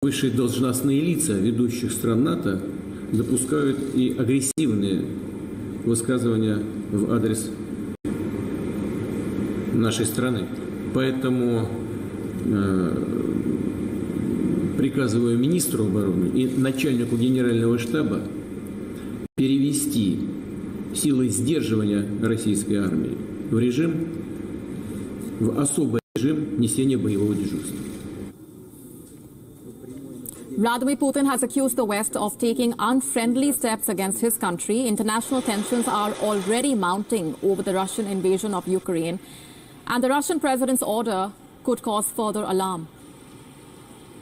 высшие должностные лица ведущих стран НАТО допускают и агрессивные высказывания в адрес нашей страны. Поэтому приказываю министру обороны и начальнику генерального штаба перевести силы сдерживания российской армии в особый режим несения боевого дежурства. Vladimir Putin has accused the West of taking unfriendly steps against his country. International tensions are already mounting over the Russian invasion of Ukraine, and the Russian president's order could cause further alarm.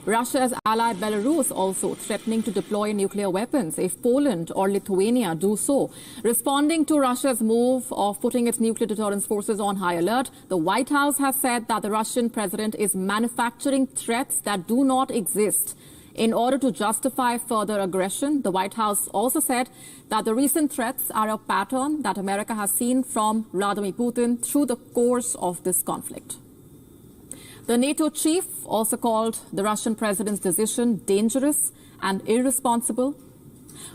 Russia's ally Belarus also threatening to deploy nuclear weapons if Poland or Lithuania do so. Responding to Russia's move of putting its nuclear deterrence forces on high alert, the White House has said that the Russian president is manufacturing threats that do not exist in order to justify further aggression. The White House also said that the recent threats are a pattern that America has seen from Vladimir Putin through the course of this conflict. The NATO chief also called the Russian president's decision dangerous and irresponsible.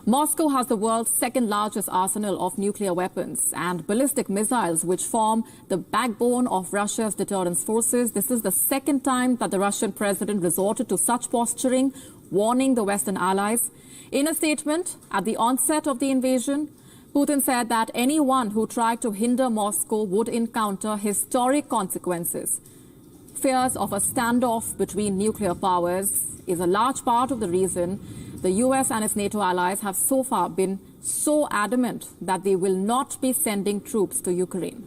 Moscow has the world's second largest arsenal of nuclear weapons and ballistic missiles, which form the backbone of Russia's deterrence forces. This is the second time that the Russian president resorted to such posturing, warning the Western allies. In a statement at the onset of the invasion, Putin said that anyone who tried to hinder Moscow would encounter historic consequences. Fears of a standoff between nuclear powers is a large part of the reason the US and its NATO allies have so far been so adamant that they will not be sending troops to Ukraine.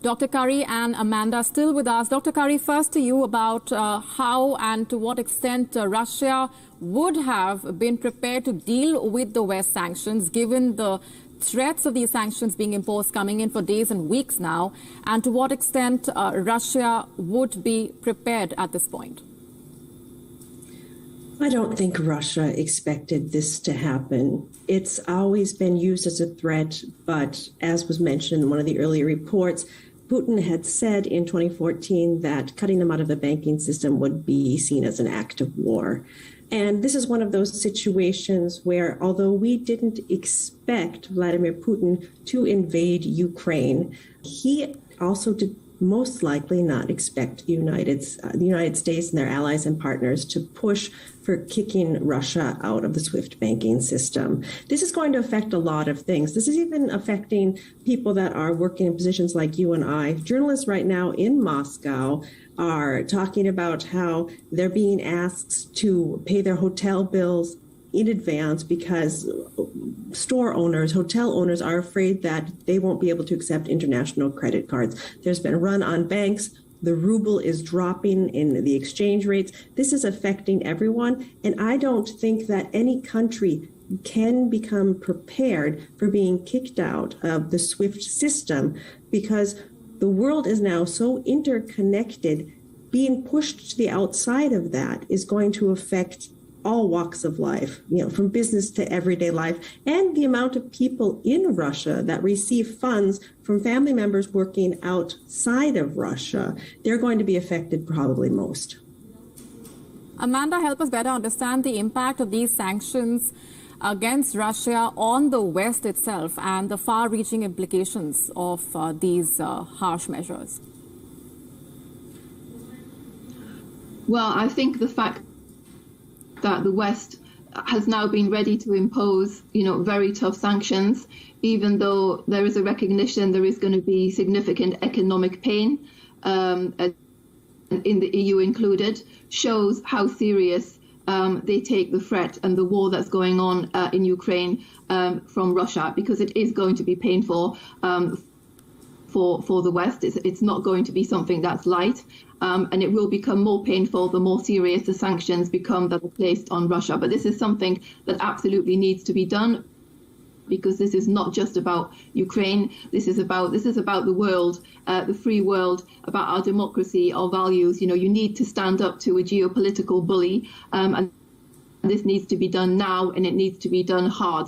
Dr. Curry and Amanda still with us. Dr. Curry, first to you about how and to what extent Russia would have been prepared to deal with the West sanctions, given the threats of these sanctions being imposed coming in for days and weeks now, and to what extent Russia would be prepared at this point? I don't think Russia expected this to happen. It's always been used as a threat, but as was mentioned in one of the earlier reports, Putin had said in 2014 that cutting them out of the banking system would be seen as an act of war. And this is one of those situations where, although we didn't expect Vladimir Putin to invade Ukraine, he also did most likely not expect the United States and their allies and partners to push for kicking Russia out of the SWIFT banking system. This is going to affect a lot of things. This is even affecting people that are working in positions like you and I. Journalists right now in Moscow are talking about how they're being asked to pay their hotel bills in advance because store owners, hotel owners are afraid that they won't be able to accept international credit cards. There's been a run on banks. The ruble is dropping in the exchange rates. This is affecting everyone. And I don't think that any country can become prepared for being kicked out of the SWIFT system because the world is now so interconnected. Being pushed to the outside of that is going to affect all walks of life, from business to everyday life, and the amount of people in Russia that receive funds from family members working outside of Russia. They're going to be affected probably most. Amanda, help us better understand the impact of these sanctions against Russia on the West itself and the far-reaching implications of these harsh measures. Well, I think the fact that the West has now been ready to impose, very tough sanctions, even though there is a recognition there is going to be significant economic pain, in the EU included, shows how serious they take the threat and the war that's going on in Ukraine from Russia, because it is going to be painful for the West. It's not going to be something that's light. And it will become more painful the more serious the sanctions become that are placed on Russia. But this is something that absolutely needs to be done, because this is not just about Ukraine. This is about the world, the free world, about our democracy, our values. You need to stand up to a geopolitical bully, and this needs to be done now, and it needs to be done hard.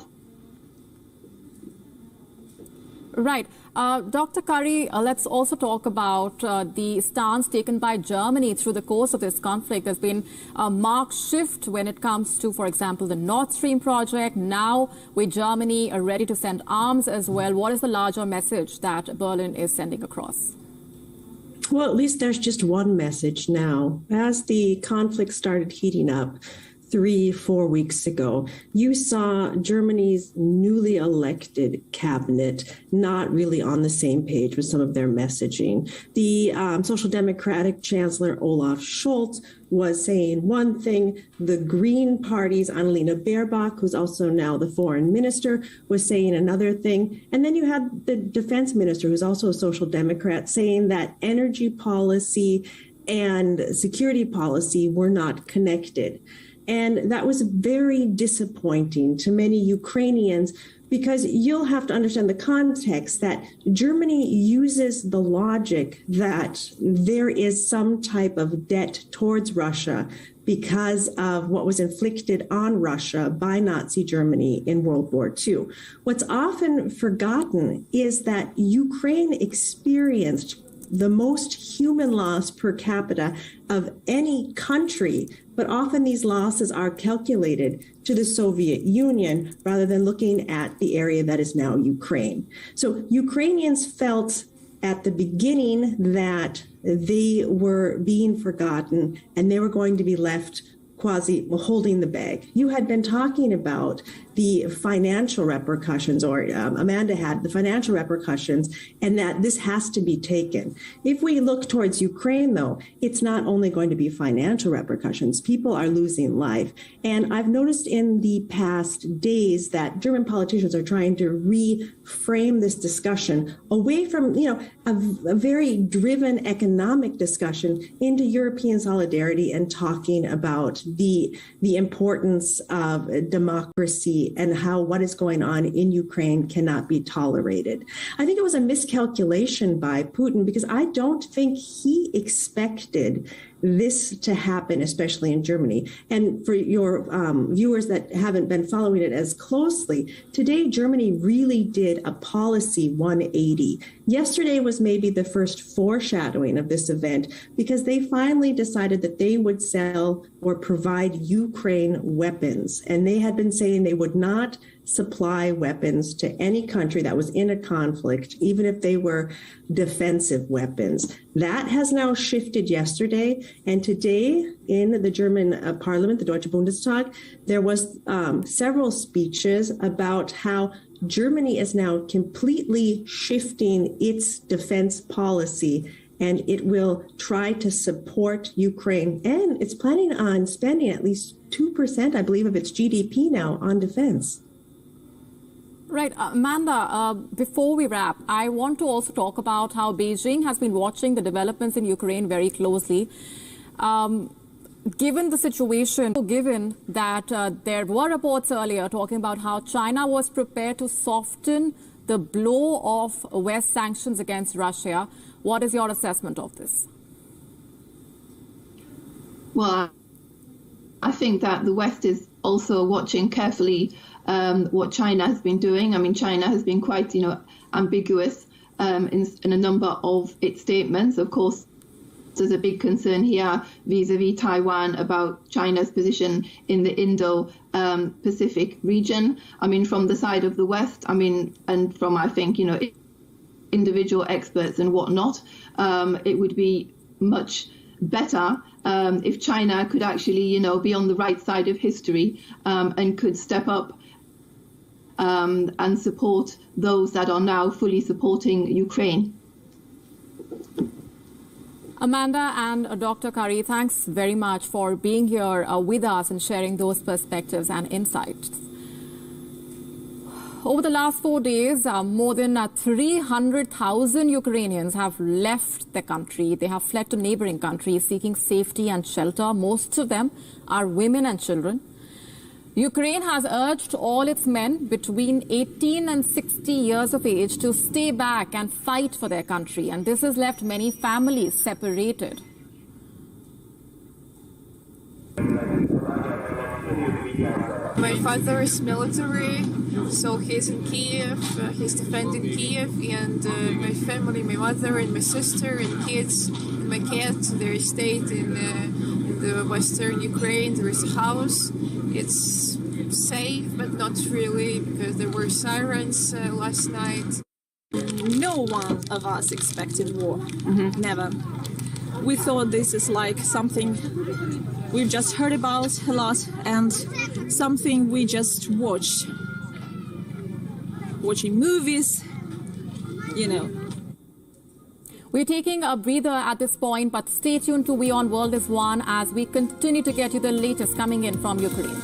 Right. Dr. Curry, let's also talk about the stance taken by Germany through the course of this conflict. There's been a marked shift when it comes to, for example, the Nord Stream project. Now, with Germany ready to send arms as well, what is the larger message that Berlin is sending across? Well, at least there's just one message now. As the conflict started heating up 3-4 weeks ago, you saw Germany's newly elected cabinet not really on the same page with some of their messaging. The Social Democratic Chancellor Olaf Scholz was saying one thing. The Green Party's Annalena Baerbock, who's also now the foreign minister, was saying another thing. And then you had the defense minister, who's also a social democrat, saying that energy policy and security policy were not connected. And that was very disappointing to many Ukrainians, because you'll have to understand the context that Germany uses the logic that there is some type of debt towards Russia because of what was inflicted on Russia by Nazi Germany in World War II. What's often forgotten is that Ukraine experienced the most human loss per capita of any country, but often these losses are calculated to the Soviet Union rather than looking at the area that is now Ukraine. So Ukrainians felt at the beginning that they were being forgotten and they were going to be left quasi holding the bag. You had been talking about the financial repercussions, or Amanda had the financial repercussions, and that this has to be taken. If we look towards Ukraine, though, it's not only going to be financial repercussions. People are losing life. And I've noticed in the past days that German politicians are trying to reframe this discussion away from, a very driven economic discussion into European solidarity and talking about the importance of democracy and how what is going on in Ukraine cannot be tolerated. I think it was a miscalculation by Putin, because I don't think he expected this to happen, especially in Germany. And for your viewers that haven't been following it as closely, today Germany really did a policy 180. Yesterday was maybe the first foreshadowing of this event, because they finally decided that they would sell or provide Ukraine weapons. And they had been saying they would not supply weapons to any country that was in a conflict, even if they were defensive weapons. That has now shifted yesterday. And today in the German parliament, the Deutsche Bundestag, there was several speeches about how Germany is now completely shifting its defense policy, and it will try to support Ukraine. And it's planning on spending at least 2%, I believe, of its GDP now on defense. Right. Amanda, before we wrap, I want to also talk about how Beijing has been watching the developments in Ukraine very closely. Given the situation, given that there were reports earlier talking about how China was prepared to soften the blow of West sanctions against Russia, what is your assessment of this? Well, I think that the West is also watching carefully what China has been doing. I mean, China has been quite, ambiguous in a number of its statements. Of course, there's a big concern here vis-a-vis Taiwan about China's position in the Indo-Pacific region. I mean, from the side of the West, and from, I think, individual experts and whatnot, it would be much better if China could actually, be on the right side of history and could step up and support those that are now fully supporting Ukraine. Amanda and Dr. Curry, thanks very much for being here with us and sharing those perspectives and insights. Over the last 4 days, more than 300,000 Ukrainians have left the country. They have fled to neighboring countries seeking safety and shelter. Most of them are women and children. Ukraine has urged all its men between 18 and 60 years of age to stay back and fight for their country. And this has left many families separated. My My father is military, so he's in Kiev, he's defending Kiev, and my family, my mother and my sister and kids and my cat, they stayed in the western Ukraine. There is a house. It's safe, but not really, because there were sirens last night. No one of us expected war. Never. We thought this is like something we've just heard about a lot and something we just watched. Watching movies, you know. We're taking a breather at this point, but stay tuned to We On World is One as we continue to get you the latest coming in from Ukraine.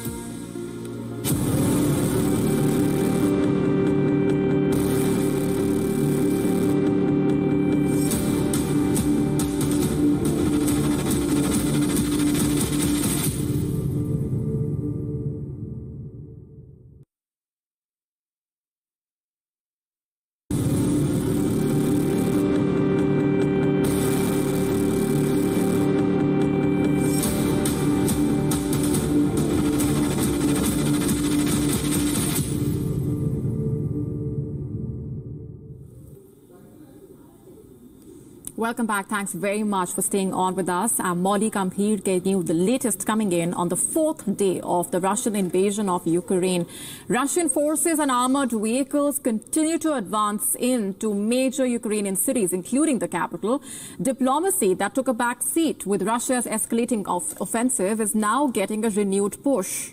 Welcome back. Thanks very much for staying on with us. I'm Molly Kamphir getting you the latest coming in on the fourth day of the Russian invasion of Ukraine. Russian forces and armored vehicles continue to advance into major Ukrainian cities, including the capital. Diplomacy that took a back seat with Russia's escalating offensive is now getting a renewed push.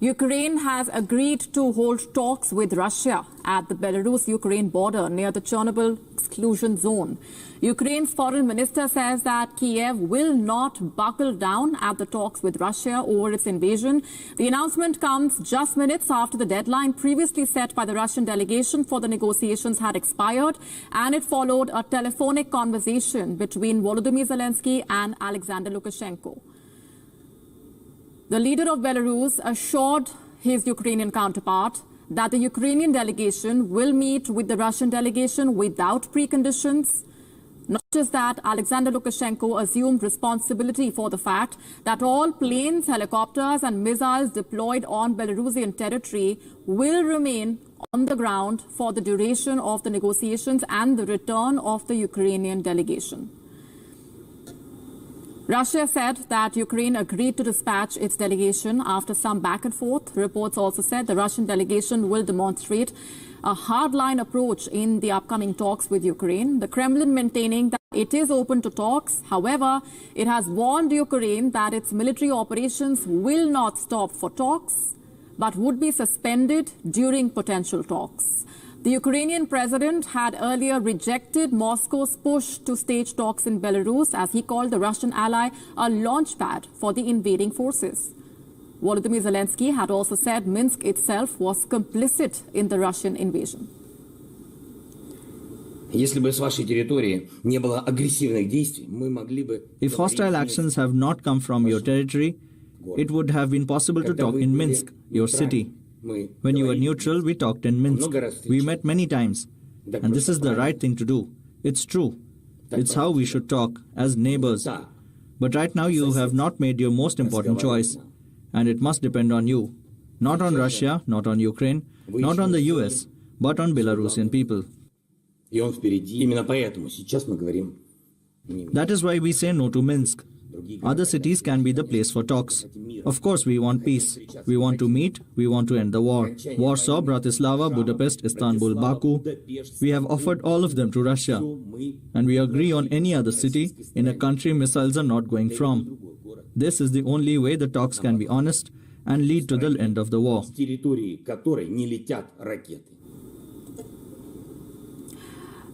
Ukraine has agreed to hold talks with Russia at the Belarus-Ukraine border near the Chernobyl exclusion zone. Ukraine's foreign minister says that Kiev will not buckle down at the talks with Russia over its invasion. The announcement comes just minutes after the deadline previously set by the Russian delegation for the negotiations had expired, and it followed a telephonic conversation between Volodymyr Zelensky and Alexander Lukashenko. The leader of Belarus assured his Ukrainian counterpart that the Ukrainian delegation will meet with the Russian delegation without preconditions. Not just that, Alexander Lukashenko assumed responsibility for the fact that all planes, helicopters and missiles deployed on Belarusian territory will remain on the ground for the duration of the negotiations and the return of the Ukrainian delegation. Russia said that Ukraine agreed to dispatch its delegation after some back and forth. Reports also said the Russian delegation will demonstrate a hardline approach in the upcoming talks with Ukraine. The Kremlin maintaining that it is open to talks. However, it has warned Ukraine that its military operations will not stop for talks, but would be suspended during potential talks. The Ukrainian president had earlier rejected Moscow's push to stage talks in Belarus, as he called the Russian ally a launchpad for the invading forces. Volodymyr Zelensky had also said Minsk itself was complicit in the Russian invasion. If hostile actions have not come from your territory, it would have been possible to talk in Minsk, your city. When you were neutral, we talked in Minsk. We met many times. And this is the right thing to do. It's true. It's how we should talk, as neighbors. But right now you have not made your most important choice. And it must depend on you. Not on Russia, not on Ukraine, not on the US, but on Belarusian people. That is why we say no to Minsk. Other cities can be the place for talks. Of course, we want peace. We want to meet. We want to end the war. Warsaw, Bratislava, Budapest, Istanbul, Baku. We have offered all of them to Russia. And we agree on any other city in a country missiles are not going from. This is the only way the talks can be honest and lead to the end of the war.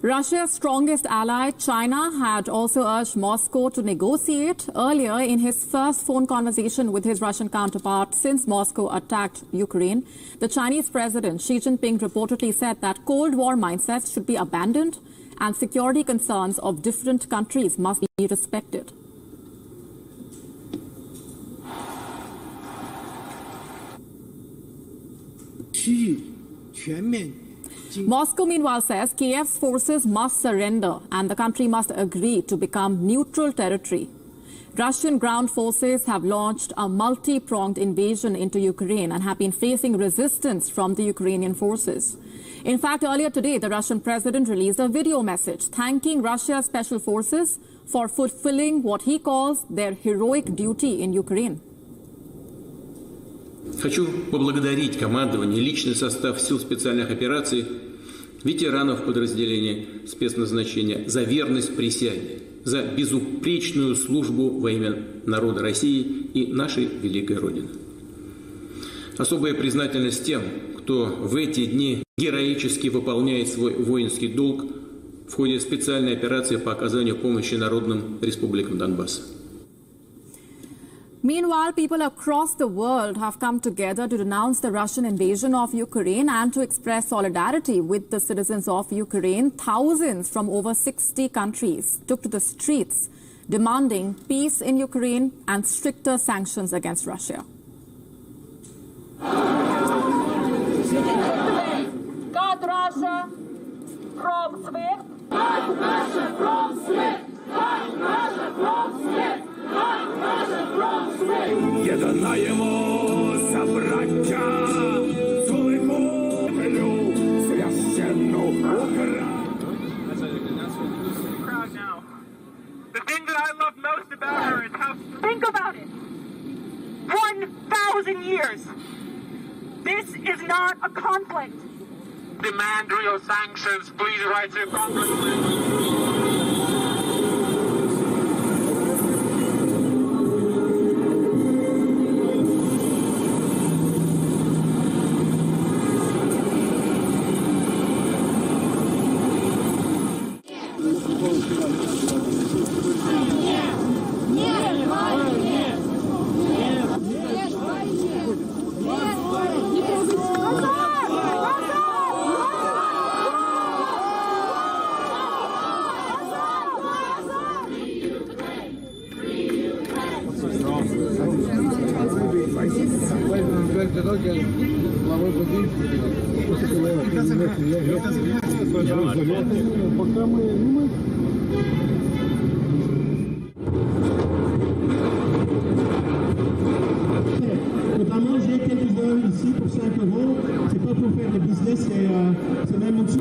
Russia's strongest ally, China, had also urged Moscow to negotiate earlier in his first phone conversation with his Russian counterpart since Moscow attacked Ukraine. The Chinese president, Xi Jinping, reportedly said that Cold War mindsets should be abandoned and security concerns of different countries must be respected. Moscow, meanwhile, says Kiev's forces must surrender and the country must agree to become neutral territory. Russian ground forces have launched a multi-pronged invasion into Ukraine and have been facing resistance from the Ukrainian forces. In fact, earlier today, the Russian president released a video message thanking Russia's special forces for fulfilling what he calls their heroic duty in Ukraine. Хочу поблагодарить командование, личный состав сил специальных операций, ветеранов подразделения спецназначения за верность присяге, за безупречную службу во имя народа России и нашей великой Родины. Особая признательность тем, кто в эти дни героически выполняет свой воинский долг в ходе специальной операции по оказанию помощи народным республикам Донбасса. Meanwhile, people across the world have come together to denounce the Russian invasion of Ukraine and to express solidarity with the citizens of Ukraine. Thousands from over 60 countries took to the streets demanding peace in Ukraine and stricter sanctions against Russia. Cut Russia from SWIFT. Cut Russia from SWIFT. Cut Russia from SWIFT. Єднаємо собраття, злиму священну Україну. The thing that I love most about her is how... Think about it. 1,000 years. This is not a conflict. Demand real sanctions. Please write to Congressman. Notamment, j'ai quelques heures ici pour 5 €. C'est pas pour faire le business, c'est même au-dessus.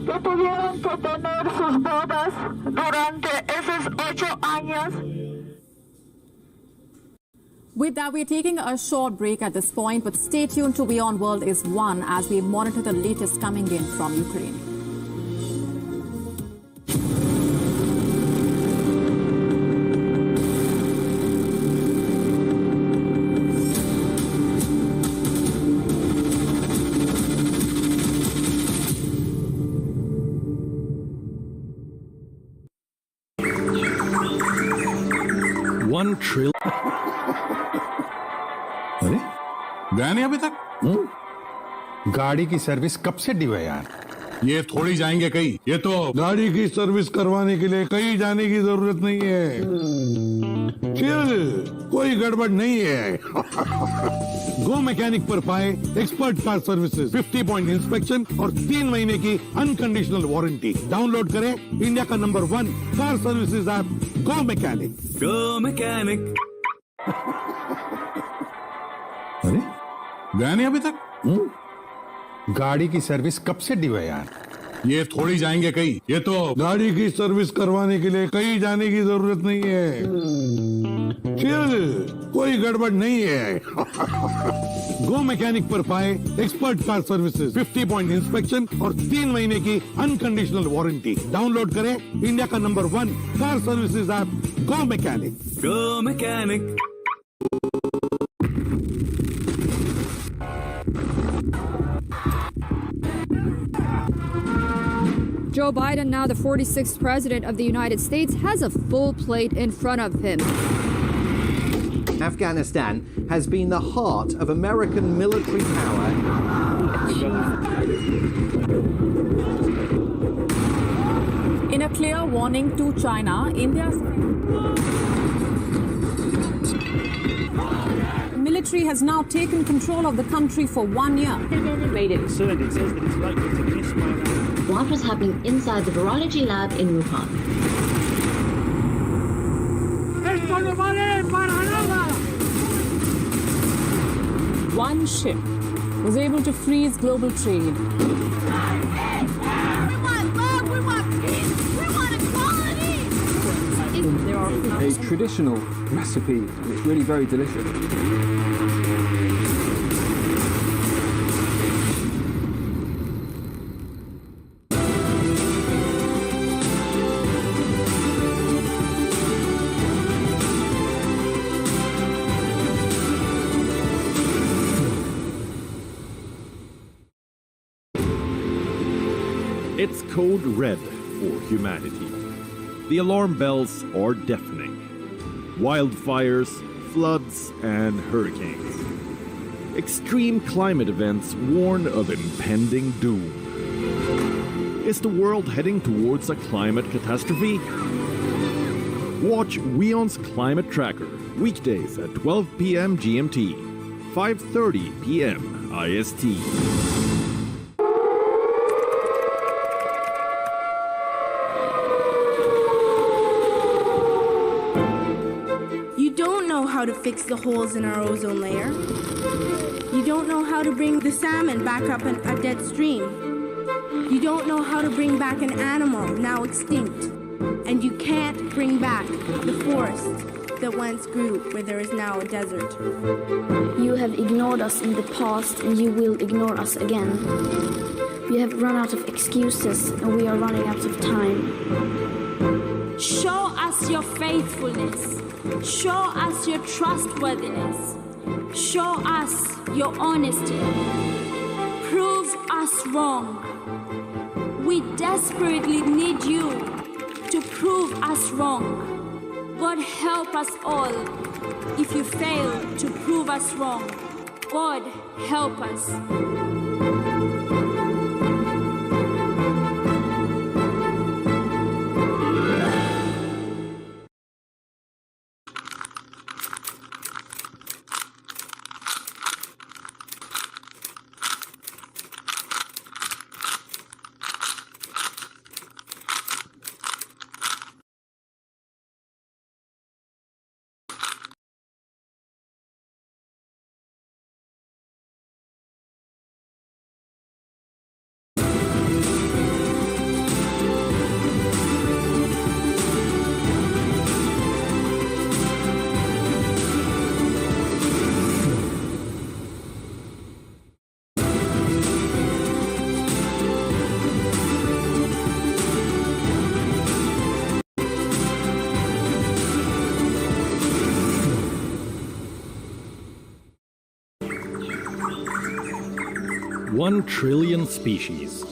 que tuvieron que tener sus bodas durante esos 8 años. With that, we're taking a short break at this point, but stay tuned to Beyond World is One as we monitor the latest coming in from Ukraine. $1 trillion. अरे गया नहीं अभी तक? गाड़ी की service कब से due है यार? ये थोड़ी जाएंगे कहीं, ये तो गाड़ी की सर्विस करवाने के लिए कहीं जाने की जरूरत नहीं है। चिल, कोई गड़बड़ नहीं है। गो मैकेनिक पर पाए expert car services, 50 point inspection और 3 महीने की अनकंडीशनल वारंटी। डाउनलोड करें इंडिया का नंबर 1 कार सर्विसेज ऐप गो मैकेनिक। Go mechanic. अरे गया नहीं अभी तक? गाड़ी की सर्विस कब से ड्यू है यार? ये थोड़ी जाएंगे कहीं, ये तो गाड़ी की सर्विस करवाने के लिए कहीं जाने की जरूरत नहीं है। चिल, कोई गड़बड़ नहीं है। गो मैकेनिक पर पाए expert car services, 50 point inspection और 3 महीने की अनकंडीशनल वारंटी। डाउनलोड करें इंडिया का number 1 car services app go mechanic. Go mechanic. Joe Biden, now the 46th president of the United States, has a full plate in front of him. Afghanistan has been the heart of American military power. In a clear warning to China, India's military has now taken control of the country for 1 year. Made it concerned. It says that it's likely to miss by now. What was happening inside the virology lab in Wuhan? One ship was able to freeze global trade. We want love, we want peace, we want equality. A traditional recipe, and it's really very delicious. It's code red for humanity. The alarm bells are deafening. Wildfires, floods, and hurricanes. Extreme climate events warn of impending doom. Is the world heading towards a climate catastrophe? Watch WION's Climate Tracker weekdays at 12 p.m. GMT, 5:30 p.m. IST. How to fix the holes in our ozone layer. You don't know how to bring the salmon back up a dead stream. You don't know how to bring back an animal now extinct. And you can't bring back the forest that once grew where there is now a desert. You have ignored us in the past and you will ignore us again. We have run out of excuses and we are running out of time. Show us your faithfulness. Show us your trustworthiness. Show us your honesty. Prove us wrong. We desperately need you to prove us wrong. God help us all if you fail to prove us wrong. God help us. 1 trillion species.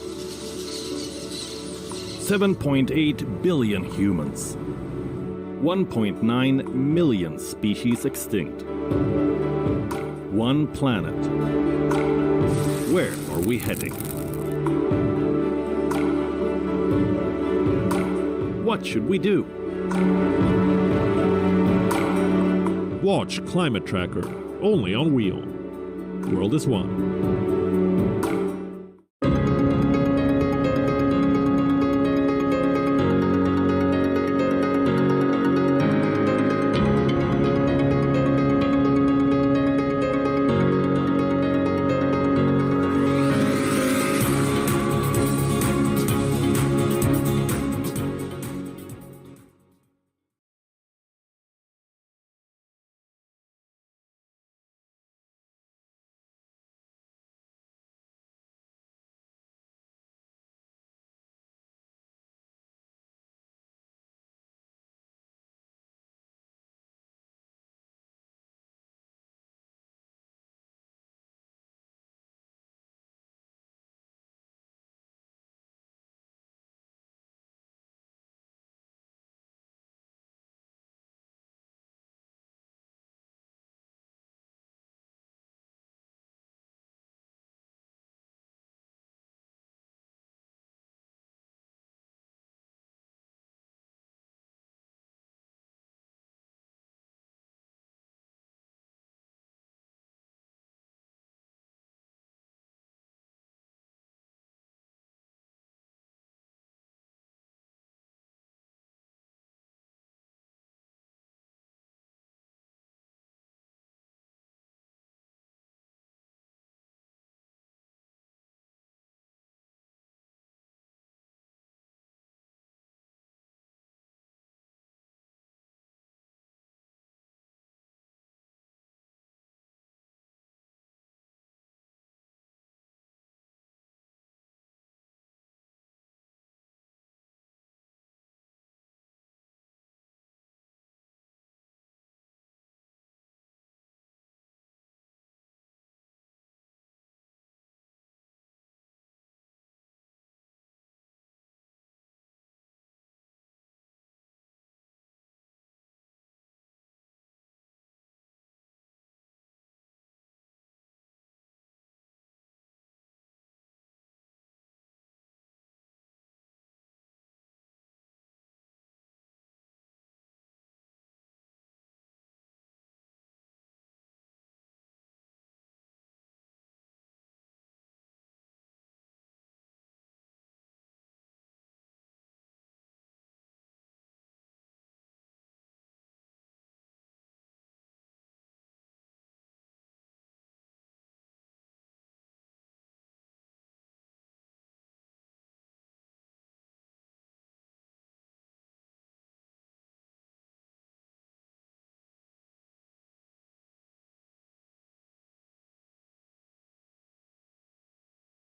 7.8 billion humans. 1.9 million species extinct. 1 planet. Where are we heading? What should we do? Watch Climate Tracker, only on Wheel. World is One.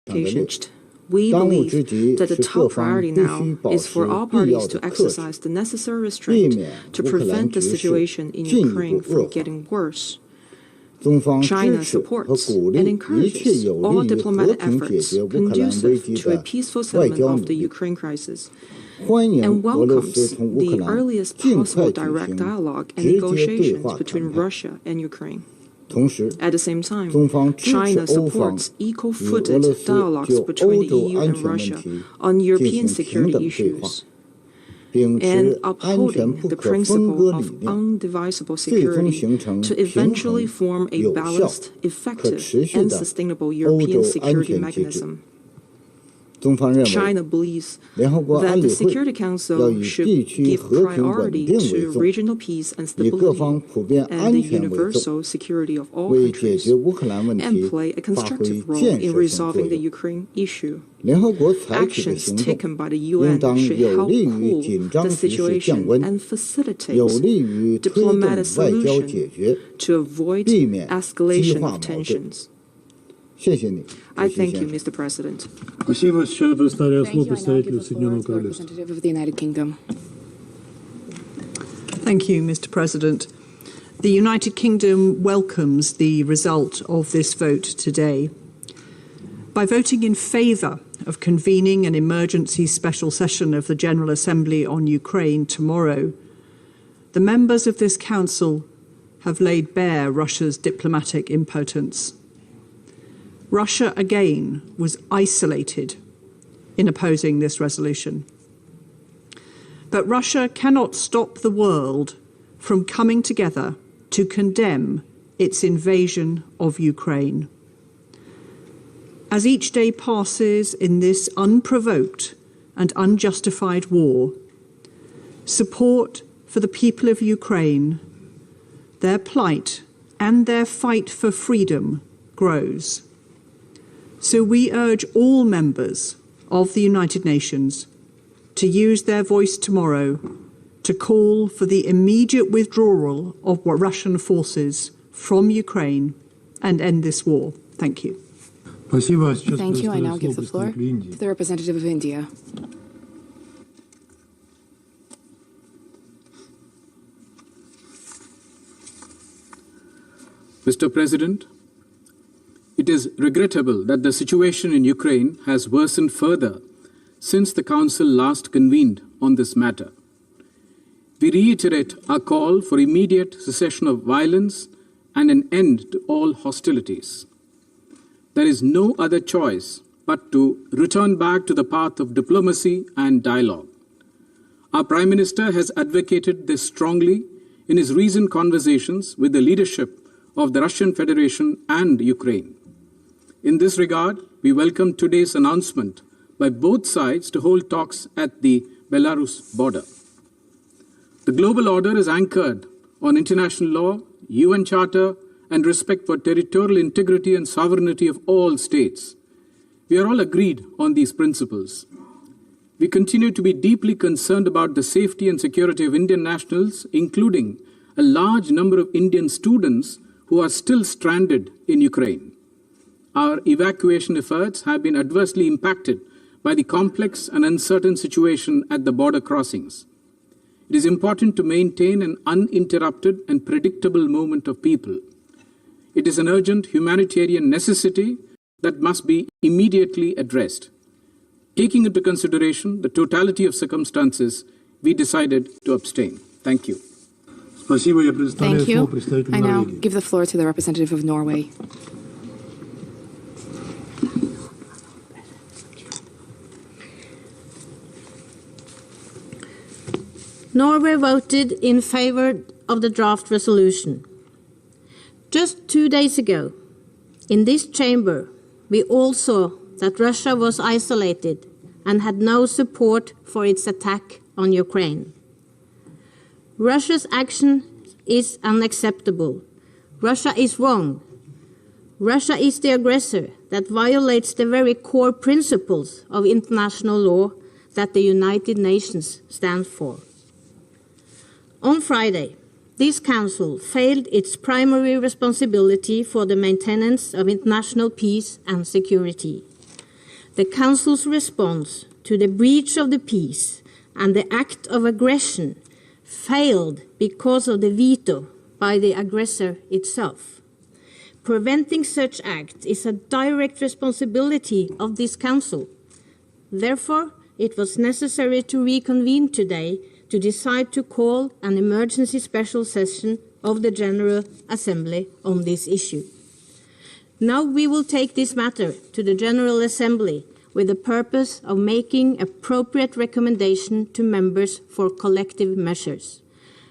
We believe that the top priority now is for all parties to exercise the necessary restraint to prevent the situation in Ukraine from getting worse. China supports and encourages all diplomatic efforts conducive to a peaceful settlement of the Ukraine crisis, and welcomes the earliest possible direct dialogue and negotiations between Russia and Ukraine. At the same time, China supports equal-footed dialogues between the EU and Russia on European security issues, and upholding the principle of undivisible security to eventually form a balanced, effective, and sustainable European security mechanism. China believes that the Security Council should give priority to regional peace and stability and the universal security of all countries, and play a constructive role in resolving the Ukraine issue. Actions taken by the UN should help cool the situation and facilitate diplomatic solutions to avoid escalation of tensions. I thank you, Mr. President. Thank you. Representative of the United Kingdom. Thank you, Mr. President. The United Kingdom welcomes the result of this vote today. By voting in favour of convening an emergency special session of the General Assembly on Ukraine tomorrow, the members of this Council have laid bare Russia's diplomatic impotence. Russia again was isolated in opposing this resolution. But Russia cannot stop the world from coming together to condemn its invasion of Ukraine. As each day passes in this unprovoked and unjustified war, support for the people of Ukraine, their plight and their fight for freedom grows. So we urge all members of the United Nations to use their voice tomorrow to call for the immediate withdrawal of Russian forces from Ukraine and end this war. Thank you. Thank you. I now give the floor to the representative of India. Mr. President, it is regrettable that the situation in Ukraine has worsened further since the Council last convened on this matter. We reiterate our call for immediate cessation of violence and an end to all hostilities. There is no other choice but to return back to the path of diplomacy and dialogue. Our Prime Minister has advocated this strongly in his recent conversations with the leadership of the Russian Federation and Ukraine. In this regard, we welcome today's announcement by both sides to hold talks at the Belarus border. The global order is anchored on international law, UN Charter, and respect for territorial integrity and sovereignty of all states. We are all agreed on these principles. We continue to be deeply concerned about the safety and security of Indian nationals, including a large number of Indian students who are still stranded in Ukraine. Our evacuation efforts have been adversely impacted by the complex and uncertain situation at the border crossings. It is important to maintain an uninterrupted and predictable movement of people. It is an urgent humanitarian necessity that must be immediately addressed. Taking into consideration the totality of circumstances, we decided to abstain. Thank you. Thank you. I now give the floor to the representative of Norway. Norway voted in favor of the draft resolution. Just 2 days ago, in this chamber, we all saw that Russia was isolated and had no support for its attack on Ukraine. Russia's action is unacceptable. Russia is wrong. Russia is the aggressor that violates the very core principles of international law that the United Nations stands for. On Friday, this Council failed its primary responsibility for the maintenance of international peace and security. The Council's response to the breach of the peace and the act of aggression failed because of the veto by the aggressor itself. Preventing such acts is a direct responsibility of this Council. Therefore, it was necessary to reconvene today to decide to call an emergency special session of the General Assembly on this issue. Now we will take this matter to the General Assembly with the purpose of making appropriate recommendation to members for collective measures.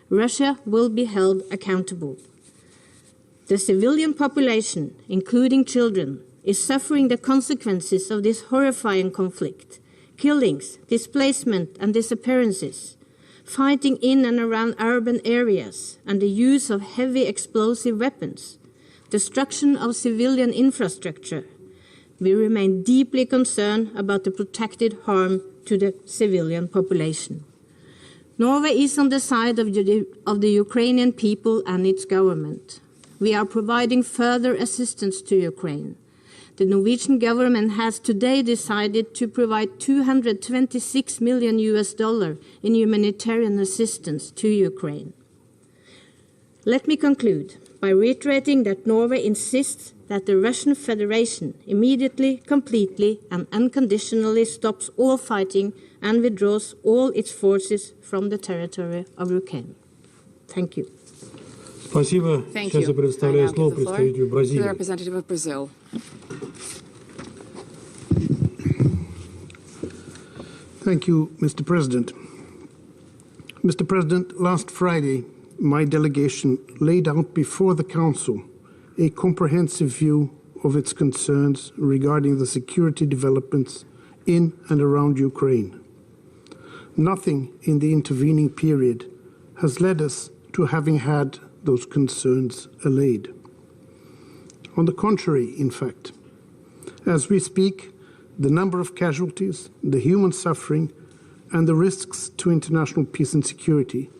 Russia will be held accountable. The civilian population, including children, is suffering the consequences of this horrifying conflict: killings, displacement and disappearances, fighting in and around urban areas, and the use of heavy explosive weapons, destruction of civilian infrastructure. We remain deeply concerned about the protected harm to the civilian population. Norway is on the side of the Ukrainian people and its government. We are providing further assistance to Ukraine. The Norwegian government has today decided to provide $226 million in humanitarian assistance to Ukraine. Let me conclude. by reiterating that Norway insists that the Russian Federation immediately, completely and unconditionally stops all fighting and withdraws all its forces from the territory of Ukraine. Thank you. Thank you. I now give the floor to the representative of Brazil. Thank you, Mr. President. Mr. President, last Friday, my delegation laid out before the Council a comprehensive view of its concerns regarding the security developments in and around Ukraine. Nothing in the intervening period has led us to having had those concerns allayed. On the contrary, in fact, as we speak, the number of casualties, the human suffering, and the risks to international peace and security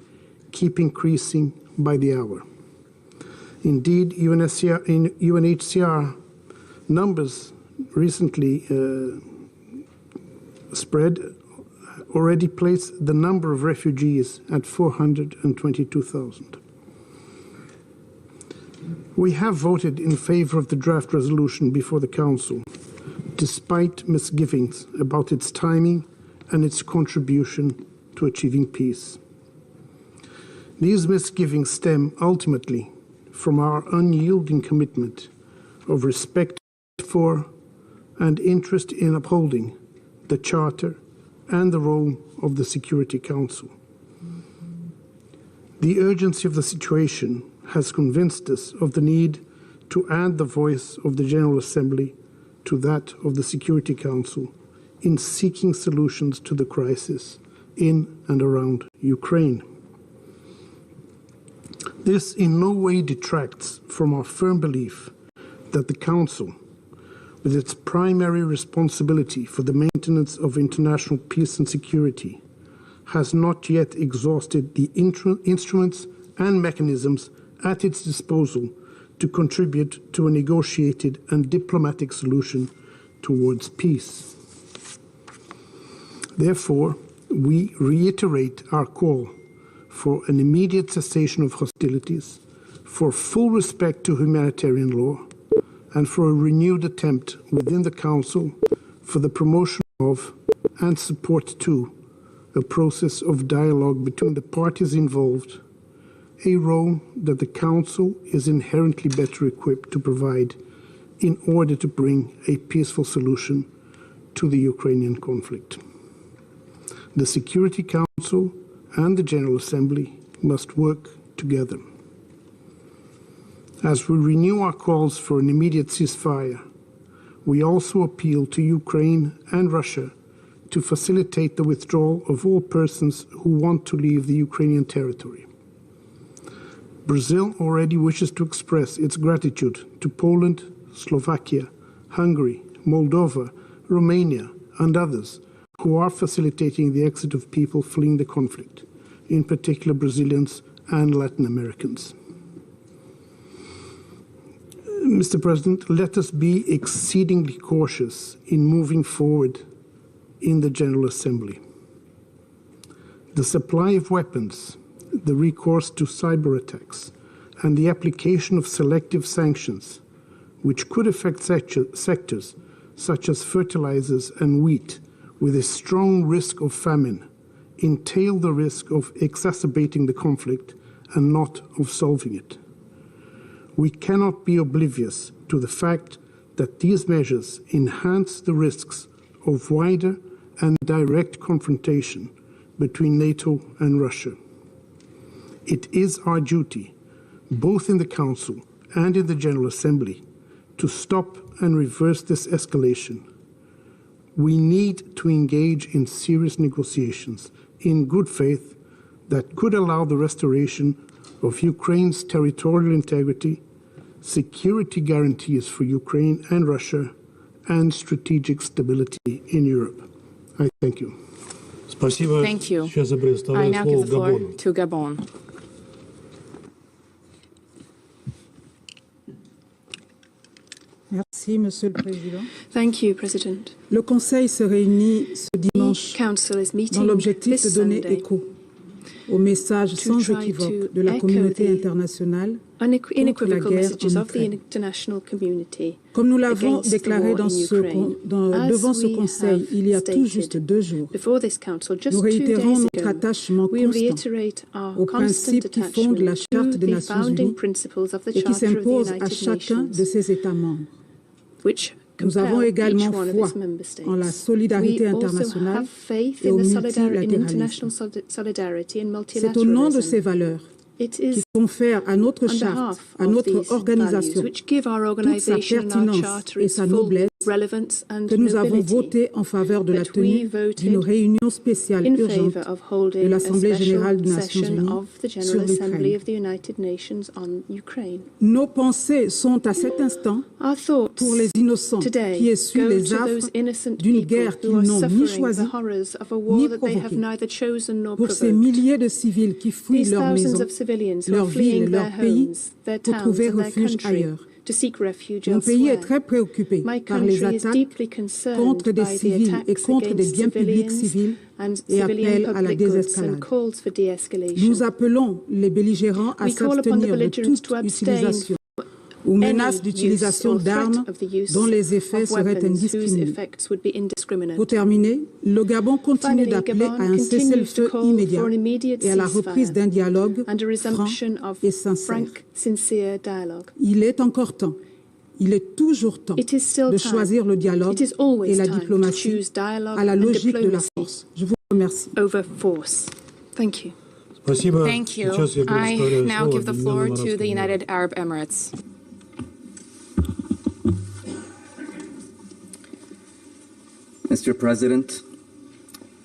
keep increasing by the hour. Indeed, UNHCR numbers recently spread already place the number of refugees at 422,000. We have voted in favor of the draft resolution before the Council, despite misgivings about its timing and its contribution to achieving peace. These misgivings stem ultimately from our unyielding commitment of respect for and interest in upholding the Charter and the role of the Security Council. The urgency of the situation has convinced us of the need to add the voice of the General Assembly to that of the Security Council in seeking solutions to the crisis in and around Ukraine. This in no way detracts from our firm belief that the Council, with its primary responsibility for the maintenance of international peace and security, has not yet exhausted the instruments and mechanisms at its disposal to contribute to a negotiated and diplomatic solution towards peace. Therefore, we reiterate our call for an immediate cessation of hostilities, for full respect to humanitarian law, and for a renewed attempt within the Council for the promotion of and support to a process of dialogue between the parties involved, a role that the Council is inherently better equipped to provide in order to bring a peaceful solution to the Ukrainian conflict. The Security Council and the General Assembly must work together. As we renew our calls for an immediate ceasefire, we also appeal to Ukraine and Russia to facilitate the withdrawal of all persons who want to leave the Ukrainian territory. Brazil already wishes to express its gratitude to Poland, Slovakia, Hungary, Moldova, Romania, and others who are facilitating the exit of people fleeing the conflict, in particular Brazilians and Latin Americans. Mr. President, let us be exceedingly cautious in moving forward in the General Assembly. The supply of weapons, the recourse to cyber attacks, and the application of selective sanctions, which could affect sectors such as fertilizers and wheat, with a strong risk of famine, entail the risk of exacerbating the conflict and not of solving it. We cannot be oblivious to the fact that these measures enhance the risks of wider and direct confrontation between NATO and Russia. It is our duty, both in the Council and in the General Assembly, to stop and reverse this escalation. We need to engage in serious negotiations in good faith that could allow the restoration of Ukraine's territorial integrity, security guarantees for Ukraine and Russia, and strategic stability in Europe. I thank you. Thank you. I now give the floor to Gabon. Merci, Monsieur le Président. Thank you, President. Le Conseil se réunit ce dimanche Council is dans meeting l'objectif this de donner Sunday écho au message sans équivoque de la communauté internationale contre la guerre en Ukraine. Comme nous l'avons déclaré devant ce Conseil il y a tout juste 2 jours, nous réitérons notre attachement constant aux principes qui fondent la Charte des Nations Unies et qui s'imposent à chacun de ses États membres. Nous avons également foi en la solidarité internationale et au multilatéralisme. C'est au nom de ces valeurs qui confèrent à notre charte, à notre organisation, toute sa pertinence et sa noblesse, que nous avons voté en faveur de la tenue d'une réunion spéciale urgente de l'Assemblée générale des Nations Unies sur l'Ukraine. Nos pensées sont à cet instant pour les innocents qui essuient les affres d'une guerre qu'ils n'ont ni choisie ni provoquée, pour ces milliers de civils qui fuient leurs maisons, leurs villes, leur pays, pour trouver refuge ailleurs. Mon pays est très préoccupé par les attaques contre des civils et contre des biens publics civils et appelle à la désescalade. Nous appelons les belligérants à s'abstenir de toute utilisation ou menace d'utilisation d'armes dont les effets seraient indiscriminés. Pour terminer, le Gabon continue d'appeler à un cessez-le-feu immédiat et à la reprise d'un dialogue franc et sincère. Il est encore temps, il est toujours temps de choisir le dialogue et la diplomatie à la logique de la force. Je vous remercie. Thank you. Thank you. I now give the floor to the United Arab Emirates. Mr. President,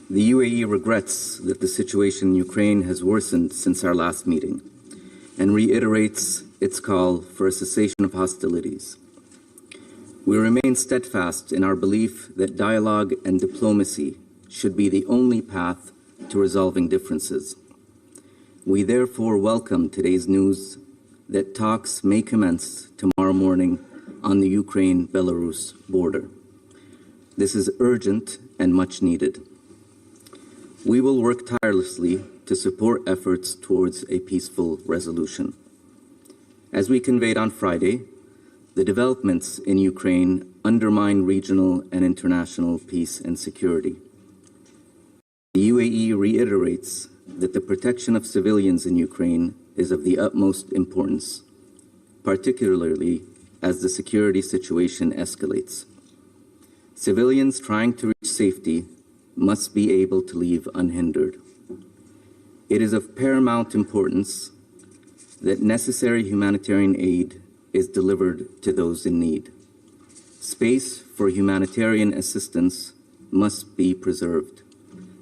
the UAE regrets that the situation in Ukraine has worsened since our last meeting and reiterates its call for a cessation of hostilities. We remain steadfast in our belief that dialogue and diplomacy should be the only path to resolving differences. We therefore welcome today's news that talks may commence tomorrow morning on the Ukraine-Belarus border. This is urgent and much needed. We will work tirelessly to support efforts towards a peaceful resolution. As we conveyed on Friday, the developments in Ukraine undermine regional and international peace and security. The UAE reiterates that the protection of civilians in Ukraine is of the utmost importance, particularly as the security situation escalates. Civilians trying to reach safety must be able to leave unhindered. It is of paramount importance that necessary humanitarian aid is delivered to those in need. Space for humanitarian assistance must be preserved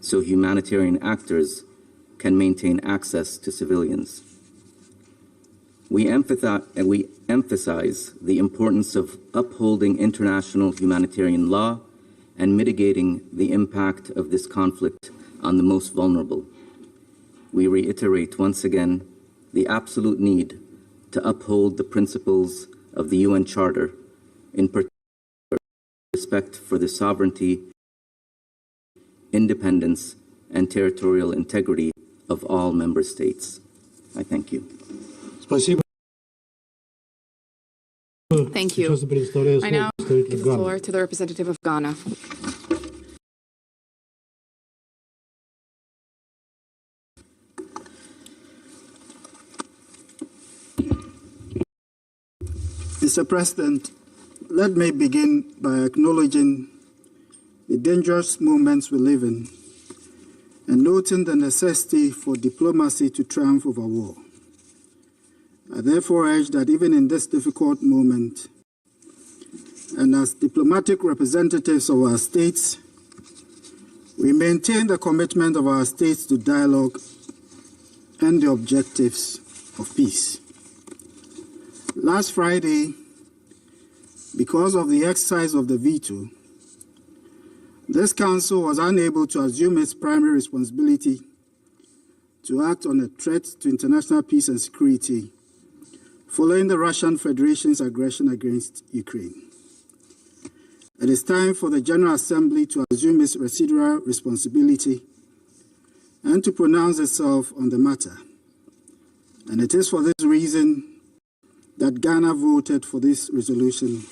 so humanitarian actors can maintain access to civilians. We emphasize the importance of upholding international humanitarian law and mitigating the impact of this conflict on the most vulnerable. We reiterate once again the absolute need to uphold the principles of the UN Charter, in particular respect for the sovereignty, independence, and territorial integrity of all member states. I thank you. Thank you. I now give the floor to the representative of Ghana. Mr. President, let me begin by acknowledging the dangerous moments we live in and noting the necessity for diplomacy to triumph over war. I therefore urge that even in this difficult moment, and as diplomatic representatives of our states, we maintain the commitment of our states to dialogue and the objectives of peace. Last Friday, because of the exercise of the veto, this Council was unable to assume its primary responsibility to act on a threat to international peace and security following the Russian Federation's aggression against Ukraine. It is time for the General Assembly to assume its residual responsibility and to pronounce itself on the matter. And it is for this reason that Ghana voted for this resolution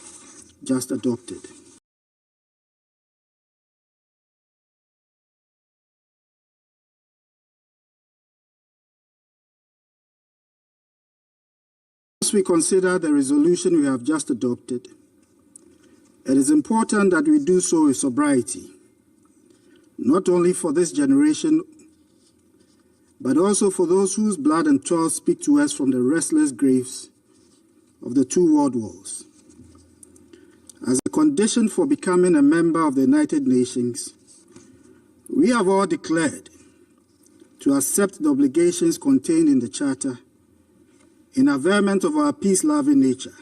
just adopted. As we consider the resolution we have just adopted, it is important that we do so with sobriety, not only for this generation, but also for those whose blood and toil speak to us from the restless graves of the two world wars. As a condition for becoming a member of the United Nations, we have all declared to accept the obligations contained in the Charter in averment of our peace-loving nature.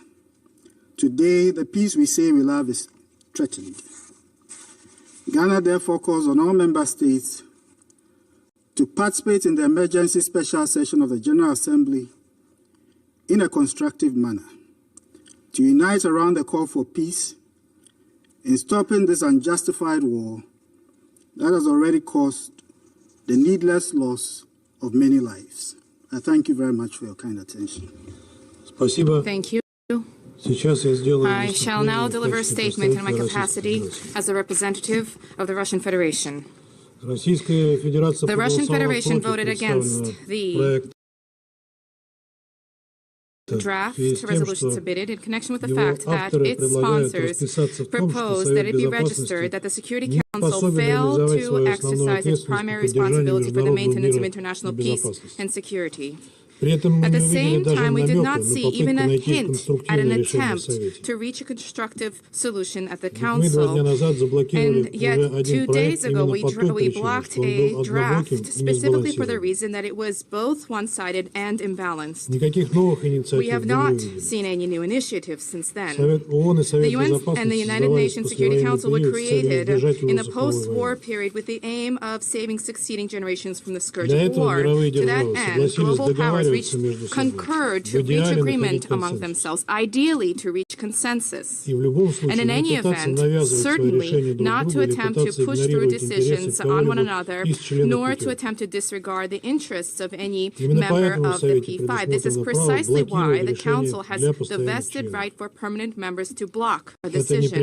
Today, the peace we say we love is threatened. Ghana therefore calls on all member states to participate in the emergency special session of the General Assembly in a constructive manner, to unite around the call for peace in stopping this unjustified war that has already caused the needless loss of many lives. I thank you very much for your kind attention. Thank you. I shall now deliver a statement in my capacity as a representative of the Russian Federation. The Russian Federation voted against the draft resolution submitted in connection with the fact that its sponsors proposed that it be registered that the Security Council failed to exercise its primary responsibility for the maintenance of international peace and security. At the same time, we did not see even a hint at an attempt to reach a constructive solution at the Council. And yet, 2 days ago, we blocked a draft specifically for the reason that it was both one-sided and imbalanced. We have not seen any new initiatives since then. The UN and the United Nations Security Council were created in the post-war period with the aim of saving succeeding generations from the scourge of war. To that end, global powers concurred to reach agreement among themselves, ideally to reach consensus. And in any event, certainly not to attempt to push through decisions on one another, nor to attempt to disregard the interests of any member of the P5. This is precisely why the Council has the vested right for permanent members to block a decision.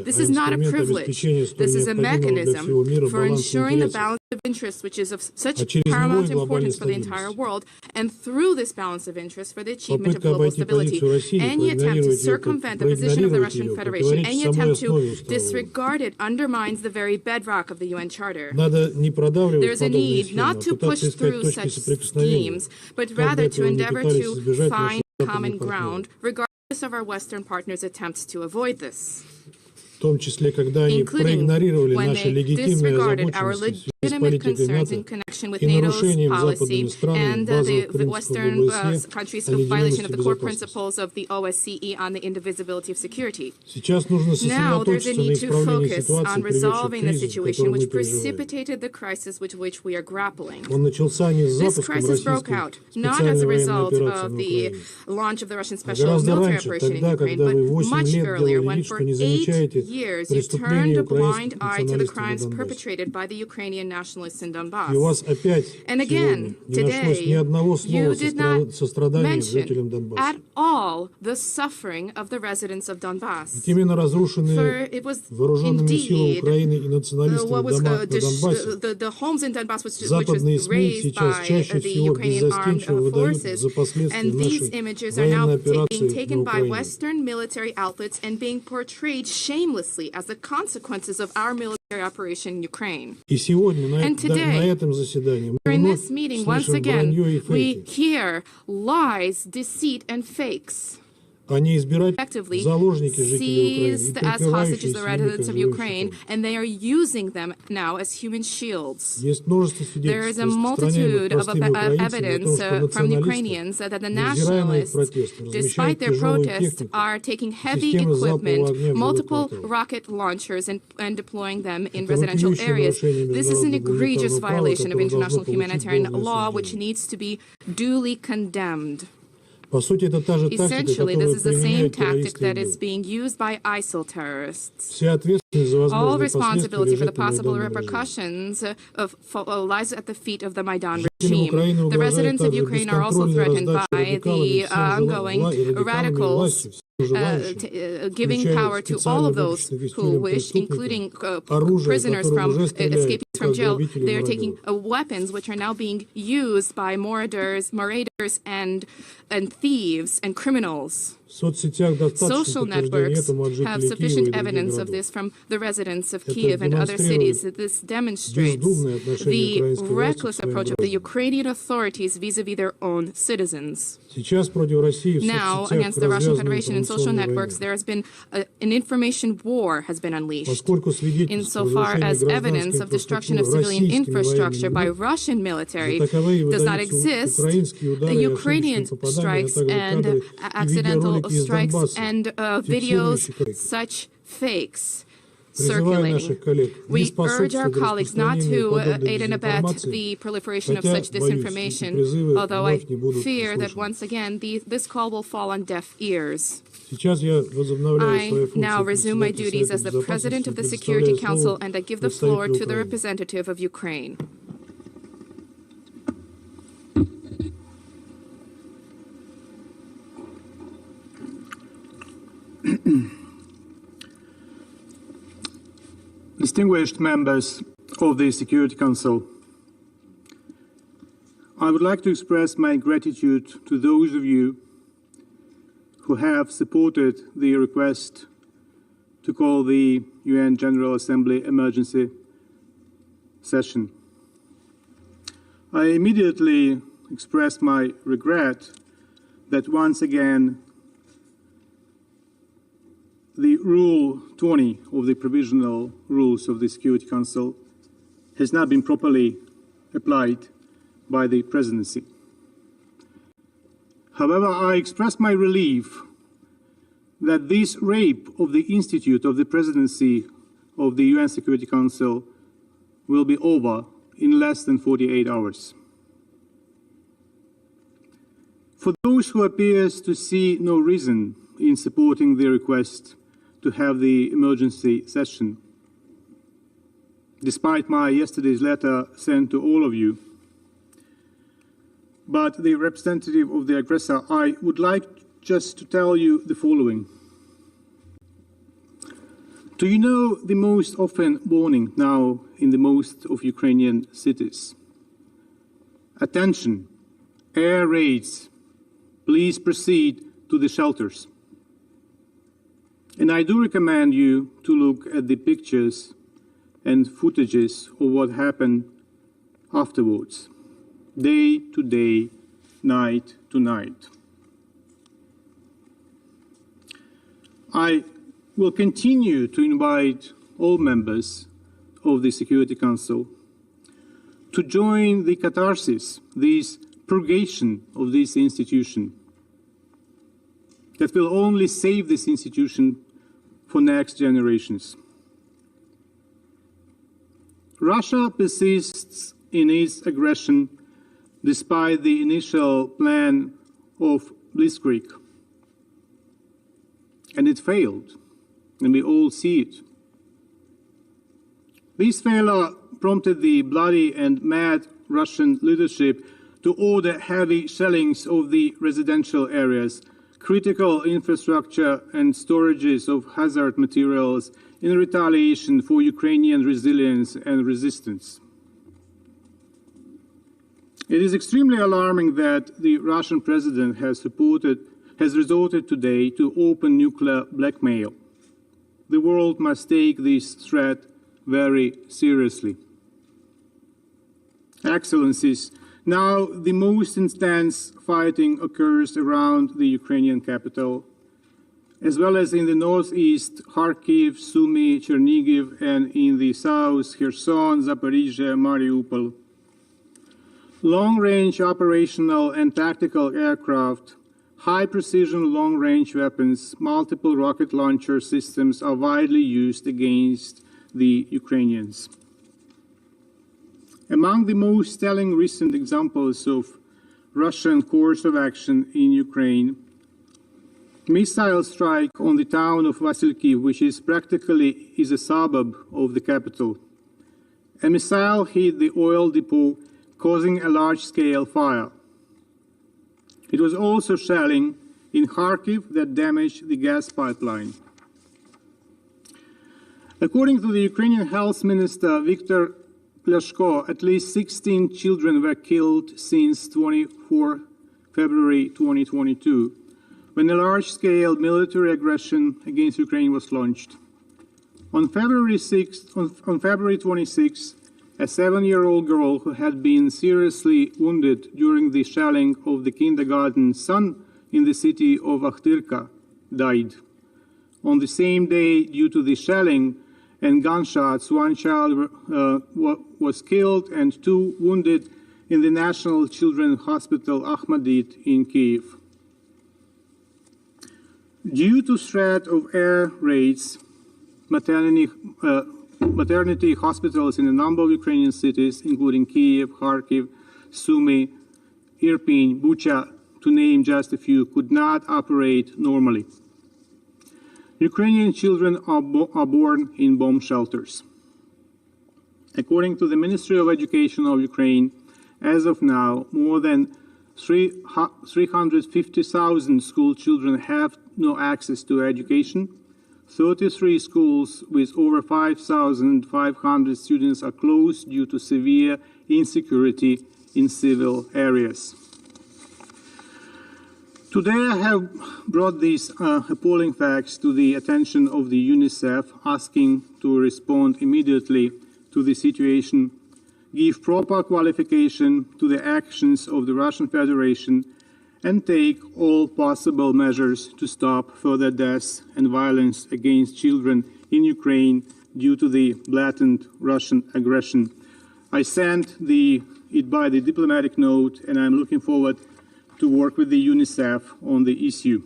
This is not a privilege. This is a mechanism for ensuring a balance of interests which is of such paramount importance for the entire world, and through this balance of interest for the achievement of global stability. Any attempt to circumvent the position of the Russian Federation, any attempt to disregard it undermines the very bedrock of the UN Charter. There is a need not to push through such schemes, but rather to endeavor to find common ground, regardless of our Western partners' attempts to avoid this, including when they disregarded our legitimate concerns in connection with NATO's policy and the Western countries' violation of the core principles of the OSCE on the indivisibility of security. Now there's a need to focus on resolving the situation which precipitated the crisis with which we are grappling. This crisis broke out not as a result of the launch of the Russian special military operation in Ukraine, but much earlier, when for 8 years you turned a blind eye to the crimes perpetrated by the Ukrainian nationalists in Donbass. And again, today, you did not mention at all the suffering of the residents of Donbass. For it was indeed what was the homes in Donbass which was raised by the Ukrainian armed forces, and these images are now being taken by Western military outlets and being portrayed shamelessly as the consequences of our military operation in Ukraine. And today, during this meeting, once again, we hear lies, deceit, and fakes. Effectively seized as hostages the residents of Ukraine, and they are using them now as human shields. There is a multitude of evidence from the Ukrainians that the nationalists, despite their protests, are taking heavy equipment, multiple rocket launchers, and deploying them in residential areas. This is an egregious violation of international humanitarian law, which needs to be duly condemned. Essentially, this is the same tactic that is being used by ISIL terrorists. All responsibility for the possible repercussions lies at the feet of the Maidan regime. The residents of Ukraine are also threatened by the ongoing radicals giving power to all of those who wish, including prisoners from escaping from jail. They are taking weapons which are now being used by marauders and thieves and criminals. Social networks have sufficient evidence of this from the residents of Kiev and other cities. This demonstrates the reckless approach of the Ukrainian authorities vis-à-vis their own citizens. Now, against the Russian Federation and social networks, there has been an information war has been unleashed. Insofar as evidence of destruction of civilian infrastructure by Russian military does not exist, the Ukrainian strikes and accidental strikes and videos, such fakes circulating. We urge our colleagues not to aid and abet the proliferation of such disinformation, although I fear that once again this call will fall on deaf ears. I now resume my duties as the President of the Security Council, and I give the floor to the representative of Ukraine. Distinguished members of the Security Council, I would like to express my gratitude to those of you who have supported the request to call the UN General Assembly emergency session. I immediately express my regret that once again the Rule 20 of the provisional rules of the Security Council has not been properly applied by the Presidency. However, I express my relief that this rape of the Institute of the Presidency of the UN Security Council will be over in less than 48 hours. For those who appears to see no reason in supporting the request to have the emergency session, despite my yesterday's letter sent to all of you, but the representative of the aggressor, I would like just to tell you the following. Do you know the most often warning now in the most of Ukrainian cities? Attention, air raids, please proceed to the shelters. And I do recommend you to look at the pictures and footages of what happened afterwards, day to day, night to night. I will continue to invite all members of the Security Council to join the catharsis, this purgation of this institution, that will only save this institution for next generations. Russia persists in its aggression despite the initial plan of Blitzkrieg. And it failed, and we all see it. This failure prompted the bloody and mad Russian leadership to order heavy shellings of the residential areas, critical infrastructure and storages of hazard materials in retaliation for Ukrainian resilience and resistance. It is extremely alarming that the Russian president has resorted today to open nuclear blackmail. The world must take this threat very seriously. Excellencies, now the most intense fighting occurs around the Ukrainian capital, as well as in the northeast, Kharkiv, Sumy, Chernihiv, and in the south, Kherson, Zaporizhia, Mariupol. Long-range operational and tactical aircraft, high-precision long-range weapons, multiple rocket launcher systems are widely used against the Ukrainians. Among the most telling recent examples of Russian course of action in Ukraine. Missile strike on the town of Vasilkiv, which is practically a suburb of the capital. A missile hit the oil depot, causing a large-scale fire. It was also shelling in Kharkiv that damaged the gas pipeline. According to the Ukrainian Health Minister Viktor Klashko, at least 16 children were killed since 24 February 2022, when a large-scale military aggression against Ukraine was launched. On February 26, a 7-year-old girl who had been seriously wounded during the shelling of the kindergarten son in the city of Akhtirka died. On the same day, due to the shelling and gunshots, one child was killed and 2 wounded in the National Children's Hospital Ahmadit in Kyiv. Due to threat of air raids, maternity hospitals in a number of Ukrainian cities, including Kyiv, Kharkiv, Sumy, Irpin, Bucha, to name just a few, could not operate normally. Ukrainian children are born in bomb shelters. According to the Ministry of Education of Ukraine, as of now, more than 350,000 school children have no access to education. 33 schools with over 5,500 students are closed due to severe insecurity in civil areas. Today I have brought these appalling facts to the attention of the UNICEF, asking to respond immediately to the situation, give proper qualification to the actions of the Russian Federation, and take all possible measures to stop further deaths and violence against children in Ukraine due to the blatant Russian aggression. I sent it by the diplomatic note, and I'm looking forward to work with the UNICEF on the issue.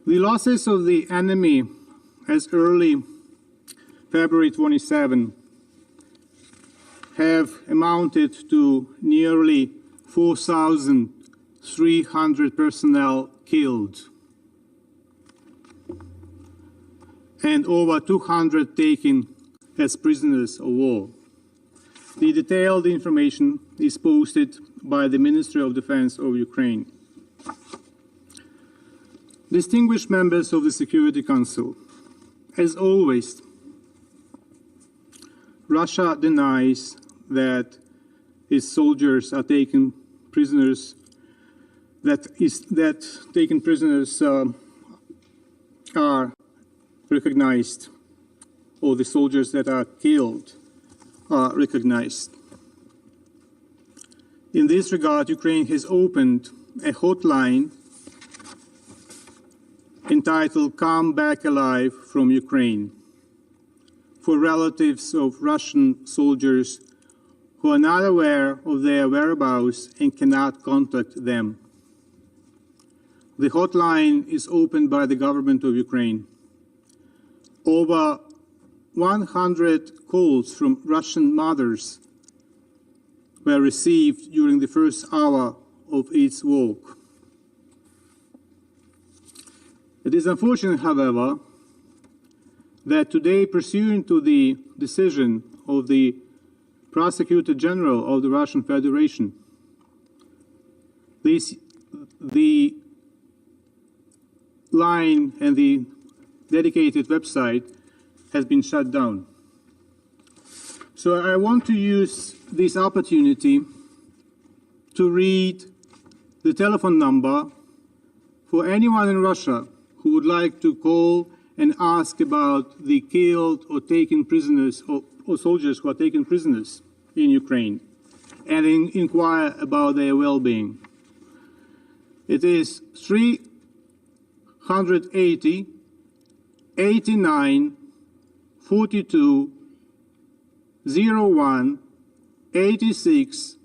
The losses of the enemy as early February 27 have amounted to nearly 4,300 personnel killed and over 200 taken as prisoners of war. The detailed information is posted by the Ministry of Defense of Ukraine. Distinguished members of the Security Council, as always, Russia denies that its soldiers are taken prisoners, taken prisoners are recognized, or the soldiers that are killed are recognized. In this regard, Ukraine has opened a hotline entitled Come Back Alive from Ukraine for relatives of Russian soldiers who are not aware of their whereabouts and cannot contact them. The hotline is opened by the government of Ukraine. Over 100 calls from Russian mothers were received during the first hour of its work. It is unfortunate, however, that today, pursuant to the decision of the Prosecutor General of the Russian Federation, the line and the dedicated website has been shut down. So I want to use this opportunity to read the telephone number for anyone in Russia who would like to call and ask about the killed or taken prisoners or soldiers who are taken prisoners in Ukraine and inquire about their well-being. It is 380 89 42 01 86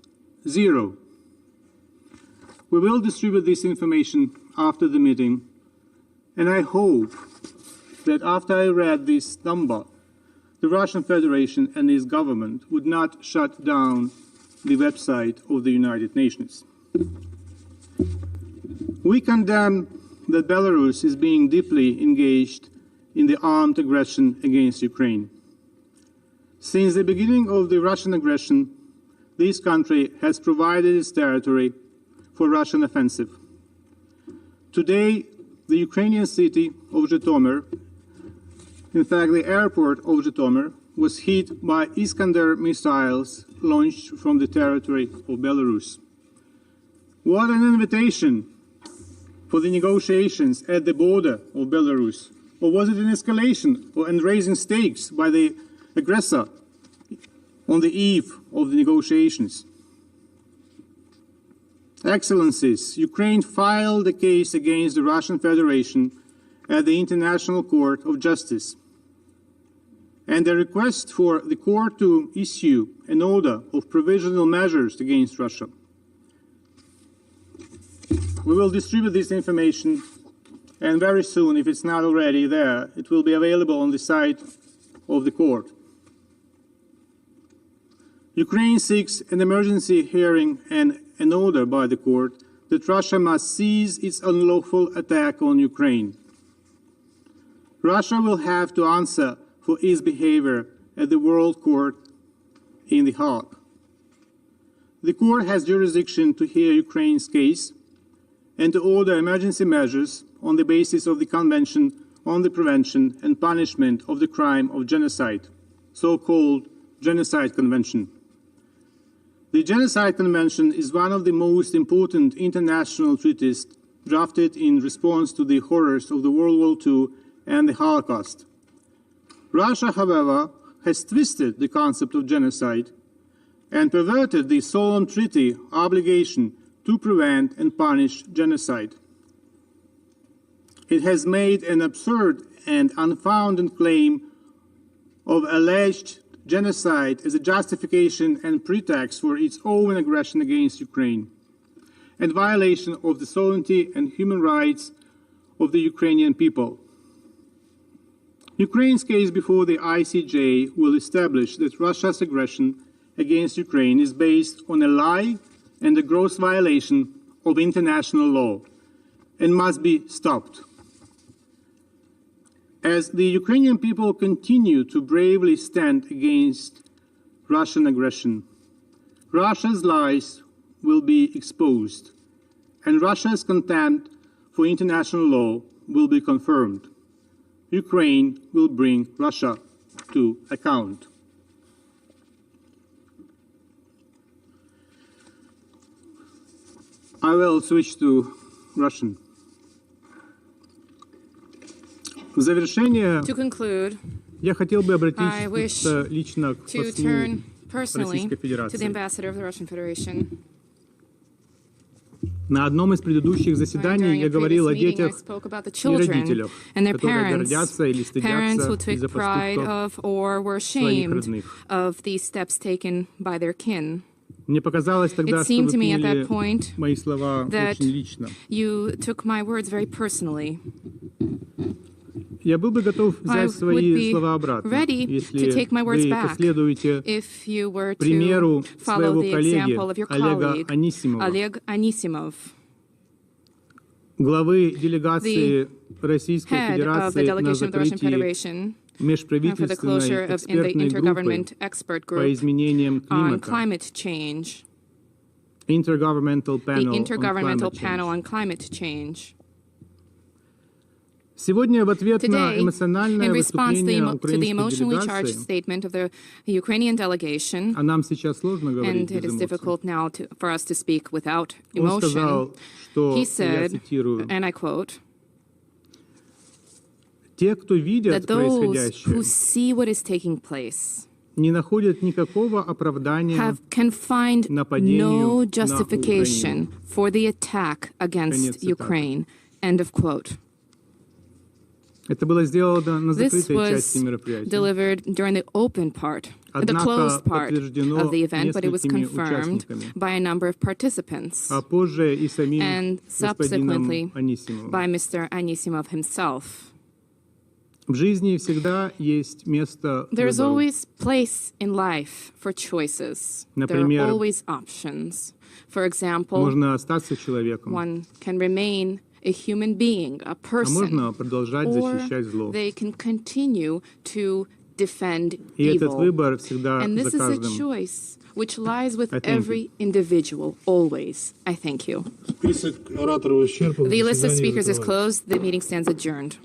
0. We will distribute this information after the meeting, and I hope that after I read this number, the Russian Federation and its government would not shut down the website of the United Nations. We condemn that Belarus is being deeply engaged in the armed aggression against Ukraine. Since the beginning of the Russian aggression, this country has provided its territory for Russian offensive. Today, the Ukrainian city of Zhytomyr, in fact the airport of Zhytomyr, was hit by Iskander missiles launched from the territory of Belarus. What an invitation for the negotiations at the border of Belarus. Or was it an escalation and raising stakes by the aggressor on the eve of the negotiations? Excellencies, Ukraine filed a case against the Russian Federation at the International Court of Justice, and a request for the court to issue an order of provisional measures against Russia. We will distribute this information, and very soon, if it's not already there, it will be available on the site of the court. Ukraine seeks an emergency hearing and an order by the court that Russia must cease its unlawful attack on Ukraine. Russia will have to answer for its behavior at the World Court in The Hague. The court has jurisdiction to hear Ukraine's case and to order emergency measures on the basis of the Convention on the Prevention and Punishment of the Crime of Genocide, so-called Genocide Convention. The Genocide Convention is one of the most important international treaties drafted in response to the horrors of the World War II and the Holocaust. Russia, however, has twisted the concept of genocide and perverted the solemn treaty obligation to prevent and punish genocide. It has made an absurd and unfounded claim of alleged genocide as a justification and pretext for its own aggression against Ukraine and violation of the sovereignty and human rights of the Ukrainian people. Ukraine's case before the ICJ will establish that Russia's aggression against Ukraine is based on a lie and a gross violation of international law and must be stopped. As the Ukrainian people continue to bravely stand against Russian aggression, Russia's lies will be exposed, and Russia's contempt for international law will be confirmed. Ukraine will bring Russia to account. I will switch to Russian. В завершение я хотел бы обратиться лично к послу Российской Федерации. На одном из предыдущих заседаний я говорил о детях и родителях, которые гордятся или стыдятся из-за поступков своих родных. Мне показалось тогда, что вы приняли мои слова очень лично. Я был бы готов взять свои слова обратно, если вы последуете примеру своего коллеги Олега Анисимова, главы делегации Российской Федерации на закрытии межправительственной экспертной группы по изменениям климата, Intergovernmental Panel on Climate Change. Сегодня в ответ на эмоциональное выступление украинской делегации, а нам сейчас сложно говорить без эмоций, он сказал, что, я цитирую, «Те, кто видят происходящее, не находят никакого оправдания нападению на Украину». End of quote. Это было сделано на закрытой части мероприятия. Delivered during the open part, the closed part of the event, but it was confirmed by a number of participants, and subsequently by Mr. Anisimov himself. There's always place in life for choices. There are always options. For example, one can remain a human being, a person, or they can continue to defend evil. And this is a choice which lies with every individual, always. I thank you. The list of speakers is closed. The meeting stands adjourned.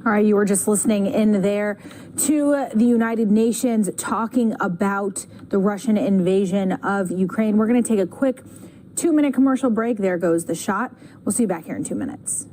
All right, you were just listening in there to the United Nations talking about the Russian invasion of Ukraine. We're going to take a quick 2-minute commercial break. There goes the shot. We'll see you back here in 2 minutes.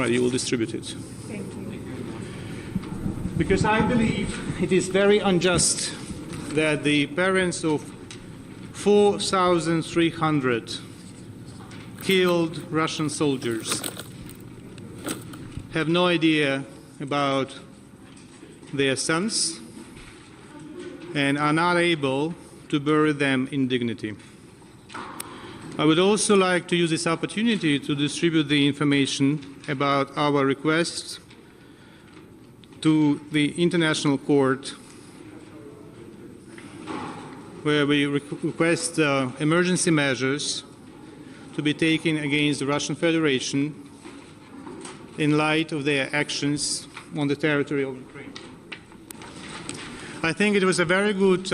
You will distribute it. Thank you. Because I believe it is very unjust that the parents of 4,300 killed Russian soldiers have no idea about their sons and are not able to bury them in dignity. I would also like to use this opportunity to distribute the information about our request to the International Court, where we request emergency measures to be taken against the Russian Federation in light of their actions on the territory of Ukraine. I think it was a very good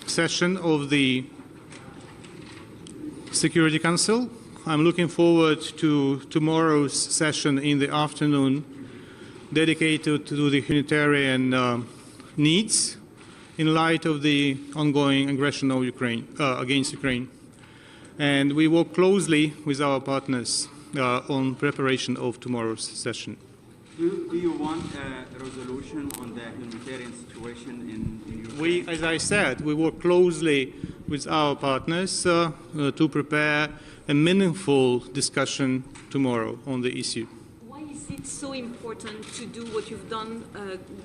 session of the Security Council. I'm looking forward to tomorrow's session in the afternoon dedicated to the humanitarian needs in light of the ongoing aggression of Ukraine against Ukraine. And we work closely with our partners on preparation of tomorrow's session. Do you want a resolution on the humanitarian situation in Ukraine? As I said, we work closely with our partners to prepare a meaningful discussion tomorrow on the issue. Why is it so important to do what you've done,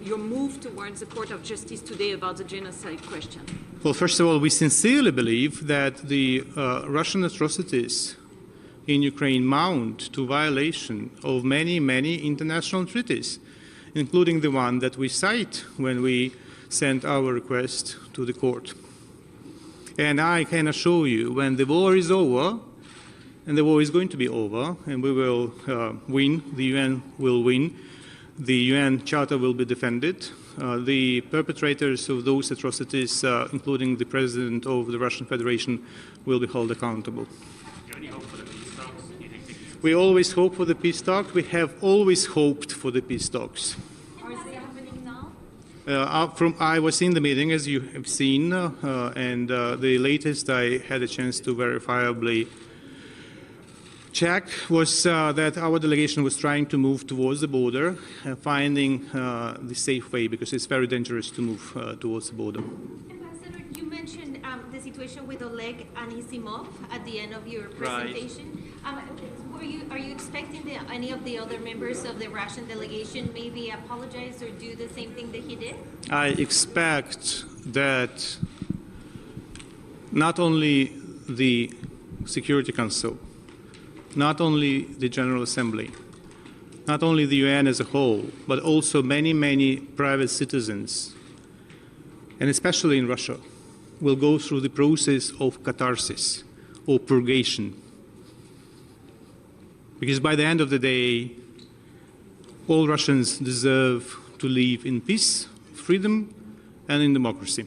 your move towards the Court of Justice today about the genocide question? Well, first of all, we sincerely believe that the Russian atrocities in Ukraine mount to violation of many, many international treaties, including the one that we cite when we sent our request to the court. And I can assure you, when the war is over, and the war is going to be over, and we will win, the UN will win, the UN Charter will be defended, the perpetrators of those atrocities, including the President of the Russian Federation, will be held accountable. We always hope for the peace talks. We have always hoped for the peace talks. Are they happening now? I was in the meeting, as you have seen, and the latest I had a chance to verifiably check was that our delegation was trying to move towards the border, finding the safe way, because it's very dangerous to move towards the border. Ambassador, you mentioned the situation with Oleg Anisimov at the end of your presentation. Right. Are you expecting any of the other members of the Russian delegation maybe apologize or do the same thing that he did? I expect that not only the Security Council, not only the General Assembly, not only the UN as a whole, but also many, many private citizens, and especially in Russia, will go through the process of catharsis or purgation. Because by the end of the day, all Russians deserve to live in peace, freedom, and in democracy.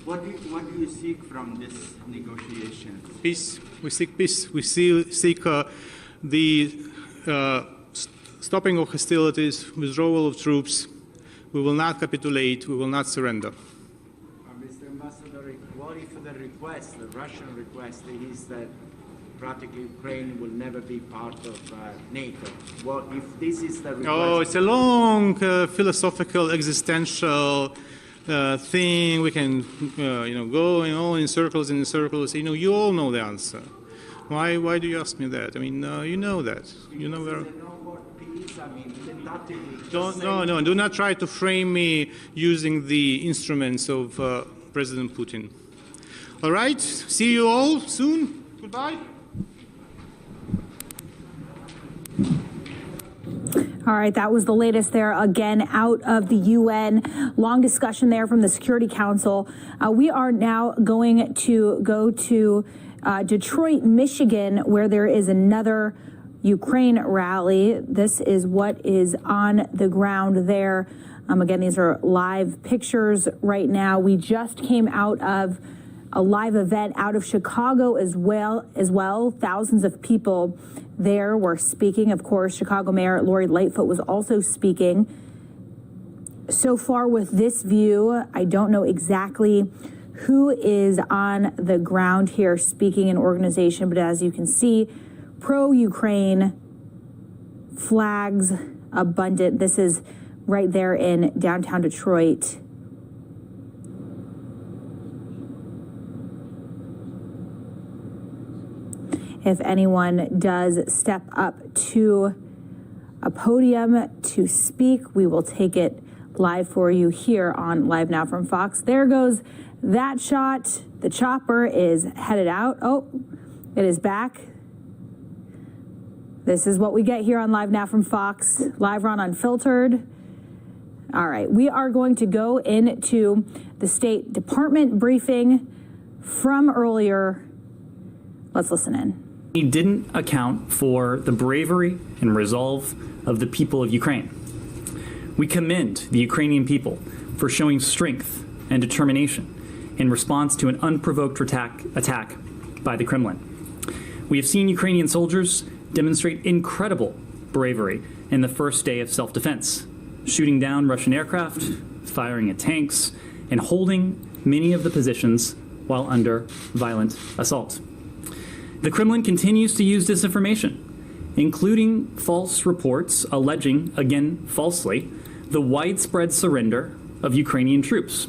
What do you seek from this negotiation? Peace. We seek peace. We seek the stopping of hostilities, withdrawal of troops. We will not capitulate. We will not surrender. Mr. Ambassador, what if the request, the Russian request, is that practically Ukraine will never be part of NATO? What if this is the request? Oh, it's a long philosophical, existential thing. We can, go in circles and in circles. You all know the answer. Why do you ask me that? I mean, you know that. You know where. No. Do not try to frame me using the instruments of President Putin. All right. See you all soon. Goodbye. All right, that was the latest there, again, out of the UN. Long discussion there from the Security Council. We are now going to go to Detroit, Michigan, where there is another Ukraine rally. This is what is on the ground there. Again, these are live pictures right now. We just came out of a live event out of Chicago as well. Thousands of people there were speaking. Of course, Chicago Mayor Lori Lightfoot was also speaking. So far with this view, I don't know exactly who is on the ground here speaking in organization, but as you can see, pro-Ukraine flags abundant. This is right there in downtown Detroit. If anyone does step up to a podium to speak, we will take it live for you here on Live Now from Fox. There goes that shot. The chopper is headed out. Oh, it is back. This is what we get here on Live Now from Fox. Live Run Unfiltered. All right, we are going to go into the State Department briefing from earlier. Let's listen in. He didn't account for the bravery and resolve of the people of Ukraine. We commend the Ukrainian people for showing strength and determination in response to an unprovoked attack by the Kremlin. We have seen Ukrainian soldiers demonstrate incredible bravery in the first day of self-defense, shooting down Russian aircraft, firing at tanks, and holding many of the positions while under violent assault. The Kremlin continues to use disinformation, including false reports alleging, again falsely, the widespread surrender of Ukrainian troops.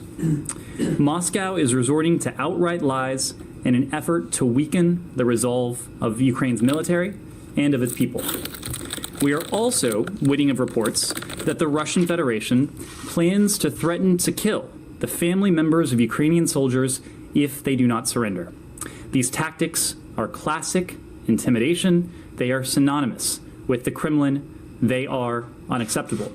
Moscow is resorting to outright lies in an effort to weaken the resolve of Ukraine's military and of its people. We are also witting of reports that the Russian Federation plans to threaten to kill the family members of Ukrainian soldiers if they do not surrender. These tactics are classic intimidation, they are synonymous with the Kremlin. They are unacceptable.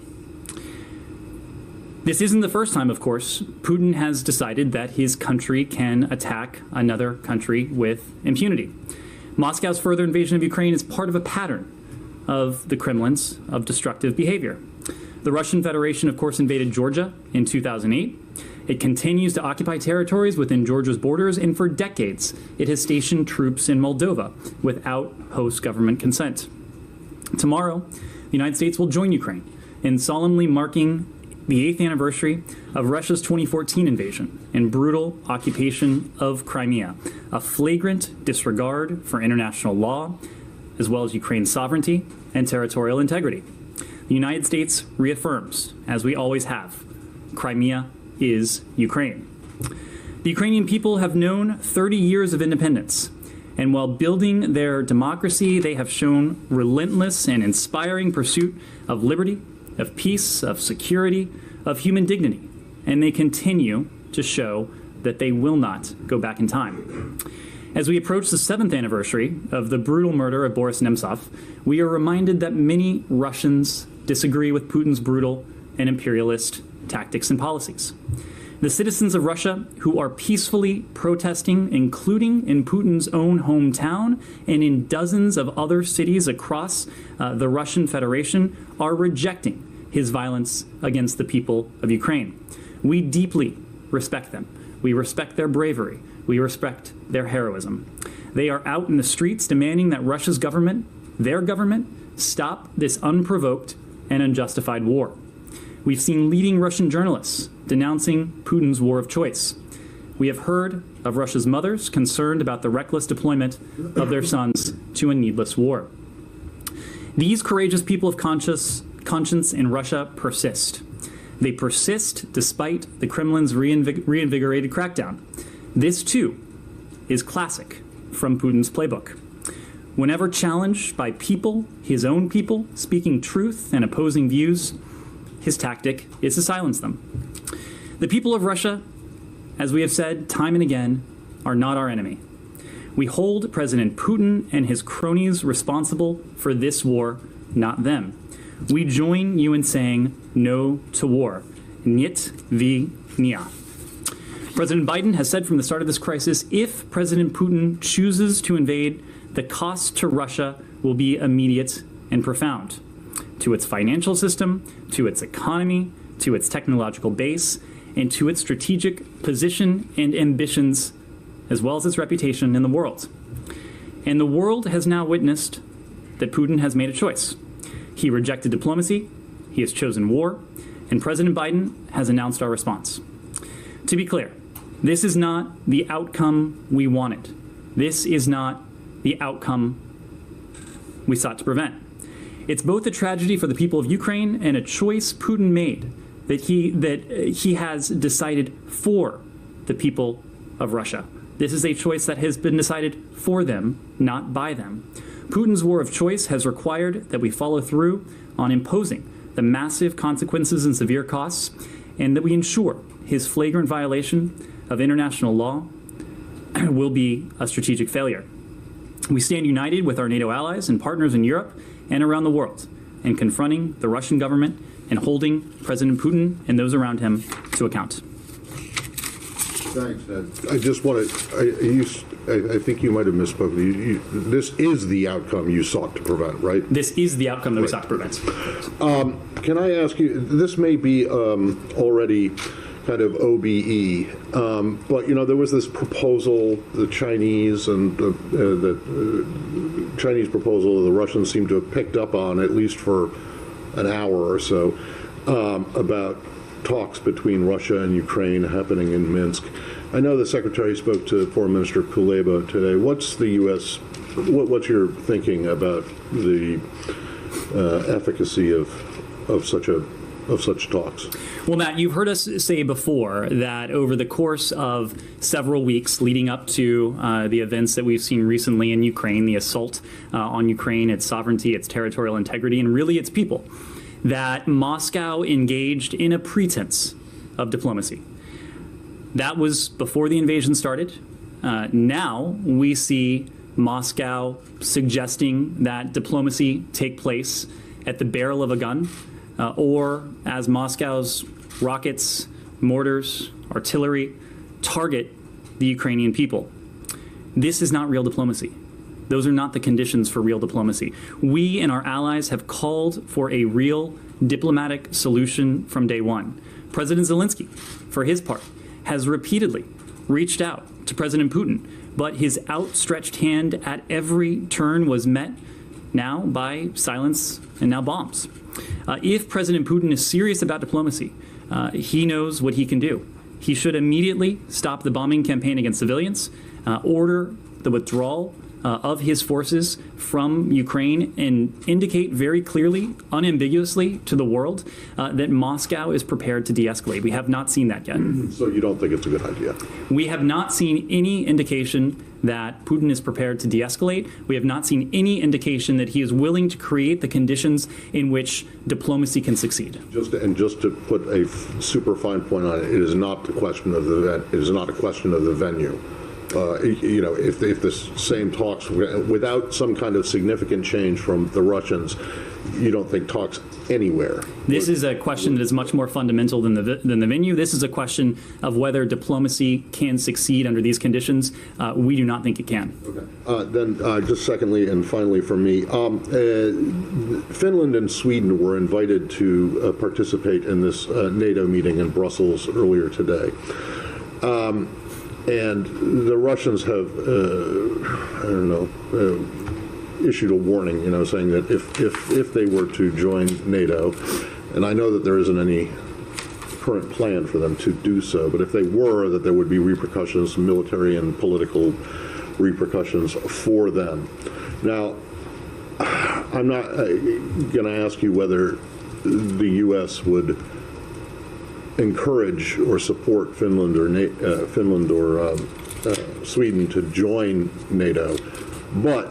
This isn't the first time, of course, Putin has decided that his country can attack another country with impunity. Moscow's further invasion of Ukraine is part of a pattern of the Kremlin's of destructive behavior. The Russian Federation, of course, invaded Georgia in 2008. It continues to occupy territories within Georgia's borders, and for decades, it has stationed troops in Moldova without host government consent. Tomorrow, the United States will join Ukraine in solemnly marking the 8th anniversary of Russia's 2014 invasion and brutal occupation of Crimea, a flagrant disregard for international law, as well as Ukraine's sovereignty and territorial integrity. The United States reaffirms, as we always have, Crimea is Ukraine. The Ukrainian people have known 30 years of independence, and while building their democracy, they have shown relentless and inspiring pursuit of liberty, of peace, of security, of human dignity, and they continue to show that they will not go back in time. As we approach the 7th anniversary of the brutal murder of Boris Nemtsov, we are reminded that many Russians disagree with Putin's brutal and imperialist tactics and policies. The citizens of Russia who are peacefully protesting, including in Putin's own hometown and in dozens of other cities across the Russian Federation, are rejecting his violence against the people of Ukraine. We deeply respect them. We respect their bravery. We respect their heroism. They are out in the streets demanding that Russia's government, their government, stop this unprovoked and unjustified war. We've seen leading Russian journalists denouncing Putin's war of choice. We have heard of Russia's mothers concerned about the reckless deployment of their sons to a needless war. These courageous people of conscience in Russia persist. They persist despite the Kremlin's reinvigorated crackdown. This, too, is classic from Putin's playbook. Whenever challenged by people, his own people, speaking truth and opposing views, his tactic is to silence them. The people of Russia, as we have said time and again, are not our enemy. We hold President Putin and his cronies responsible for this war, not them. We join you in saying no to war. Niet vnia. President Biden has said from the start of this crisis, if President Putin chooses to invade, the cost to Russia will be immediate and profound. To its financial system, to its economy, to its technological base, and to its strategic position and ambitions, as well as its reputation in the world. And the world has now witnessed that Putin has made a choice. He rejected diplomacy, he has chosen war, and President Biden has announced our response. To be clear, this is not the outcome we wanted. This is not the outcome we sought to prevent. It's both a tragedy for the people of Ukraine and a choice Putin made that he has decided for the people of Russia. This is a choice that has been decided for them, not by them. Putin's war of choice has required that we follow through on imposing the massive consequences and severe costs, and that we ensure his flagrant violation of international law will be a strategic failure. We stand united with our NATO allies and partners in Europe and around the world in confronting the Russian government and holding President Putin and those around him to account. Thanks, Ned. I just want to, I think you might have misspoken. This is the outcome you sought to prevent, right? This is the outcome that we sought to prevent. Can I ask you, this may be already kind of OBE, but you know, there was this proposal, the Chinese and the Chinese proposal the Russians seem to have picked up on, at least for an hour or so, about talks between Russia and Ukraine happening in Minsk. I know the Secretary spoke to Foreign Minister Kuleba today. What's the U.S., what's your thinking about the efficacy of such talks? Well, Matt, you've heard us say before that over the course of several weeks leading up to the events that we've seen recently in Ukraine, the assault on Ukraine, its sovereignty, its territorial integrity, and really its people, that Moscow engaged in a pretense of diplomacy. That was before the invasion started. Now we see Moscow suggesting that diplomacy take place at the barrel of a gun, or as Moscow's rockets, mortars, artillery target the Ukrainian people. This is not real diplomacy. Those are not the conditions for real diplomacy. We and our allies have called for a real diplomatic solution from day one. President Zelensky, for his part, has repeatedly reached out to President Putin, but his outstretched hand at every turn was met now by silence and now bombs. If President Putin is serious about diplomacy, he knows what he can do. He should immediately stop the bombing campaign against civilians, order the withdrawal of his forces from Ukraine, and indicate very clearly, unambiguously to the world that Moscow is prepared to de-escalate. We have not seen that yet. So you don't think it's a good idea? We have not seen any indication that Putin is prepared to de-escalate. We have not seen any indication that he is willing to create the conditions in which diplomacy can succeed. Just to put a super fine point on it, it is not the question of the venue. If the same talks, without some kind of significant change from the Russians, you don't think talks anywhere? This is a question that is much more fundamental than the venue. This is a question of whether diplomacy can succeed under these conditions. We do not think it can. Okay. Then just secondly and finally for me, Finland and Sweden were invited to participate in this NATO meeting in Brussels earlier today. And the Russians have, issued a warning, saying that if they were to join NATO, and I know that there isn't any current plan for them to do so, but if they were, that there would be repercussions, military and political repercussions for them. Now, I'm not going to ask you whether the U.S. would encourage or support Finland or Sweden to join NATO, but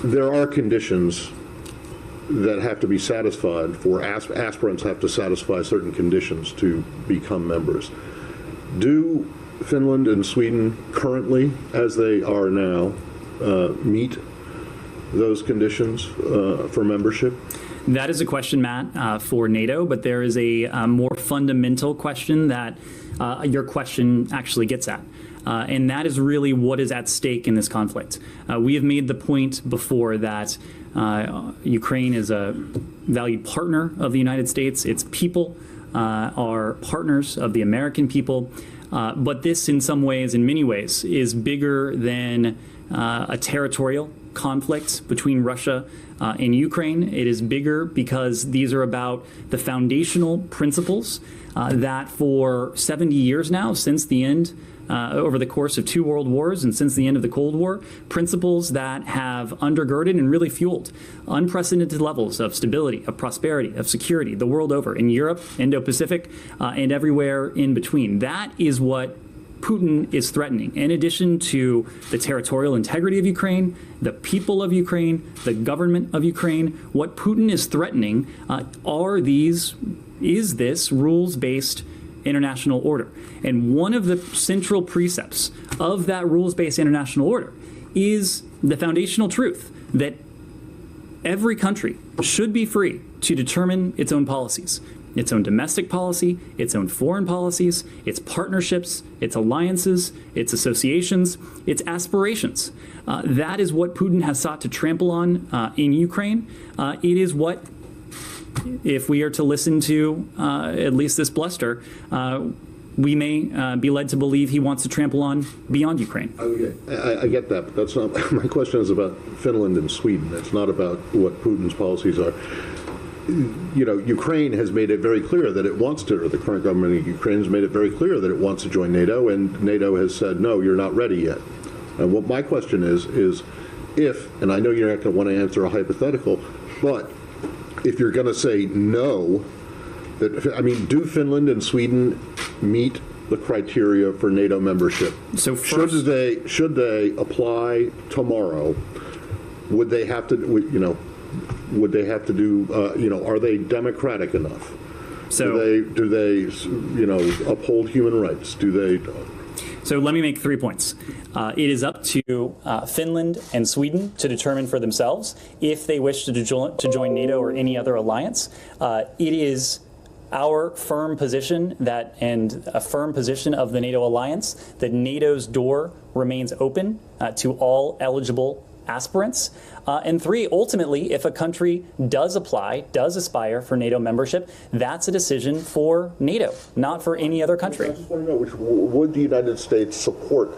there are conditions that have to be satisfied. For aspirants have to satisfy certain conditions to become members. Do Finland and Sweden currently, as they are now, meet those conditions for membership? That is a question, Matt, for NATO, but there is a more fundamental question that your question actually gets at. And that is really what is at stake in this conflict. We have made the point before that Ukraine is a valued partner of the United States. Its people are partners of the American people. But this, in some ways, in many ways, is bigger than a territorial conflict between Russia and Ukraine. It is bigger because these are about the foundational principles that for 70 years now, since the end, over the course of 2 world wars and since the end of the Cold War, principles that have undergirded and really fueled unprecedented levels of stability, of prosperity, of security the world over, in Europe, Indo-Pacific, and everywhere in between. That is what Putin is threatening. In addition to the territorial integrity of Ukraine, the people of Ukraine, the government of Ukraine, what Putin is threatening is this rules-based international order. And one of the central precepts of that rules-based international order is the foundational truth that every country should be free to determine its own policies. Its own domestic policy, its own foreign policies, its partnerships, its alliances, its associations, its aspirations. That is what Putin has sought to trample on in Ukraine. It is what, if we are to listen to at least this bluster, we may be led to believe he wants to trample on beyond Ukraine. I get that, but that's not my question. Is about Finland and Sweden. It's not about what Putin's policies are. Ukraine has made it very clear that it wants to, or the current government of Ukraine has made it very clear that it wants to join NATO, and NATO has said, no, you're not ready yet. And what my question is if, and I know you're not going to want to answer a hypothetical, but if you're going to say no, do Finland and Sweden meet the criteria for NATO membership? So first, should they apply tomorrow? Would they have to, would they have to do, are they democratic enough? So do they uphold human rights? Do they? So let me make 3 points. It is up to Finland and Sweden to determine for themselves if they wish to join NATO or any other alliance. It is our firm position and a firm position of the NATO alliance that NATO's door remains open to all eligible aspirants. And 3, ultimately, if a country does aspire for NATO membership, that's a decision for NATO, not for any other country. I just want to know, would the United States support?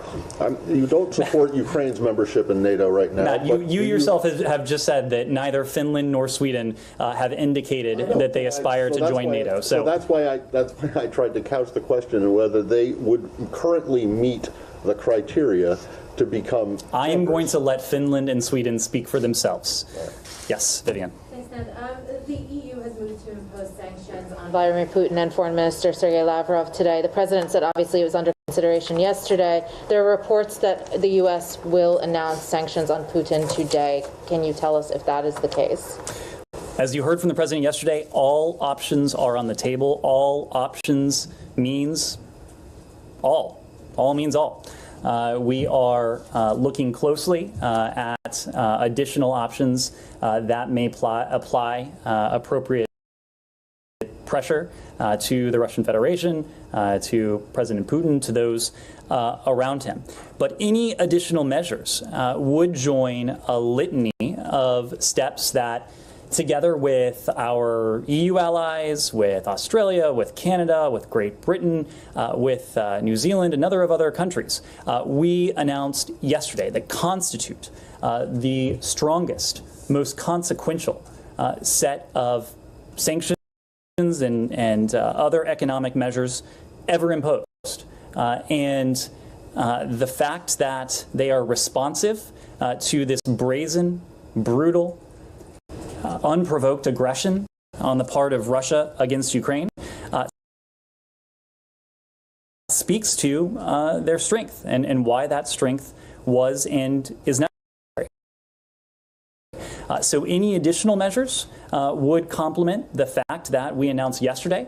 You don't support Ukraine's membership in NATO right now. Matt, you yourself have just said that neither Finland nor Sweden have indicated that they aspire to join NATO. So that's why I tried to couch the question on whether they would currently meet the criteria to become. I am going to let Finland and Sweden speak for themselves. Yes, Vivian. Thanks, Ned. The EU has moved to impose sanctions on Vladimir Putin and Foreign Minister Sergei Lavrov today. The president said obviously it was under consideration yesterday. There are reports that the U.S. will announce sanctions on Putin today. Can you tell us if that is the case? As you heard from the president yesterday, all options are on the table. All options means all. All means all. We are looking closely at additional options that may apply appropriate pressure to the Russian Federation, to President Putin, to those around him. But any additional measures would join a litany of steps that, together with our EU allies, with Australia, with Canada, with Great Britain, with New Zealand, and a number of other countries, we announced yesterday that constitute the strongest, most consequential set of sanctions and other economic measures ever imposed. And the fact that they are responsive to this brazen, brutal, unprovoked aggression on the part of Russia against Ukraine speaks to their strength and why that strength was and is necessary. So any additional measures would complement the fact that we announced yesterday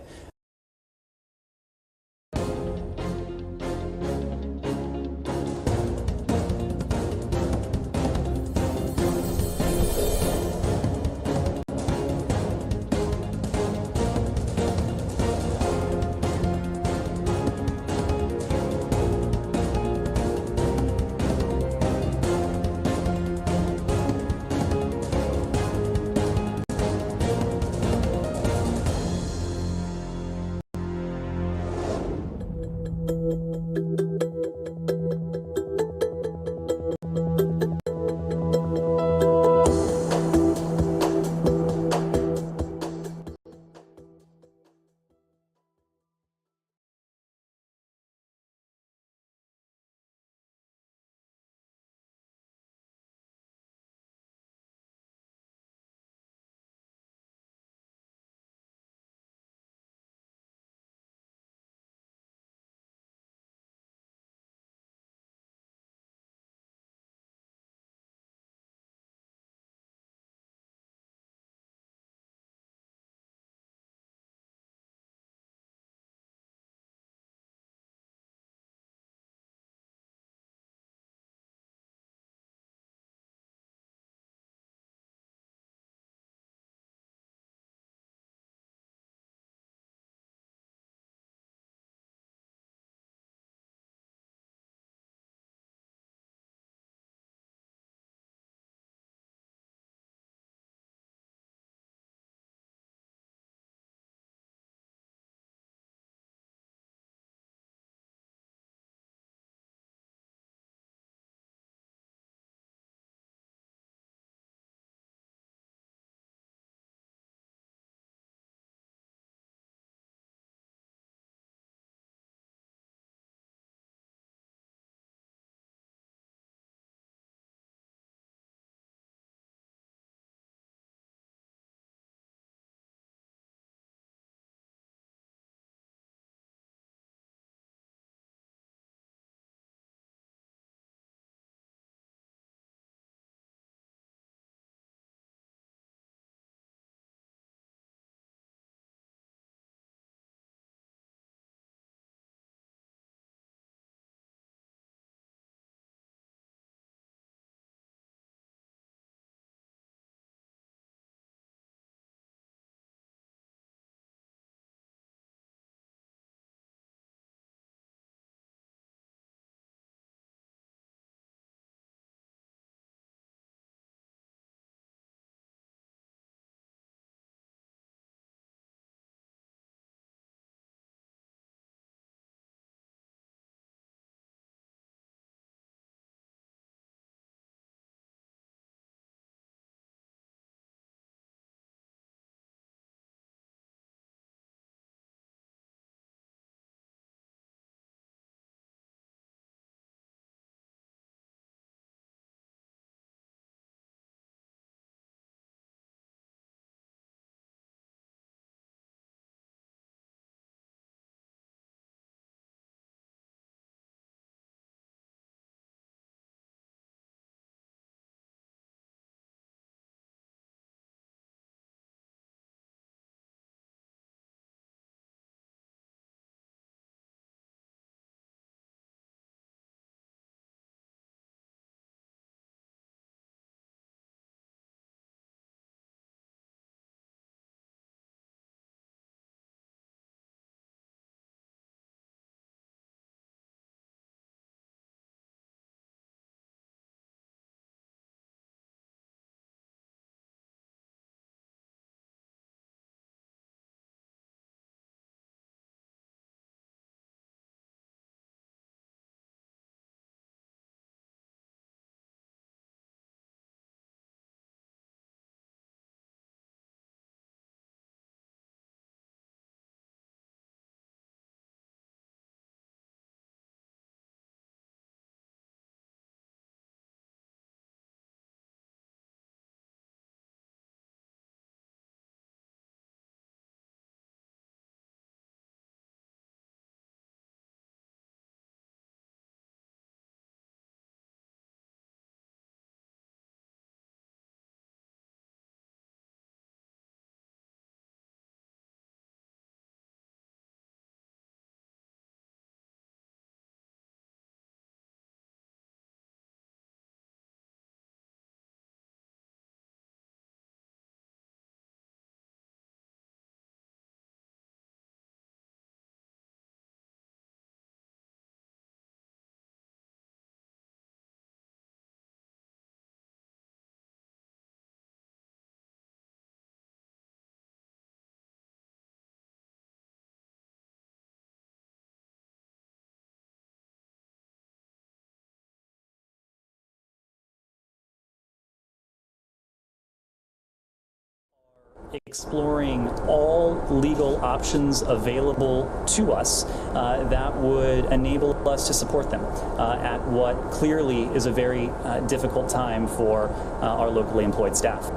exploring all legal options available to us that would enable us to support them at what clearly is a very difficult time for our locally employed staff.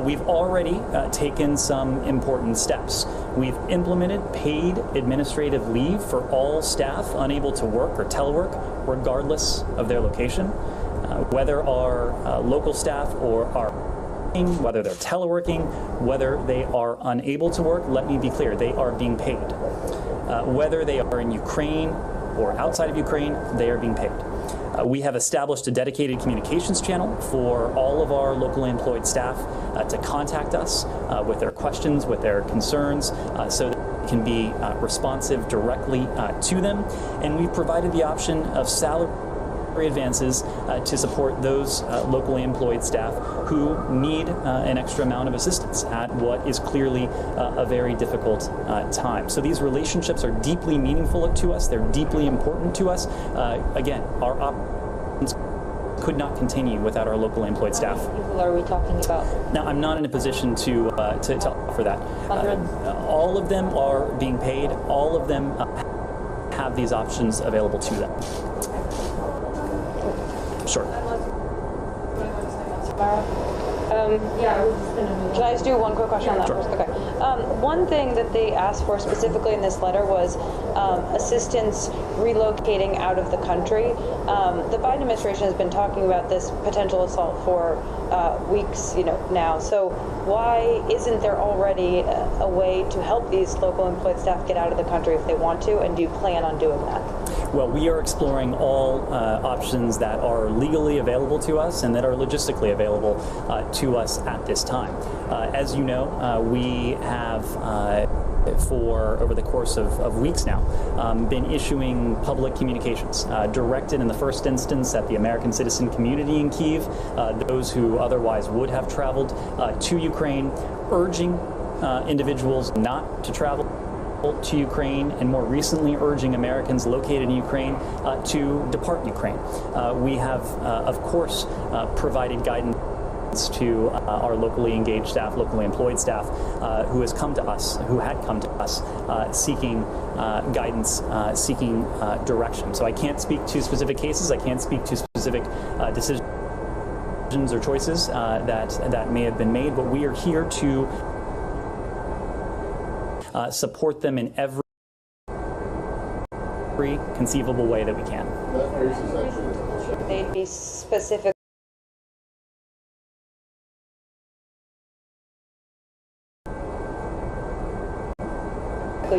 We've already taken some important steps. We've implemented paid administrative leave for all staff unable to work or telework, regardless of their location. Whether our local staff or our whether they're teleworking, whether they are unable to work, let me be clear, they are being paid. Whether they are in Ukraine or outside of Ukraine, they are being paid. We have established a dedicated communications channel for all of our locally employed staff to contact us with their questions, with their concerns, so that we can be responsive directly to them. And we've provided the option of salary advances to support those locally employed staff who need an extra amount of assistance at what is clearly a very difficult time. So these relationships are deeply meaningful to us. They're deeply important to us. Again, our operations could not continue without our locally employed staff. How many people are we talking about? Now, I'm not in a position to offer that. All of them are being paid. All of them have these options available to them. Sure. Can I just do one quick question on that first? Okay. One thing that they asked for specifically in this letter was assistance relocating out of the country. The Biden administration has been talking about this potential assault for weeks, now. So why isn't there already a way to help these local employed staff get out of the country if they want to? And do you plan on doing that? Well, we are exploring all options that are legally available to us and that are logistically available to us at this time. As you know, we have for over the course of weeks now been issuing public communications directed in the first instance at the American citizen community in Kyiv, those who otherwise would have traveled to Ukraine, urging individuals not to travel to Ukraine, and more recently urging Americans located in Ukraine to depart Ukraine. We have, of course, provided guidance to our locally engaged staff, locally employed staff, who had come to us seeking guidance, seeking direction. So I can't speak to specific cases. I can't speak to specific decisions or choices that may have been made, but we are here to support them in every conceivable way that we can. They'd be specific.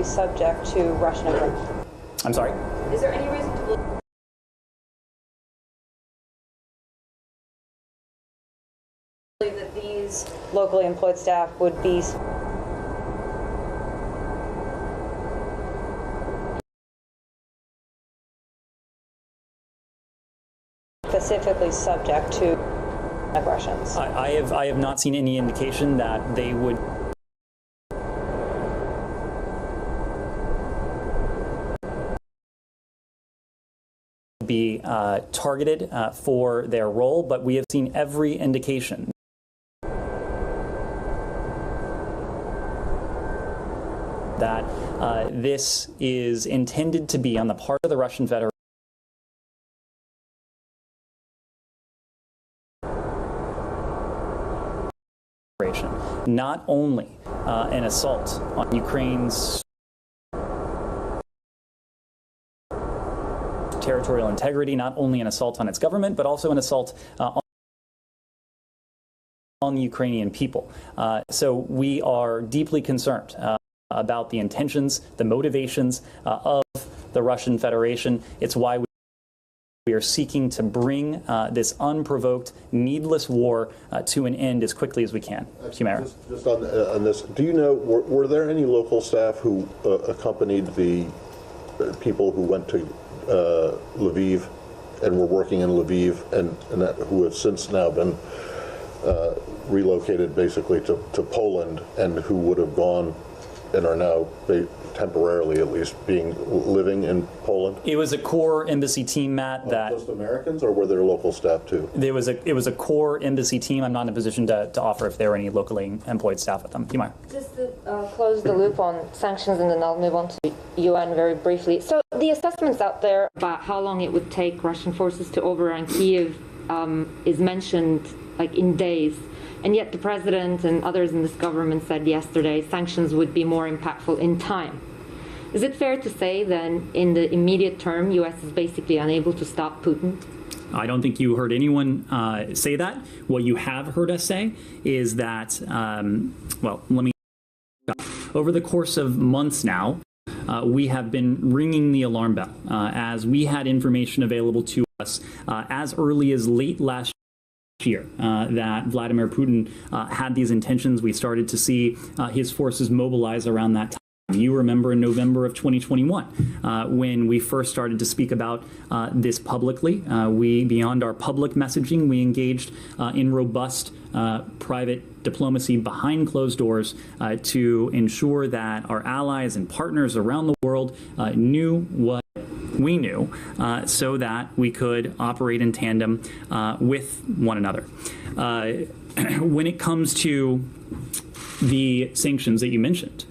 Subject to Russian aggression. I'm sorry? Is there any reason to believe that these locally employed staff would be specifically subject to aggressions? I have not seen any indication that they would be targeted for their role, but we have seen every indication that this is intended to be on the part of the Russian Federation not only an assault on Ukraine's territorial integrity, not only an assault on its government, but also an assault on the Ukrainian people. So we are deeply concerned about the intentions, the motivations of the Russian Federation. It's why we are seeking to bring this unprovoked, needless war to an end as quickly as we can. Humera. Just on this, do you know, were there any local staff who accompanied the people who went to Lviv and were working in Lviv and who have since now been relocated basically to Poland and who would have gone and are now temporarily, at least, living in Poland? It was a core embassy team, Matt. That just Americans, or were there local staff too? It was a core embassy team. I'm not in a position to offer if there were any locally employed staff with them. Himar. Just to close the loop on sanctions, and then I'll move on to UN very briefly. So the assessments out there about how long it would take Russian forces to overrun Kyiv is mentioned like in days. And yet the president and others in this government said yesterday sanctions would be more impactful in time. Is it fair to say then in the immediate term, U.S. is basically unable to stop Putin? I don't think you heard anyone say that. What you have heard us say is that, over the course of months now, we have been ringing the alarm bell as we had information available to us as early as late last year that Vladimir Putin had these intentions. We started to see his forces mobilize around that time. You remember in November of 2021 when we first started to speak about this publicly. Beyond our public messaging, we engaged in robust private diplomacy behind closed doors to ensure that our allies and partners around the world knew what we knew so that we could operate in tandem with one another. When it comes to the sanctions that you mentioned,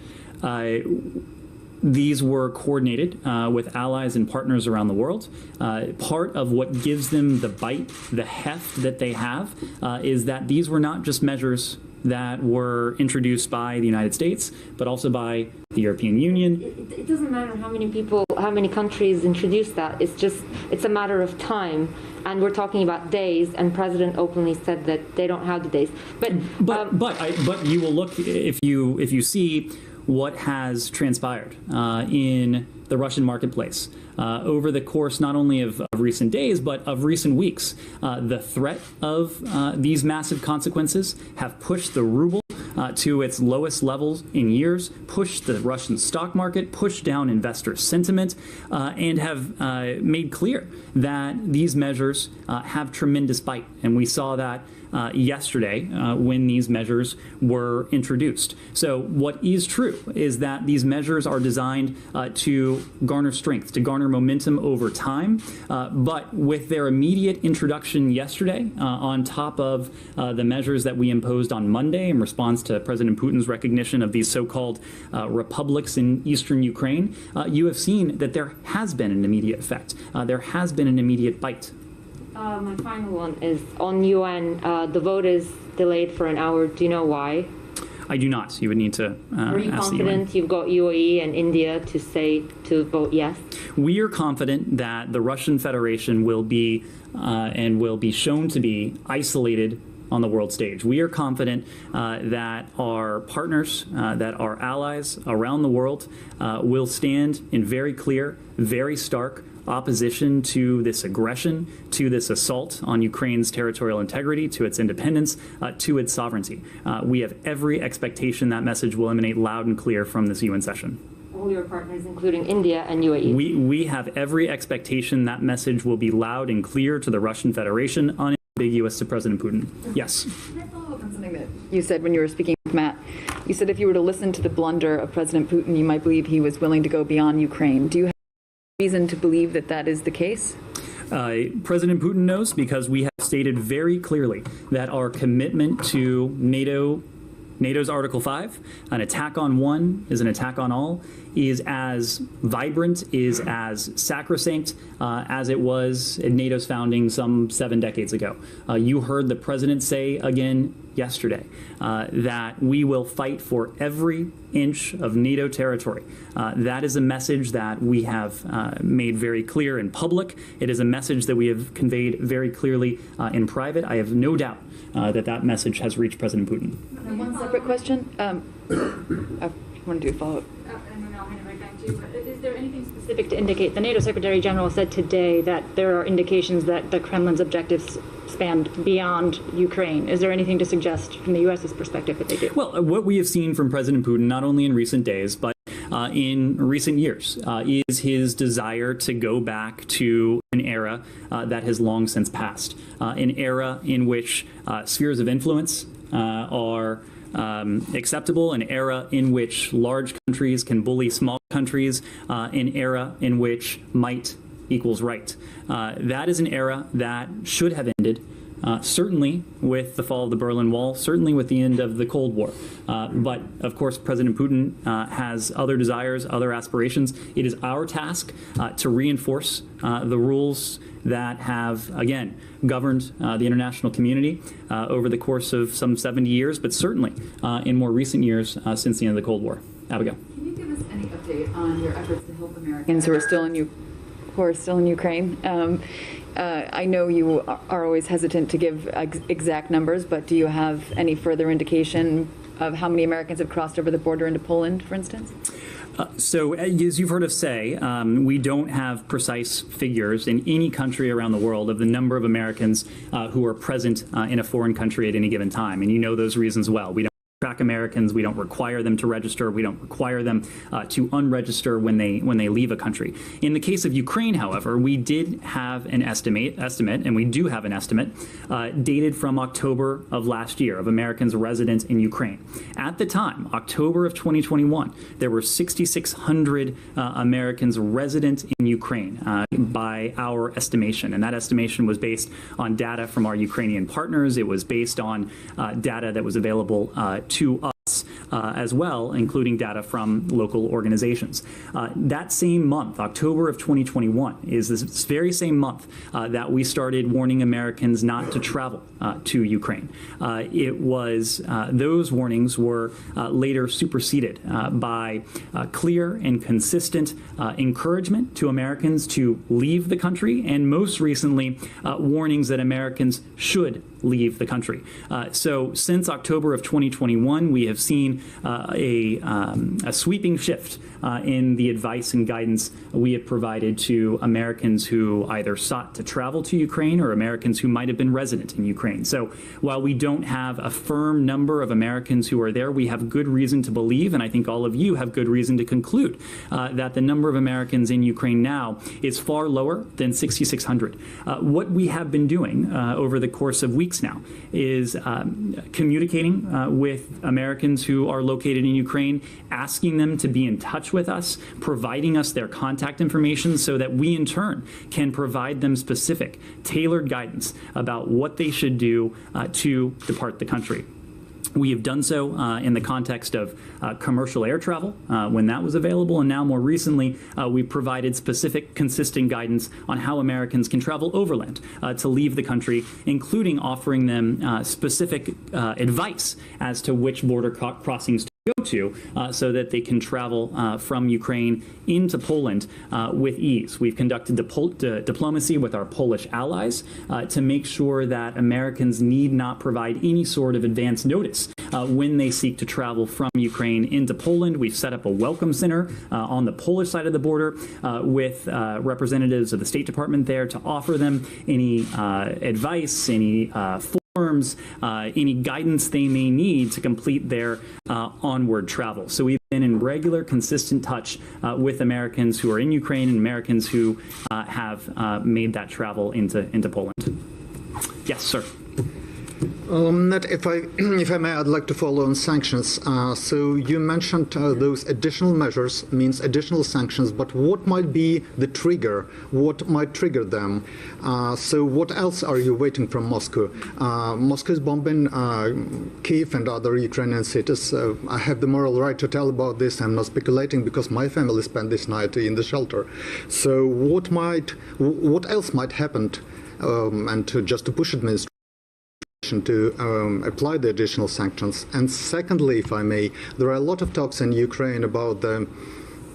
these were coordinated with allies and partners around the world. Part of what gives them the bite, the heft that they have, is that these were not just measures that were introduced by the United States, but also by the European Union. It doesn't matter how many people, how many countries introduce that. It's a matter of time. And we're talking about days, and President openly said that they don't have the days. But you will look, if you see what has transpired in the Russian marketplace over the course not only of recent days, but of recent weeks. The threat of these massive consequences have pushed the ruble to its lowest levels in years, pushed the Russian stock market, pushed down investor sentiment, and have made clear that these measures have tremendous bite. And we saw that yesterday when these measures were introduced. So what is true is that these measures are designed to garner strength, to garner momentum over time. But with their immediate introduction yesterday, on top of the measures that we imposed on Monday in response to President Putin's recognition of these so-called republics in eastern Ukraine, you have seen that there has been an immediate effect. There has been an immediate bite. My final one is on UN. The vote is delayed for an hour. Do you know why? I do not. You would need to Are you ask confident you've got UAE and India to vote yes? We are confident that the Russian Federation will be and will be shown to be isolated on the world stage. We are confident that our partners, that our allies around the world will stand in very clear, very stark opposition to this aggression, to this assault on Ukraine's territorial integrity, to its independence, to its sovereignty. We have every expectation that message will emanate loud and clear from this UN session. All your partners, including India and UAE. We have every expectation that message will be loud and clear to the Russian Federation, unambiguous to President Putin. Yes. Can I follow up on something that you said when you were speaking with Matt? You said if you were to listen to the blunder of President Putin, you might believe he was willing to go beyond Ukraine. Do you have reason to believe that that is the case? President Putin knows, because we have stated very clearly that our commitment to NATO's Article 5, an attack on one is an attack on all, is as vibrant, is as sacrosanct as it was in NATO's founding some 7 decades ago. You heard the president say again yesterday that we will fight for every inch of NATO territory. That is a message that we have made very clear in public. It is a message that we have conveyed very clearly in private. I have no doubt that message has reached President Putin. And one separate question. I want to do a follow-up. And then I'll hand it right back to you. But is there anything specific to indicate? The NATO Secretary General said today that there are indications that the Kremlin's objectives span beyond Ukraine. Is there anything to suggest from the U.S.'s perspective that they do? Well, what we have seen from President Putin, not only in recent days, but in recent years, is his desire to go back to an era that has long since passed, an era in which spheres of influence are acceptable, an era in which large countries can bully small countries, an era in which might equals right. That is an era that should have ended, certainly with the fall of the Berlin Wall, certainly with the end of the Cold War. But of course, President Putin has other desires, other aspirations. It is our task to reinforce the rules that have, again, governed the international community over the course of some 70 years, but certainly in more recent years since the end of the Cold War. Abigail. Can you give us any update on your efforts to help Americans who are still in Ukraine? I know you are always hesitant to give exact numbers, but do you have any further indication of how many Americans have crossed over the border into Poland, for instance? So, as you've heard us say, we don't have precise figures in any country around the world of the number of Americans who are present in a foreign country at any given time. And you know those reasons well. We don't track Americans. We don't require them to register. We don't require them to unregister when they leave a country. In the case of Ukraine, however, we did have an estimate, and we do have an estimate dated from October of last year of Americans resident in Ukraine. At the time, October of 2021, there were 6,600 Americans resident in Ukraine by our estimation, and that estimation was based on data from our Ukrainian partners. It was based on data that was available to us as well, including data from local organizations. That same month, October of 2021, is this very same month that we started warning Americans not to travel to Ukraine. It was those warnings were later superseded by clear and consistent encouragement to Americans to leave the country, and most recently, warnings that Americans should leave the country. So since October of 2021, we have seen a sweeping shift in the advice and guidance we have provided to Americans who either sought to travel to Ukraine or Americans who might have been resident in Ukraine. So while we don't have a firm number of Americans who are there, we have good reason to believe, and I think all of you have good reason to conclude, that the number of Americans in Ukraine now is far lower than 6,600. What we have been doing over the course of weeks now is communicating with Americans who are located in Ukraine, asking them to be in touch with us, providing us their contact information so that we in turn can provide them specific, tailored guidance about what they should do to depart the country. We have done so in the context of commercial air travel when that was available, and now more recently we provided specific, consistent guidance on how Americans can travel overland to leave the country, including offering them specific advice as to which border crossings to go to so that they can travel from Ukraine into Poland with ease. We've conducted diplomacy with our Polish allies to make sure that Americans need not provide any sort of advance notice when they seek to travel from Ukraine into Poland. We've set up a welcome center on the Polish side of the border with representatives of the State Department there to offer them any advice, any forms, any guidance they may need to complete their onward travel. So we've been in regular, consistent touch with Americans who are in Ukraine and Americans who have made that travel into Poland. Yes, sir. If I may, I'd like to follow on sanctions. So you mentioned those additional measures means additional sanctions, but what might be the trigger? What might trigger them? So what else are you waiting from Moscow? Moscow is bombing Kyiv and other Ukrainian cities. I have the moral right to tell about this. I'm not speculating because my family spent this night in the shelter. So what else might happen? And just to push administration to apply the additional sanctions. And secondly, if I may, there are a lot of talks in Ukraine about the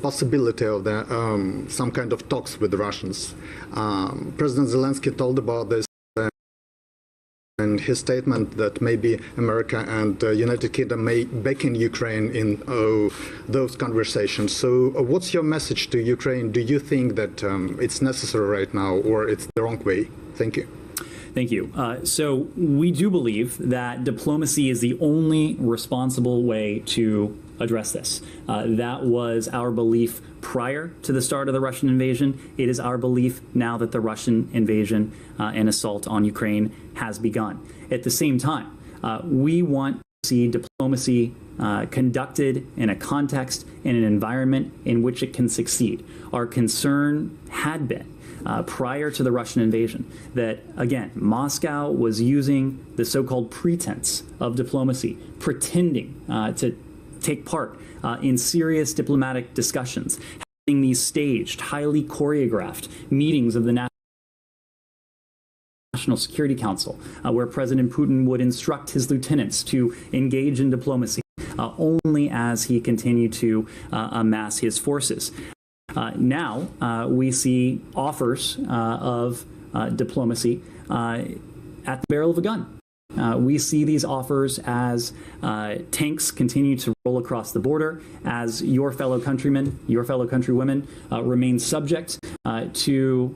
possibility of some kind of talks with the Russians. President Zelensky told about this in his statement that maybe America and United Kingdom may back in Ukraine in those conversations. So what's your message to Ukraine? Do you think that it's necessary right now or it's the wrong way? Thank you. Thank you. So we do believe that diplomacy is the only responsible way to address this. That was our belief prior to the start of the Russian invasion. It is our belief now that the Russian invasion and assault on Ukraine has begun. At the same time, we want to see diplomacy conducted in a context, in an environment in which it can succeed. Our concern had been, prior to the Russian invasion, that, again, Moscow was using the so-called pretense of diplomacy, pretending to take part in serious diplomatic discussions, having these staged, highly choreographed meetings of the National Security Council, where President Putin would instruct his lieutenants to engage in diplomacy only as he continued to amass his forces. Now we see offers of diplomacy at the barrel of a gun. We see these offers as tanks continue to roll across the border, as your fellow countrymen, your fellow countrywomen remain subject to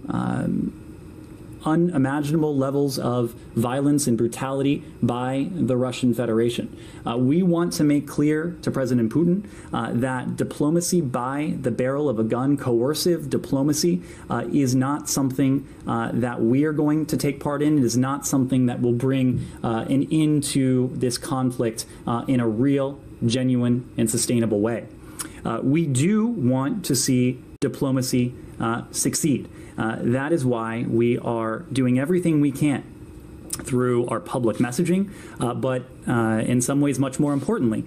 unimaginable levels of violence and brutality by the Russian Federation. We want to make clear to President Putin that diplomacy by the barrel of a gun, coercive diplomacy, is not something that we are going to take part in. It is not something that will bring an end to this conflict in a real, genuine, and sustainable way. We do want to see diplomacy succeed. That is why we are doing everything we can through our public messaging, but in some ways, much more importantly,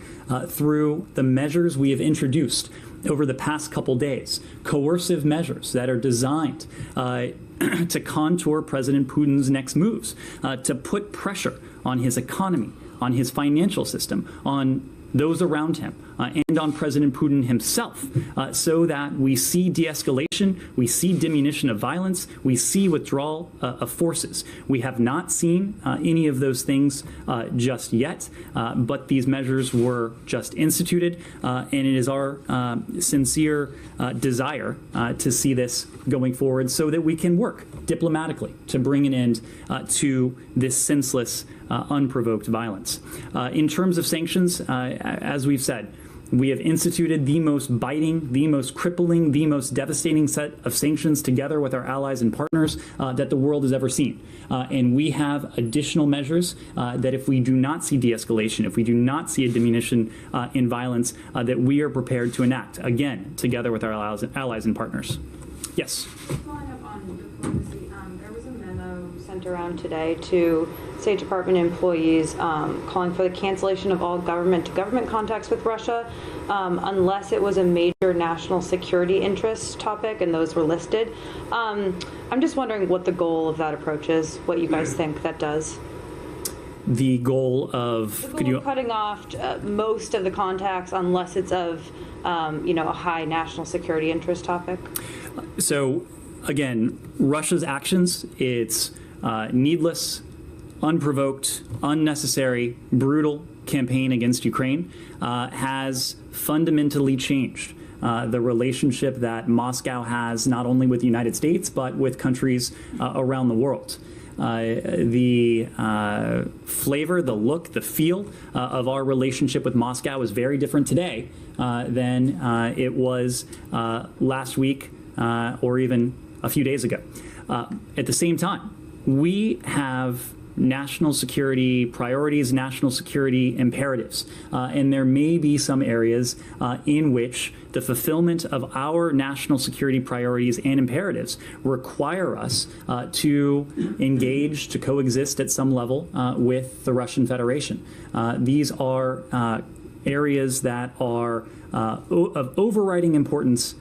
through the measures we have introduced over the past couple days, coercive measures that are designed to contour President Putin's next moves, to put pressure on his economy, on his financial system, on those around him, and on President Putin himself, so that we see de-escalation, we see diminution of violence, we see withdrawal of forces. We have not seen any of those things just yet, but these measures were just instituted, and it is our sincere desire to see this going forward so that we can work diplomatically to bring an end to this senseless, unprovoked violence. In terms of sanctions, as we've said, we have instituted the most biting, the most crippling, the most devastating set of sanctions together with our allies and partners that the world has ever seen. And we have additional measures that if we do not see de-escalation, if we do not see a diminution in violence, that we are prepared to enact, again, together with our allies and partners. Yes? Following up on diplomacy, there was a memo sent around today to State Department employees calling for the cancellation of all government-to-government contacts with Russia unless it was a major national security interest topic, and those were listed. I'm just wondering what the goal of that approach is, what you guys think that does. The goal of cutting off most of the contacts unless it's of a high national security interest topic. So again, Russia's actions, it's needless, unprovoked, unnecessary, brutal campaign against Ukraine has fundamentally changed the relationship that Moscow has not only with the United States but with countries around the world. The flavor, the look, the feel of our relationship with Moscow is very different today than it was last week or even a few days ago. At the same time, we have national security priorities, national security imperatives, and there may be some areas in which the fulfillment of our national security priorities and imperatives require us to engage, to coexist at some level with the Russian Federation. These are areas that are of overriding importance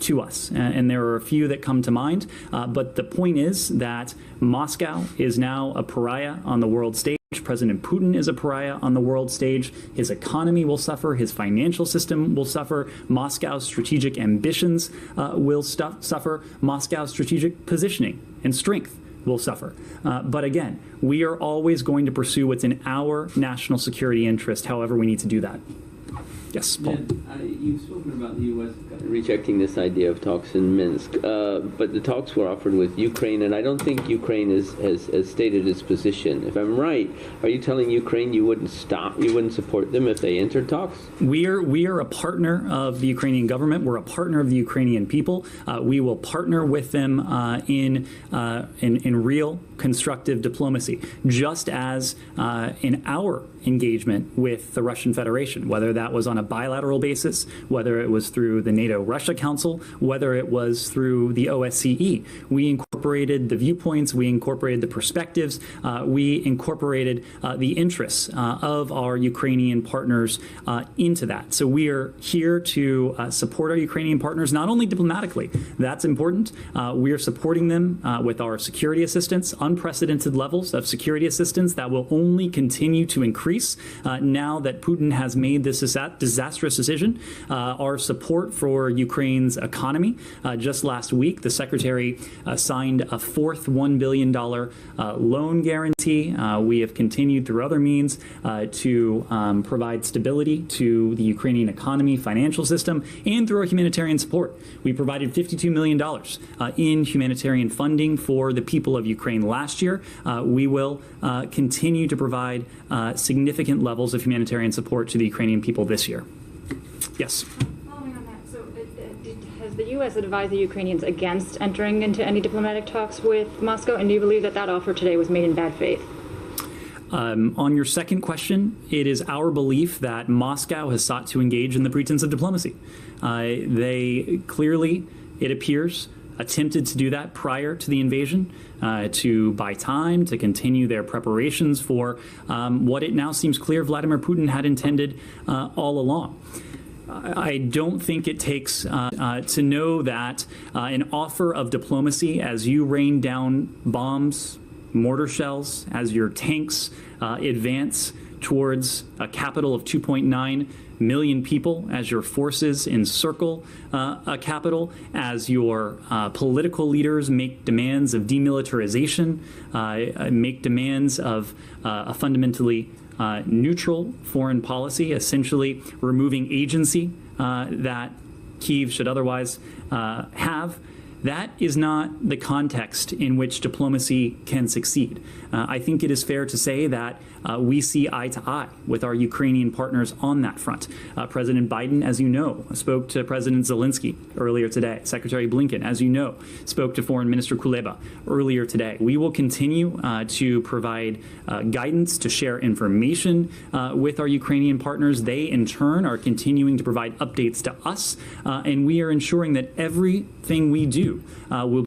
to us, and there are a few that come to mind, but the point is that Moscow is now a pariah on the world stage. President Putin is a pariah on the world stage. His economy will suffer. His financial system will suffer. Moscow's strategic ambitions will suffer. Moscow's strategic positioning and strength will suffer. But again, we are always going to pursue what's in our national security interest, however we need to do that. Yes, Paul. You've spoken about the U.S. rejecting this idea of talks in Minsk, but the talks were offered with Ukraine, and I don't think Ukraine has stated its position. If I'm right, are you telling Ukraine you wouldn't support them if they entered talks? We are a partner of the Ukrainian government. We're a partner of the Ukrainian people. We will partner with them in real constructive diplomacy, just as in our engagement with the Russian Federation, whether that was on a bilateral basis, whether it was through the NATO-Russia Council, whether it was through the OSCE. We incorporated the viewpoints, we incorporated the perspectives, we incorporated the interests of our Ukrainian partners into that. So we are here to support our Ukrainian partners, not only diplomatically, that's important. We are supporting them with our security assistance, unprecedented levels of security assistance that will only continue to increase now that Putin has made this disastrous decision. Our support for Ukraine's economy. Just last week, the Secretary signed a fourth $1 billion loan guarantee. We have continued through other means to provide stability to the Ukrainian economy, financial system, and through our humanitarian support. We provided $52 million in humanitarian funding for the people of Ukraine last year. We will continue to provide significant levels of humanitarian support to the Ukrainian people this year. Yes. Following on that, so has the U.S. advised the Ukrainians against entering into any diplomatic talks with Moscow, and do you believe that that offer today was made in bad faith? On your second question, it is our belief that Moscow has sought to engage in the pretense of diplomacy. They clearly, it appears, attempted to do that prior to the invasion, to buy time, to continue their preparations for what it now seems clear Vladimir Putin had intended all along. I don't think it takes to know that an offer of diplomacy as you rain down bombs, mortar shells, as your tanks advance towards a capital of 2.9 million people, as your forces encircle a capital, as your political leaders make demands of demilitarization, make demands of a fundamentally neutral foreign policy, essentially removing agency that Kyiv should otherwise have. That is not the context in which diplomacy can succeed. I think it is fair to say that we see eye to eye with our Ukrainian partners on that front. President Biden, as you know, spoke to President Zelensky earlier today. Secretary Blinken, as you know, spoke to Foreign Minister Kuleba earlier today. We will continue to provide guidance, to share information with our Ukrainian partners. They, in turn, are continuing to provide updates to us, and we are ensuring that everything we do will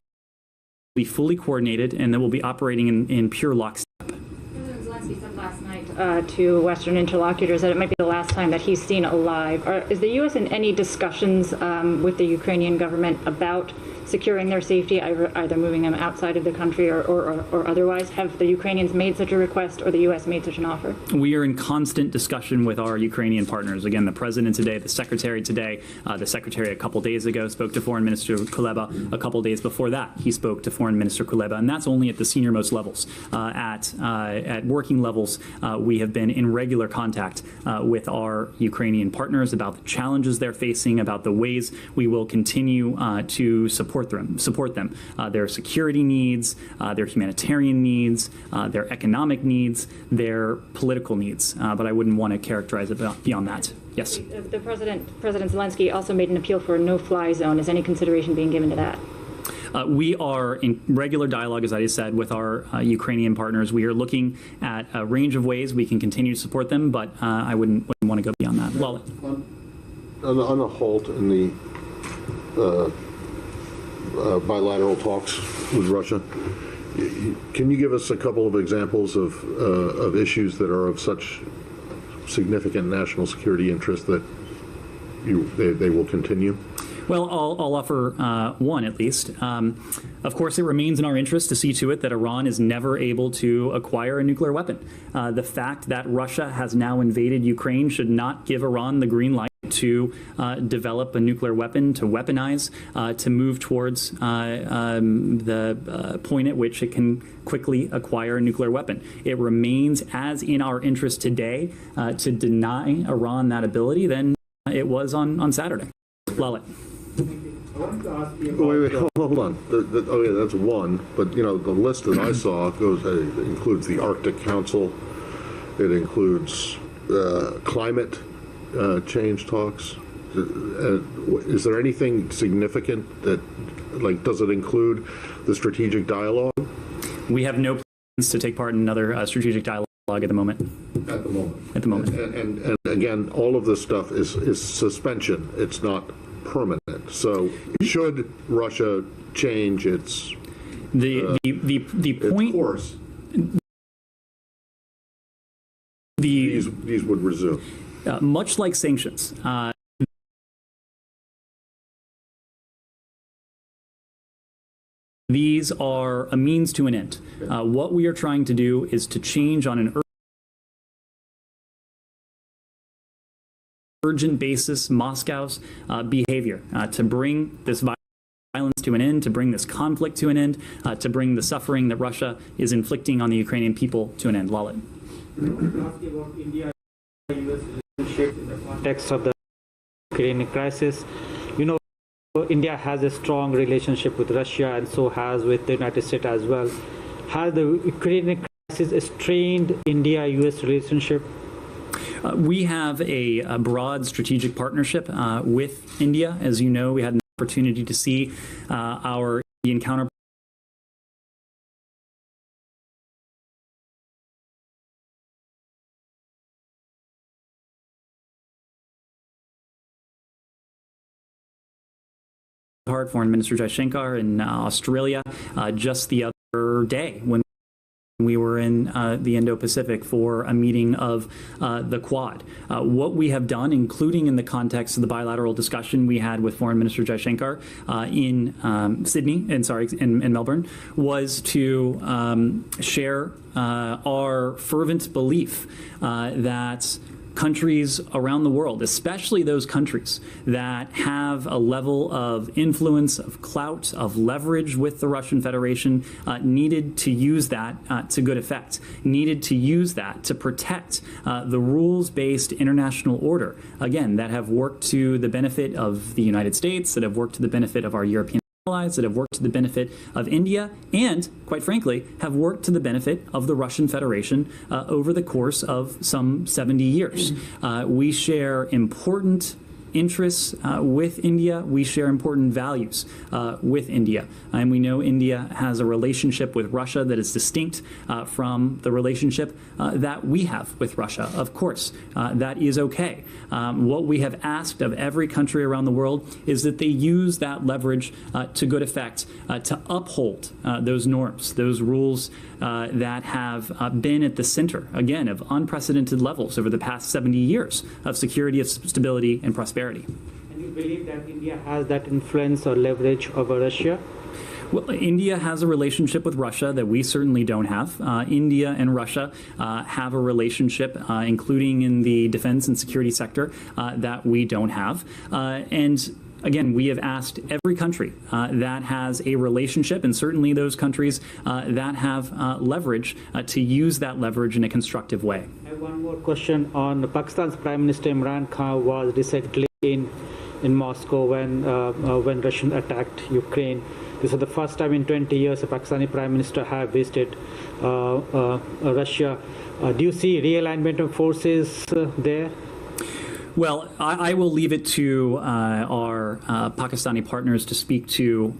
be fully coordinated and that will be operating in pure lockstep. President Zelensky said last night to Western interlocutors that it might be the last time that he's seen alive. Is the U.S. in any discussions with the Ukrainian government about securing their safety, either moving them outside of the country or otherwise? Have the Ukrainians made such a request or the U.S. made such an offer? We are in constant discussion with our Ukrainian partners. Again, the President today, the Secretary today, the Secretary a couple days ago spoke to Foreign Minister Kuleba. A couple days before that, he spoke to Foreign Minister Kuleba, and that's only at the senior-most levels. At working levels, we have been in regular contact with our Ukrainian partners about the challenges they're facing, about the ways we will continue to support them, their security needs, their humanitarian needs, their economic needs, their political needs. But I wouldn't want to characterize it beyond that. Yes. The President Zelensky also made an appeal for a no-fly zone. Is any consideration being given to that? We are in regular dialogue, as I just said, with our Ukrainian partners. We are looking at a range of ways we can continue to support them, but I wouldn't want to go beyond that. Well, on the halt in the bilateral talks with Russia, can you give us a couple of examples of issues that are of such significant national security interest that they will continue? Well, I'll offer one at least. Of course, it remains in our interest to see to it that Iran is never able to acquire a nuclear weapon. The fact that Russia has now invaded Ukraine should not give Iran the green light to develop a nuclear weapon, to weaponize, to move towards the point at which it can quickly acquire a nuclear weapon. It remains as in our interest today to deny Iran that ability, then It was on Saturday. Lalit. Wait, hold on. Okay, that's one, but the list that I saw includes the Arctic Council. It includes climate change talks. Is there anything significant that, does it include the strategic dialogue? We have no plans to take part in another strategic dialogue at the moment. At the moment. At the moment. And again, all of this stuff is suspension. It's not permanent. So should Russia change its point course, these would resume. Much like sanctions. These are a means to an end. What we are trying to do is to change on an urgent basis Moscow's behavior, to bring this violence to an end, to bring this conflict to an end, to bring the suffering that Russia is inflicting on the Ukrainian people to an end. Lalit. India-US relationship in the context of the Ukrainian crisis. India has a strong relationship with Russia and so has with the United States as well. Has the Ukrainian crisis strained India-US relationship? We have a broad strategic partnership with India. As you know, we had an opportunity to see our Indian counterparts Foreign Minister Jaishankar in Australia just the other day when we were in the Indo-Pacific for a meeting of the Quad. What we have done, including in the context of the bilateral discussion we had with Foreign Minister Jaishankar in Melbourne, was to share our fervent belief that countries around the world, especially those countries that have a level of influence, of clout, of leverage with the Russian Federation, needed to use that to good effect, needed to use that to protect the rules-based international order, again, that have worked to the benefit of the United States, that have worked to the benefit of our European allies, that have worked to the benefit of India, and, quite frankly, have worked to the benefit of the Russian Federation over the course of some 70 years. We share important interests with India. We share important values with India. And we know India has a relationship with Russia that is distinct from the relationship that we have with Russia. Of course, that is okay. What we have asked of every country around the world is that they use that leverage to good effect to uphold those norms, those rules that have been at the center, again, of unprecedented levels over the past 70 years of security, of stability, and prosperity. And you believe that India has that influence or leverage over Russia? Well, India has a relationship with Russia that we certainly don't have. India and Russia have a relationship, including in the defense and security sector, that we don't have. And again, we have asked every country that has a relationship, and certainly those countries that have leverage, to use that leverage in a constructive way. I have one more question on Pakistan's Prime Minister Imran Khan was recently in Moscow when Russia attacked Ukraine. This is the first time in 20 years a Pakistani Prime Minister have visited Russia. Do you see realignment of forces there? Well, I will leave it to our Pakistani partners to speak to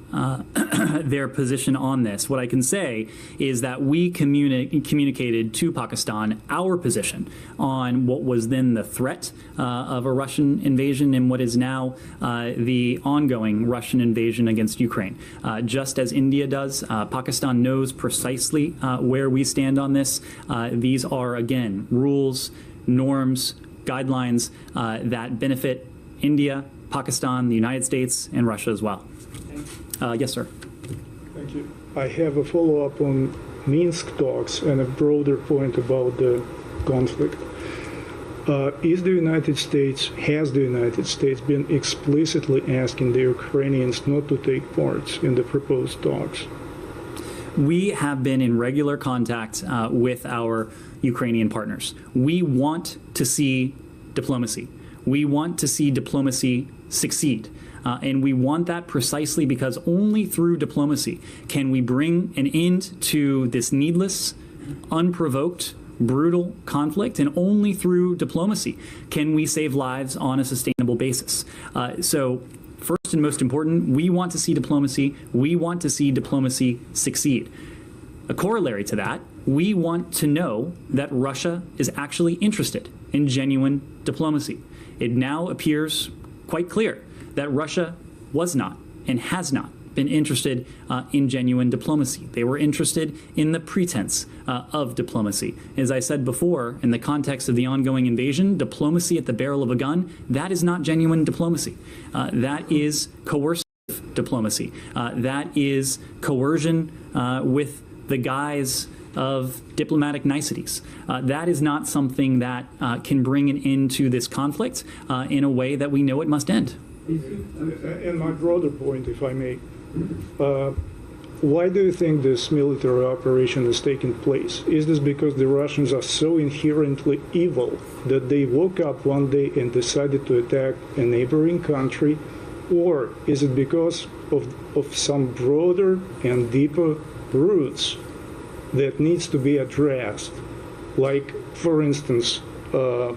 their position on this. What I can say is that we communicated to Pakistan our position on what was then the threat of a Russian invasion and what is now the ongoing Russian invasion against Ukraine. Just as India does, Pakistan knows precisely where we stand on this. These are, again, rules, norms, guidelines that benefit India, Pakistan, the United States, and Russia as well. Yes, sir. Thank you. I have a follow-up on Minsk talks and a broader point about the conflict. Has the United States been explicitly asking the Ukrainians not to take part in the proposed talks? We have been in regular contact with our Ukrainian partners. We want to see diplomacy. We want to see diplomacy succeed. And we want that precisely because only through diplomacy can we bring an end to this needless, unprovoked, brutal conflict, and only through diplomacy can we save lives on a sustainable basis. So first and most important, we want to see diplomacy. We want to see diplomacy succeed. A corollary to that, we want to know that Russia is actually interested in genuine diplomacy. It now appears quite clear that Russia was not and has not been interested in genuine diplomacy. They were interested in the pretense of diplomacy. As I said before, in the context of the ongoing invasion, diplomacy at the barrel of a gun, that is not genuine diplomacy. That is coercive diplomacy. That is coercion with the guise of diplomatic niceties. That is not something that can bring an end to this conflict in a way that we know it must end. And my broader point, if I may, why do you think this military operation is taking place? Is this because the Russians are so inherently evil that they woke up one day and decided to attack a neighboring country? Or is it because of some broader and deeper roots that needs to be addressed? Like, for instance, the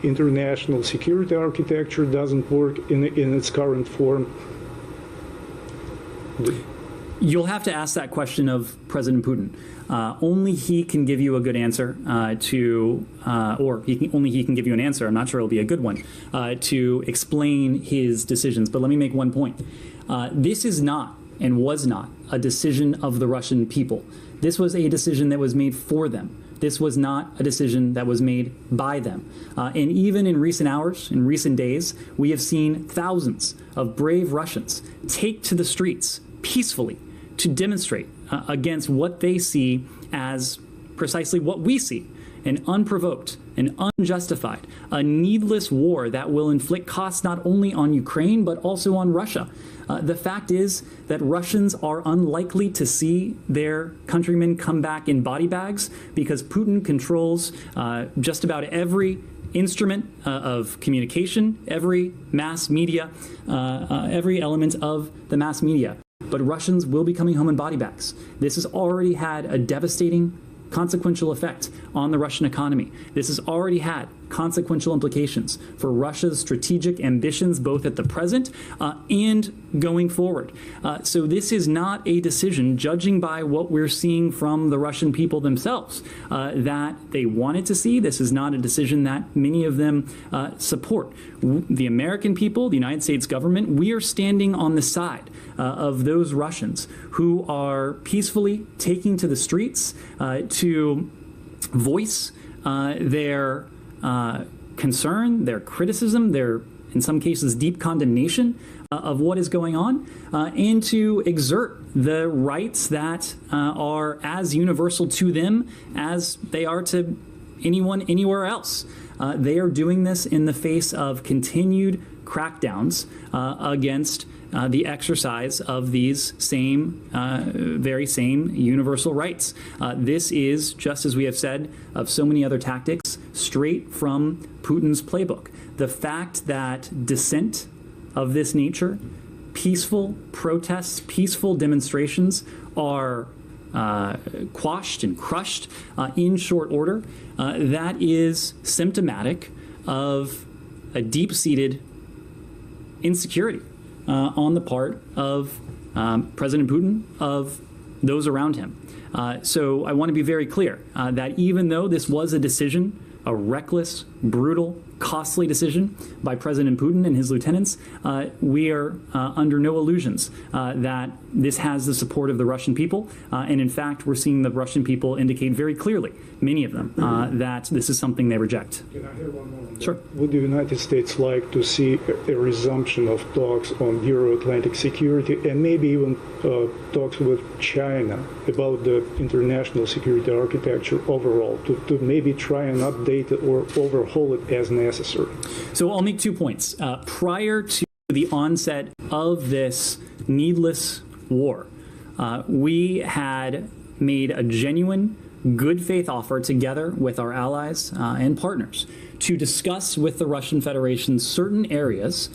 international security architecture doesn't work in its current form. You'll have to ask that question of President Putin. Only he can give you a good answer only he can give you an answer. I'm not sure it'll be a good one to explain his decisions. But let me make one point. This is not and was not a decision of the Russian people. This was a decision that was made for them. This was not a decision that was made by them. And even in recent hours, in recent days, we have seen thousands of brave Russians take to the streets peacefully to demonstrate against what they see as precisely what we see, an unprovoked, an unjustified, a needless war that will inflict costs not only on Ukraine, but also on Russia. The fact is that Russians are unlikely to see their countrymen come back in body bags because Putin controls just about every instrument of communication, every mass media, every element of the mass media. But Russians will be coming home in body bags. This has already had a devastating consequential effect on the Russian economy. This has already had consequential implications for Russia's strategic ambitions, both at the present and going forward. So this is not a decision, judging by what we're seeing from the Russian people themselves, that they wanted to see. This is not a decision that many of them support. The American people, the United States government, we are standing on the side of those Russians who are peacefully taking to the streets to voice their concern, their criticism, their, in some cases, deep condemnation of what is going on, and to exert the rights that are as universal to them as they are to anyone anywhere else. They are doing this in the face of continued crackdowns against the exercise of these very same universal rights. This is, just as we have said of so many other tactics, straight from Putin's playbook. The fact that dissent of this nature, peaceful protests, peaceful demonstrations are quashed and crushed in short order, that is symptomatic of a deep-seated insecurity on the part of President Putin, of those around him. So I want to be very clear that even though this was a decision, a reckless, brutal, costly decision by President Putin and his lieutenants, we are under no illusions that this has the support of the Russian people. And in fact, we're seeing the Russian people indicate very clearly, many of them, that this is something they reject. Can I hear one more? Sure. Would the United States like to see a resumption of talks on Euro-Atlantic security and maybe even talks with China about the international security architecture overall, to maybe try and update it or overhaul it as necessary? So I'll make 2 points. Prior to the onset of this needless war, we had made a genuine good faith offer together with our allies and partners to discuss with the Russian Federation certain areas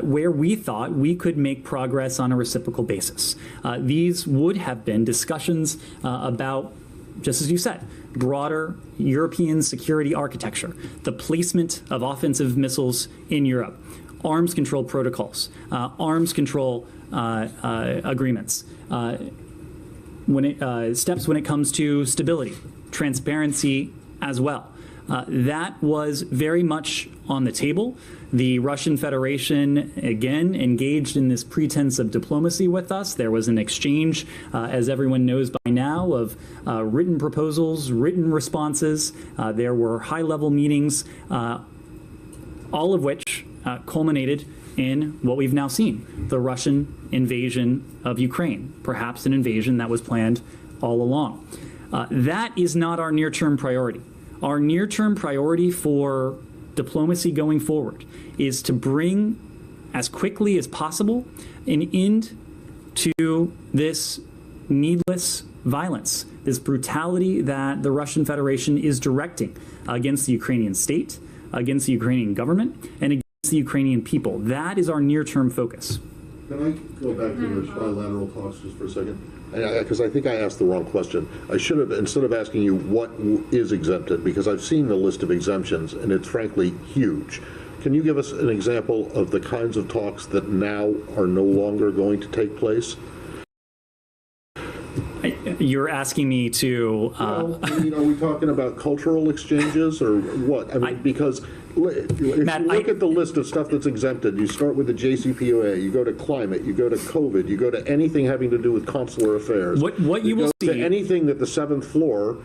where we thought we could make progress on a reciprocal basis. These would have been discussions about, just as you said, broader European security architecture, the placement of offensive missiles in Europe, arms control protocols, arms control agreements, steps when it comes to stability, transparency as well. That was very much on the table. The Russian Federation, again, engaged in this pretense of diplomacy with us. There was an exchange, as everyone knows by now, of written proposals, written responses. There were high-level meetings, all of which culminated in what we've now seen, the Russian invasion of Ukraine, perhaps an invasion that was planned all along. That is not our near-term priority. Our near-term priority for diplomacy going forward is to bring, as quickly as possible, an end to this needless violence, this brutality that the Russian Federation is directing against the Ukrainian state, against the Ukrainian government, and against the Ukrainian people. That is our near-term focus. Can I go back to the bilateral talks just for a second? Because I think I asked the wrong question. I should have, instead of asking you what is exempted, because I've seen the list of exemptions, and it's frankly huge. Can you give us an example of the kinds of talks that now are no longer going to take place? You're asking me to... Well, I mean, are we talking about cultural exchanges or what? I mean, because if you look at the list of stuff that's exempted, you start with the JCPOA, you go to climate, you go to COVID, you go to anything having to do with consular affairs. What you will see... to anything that the seventh floor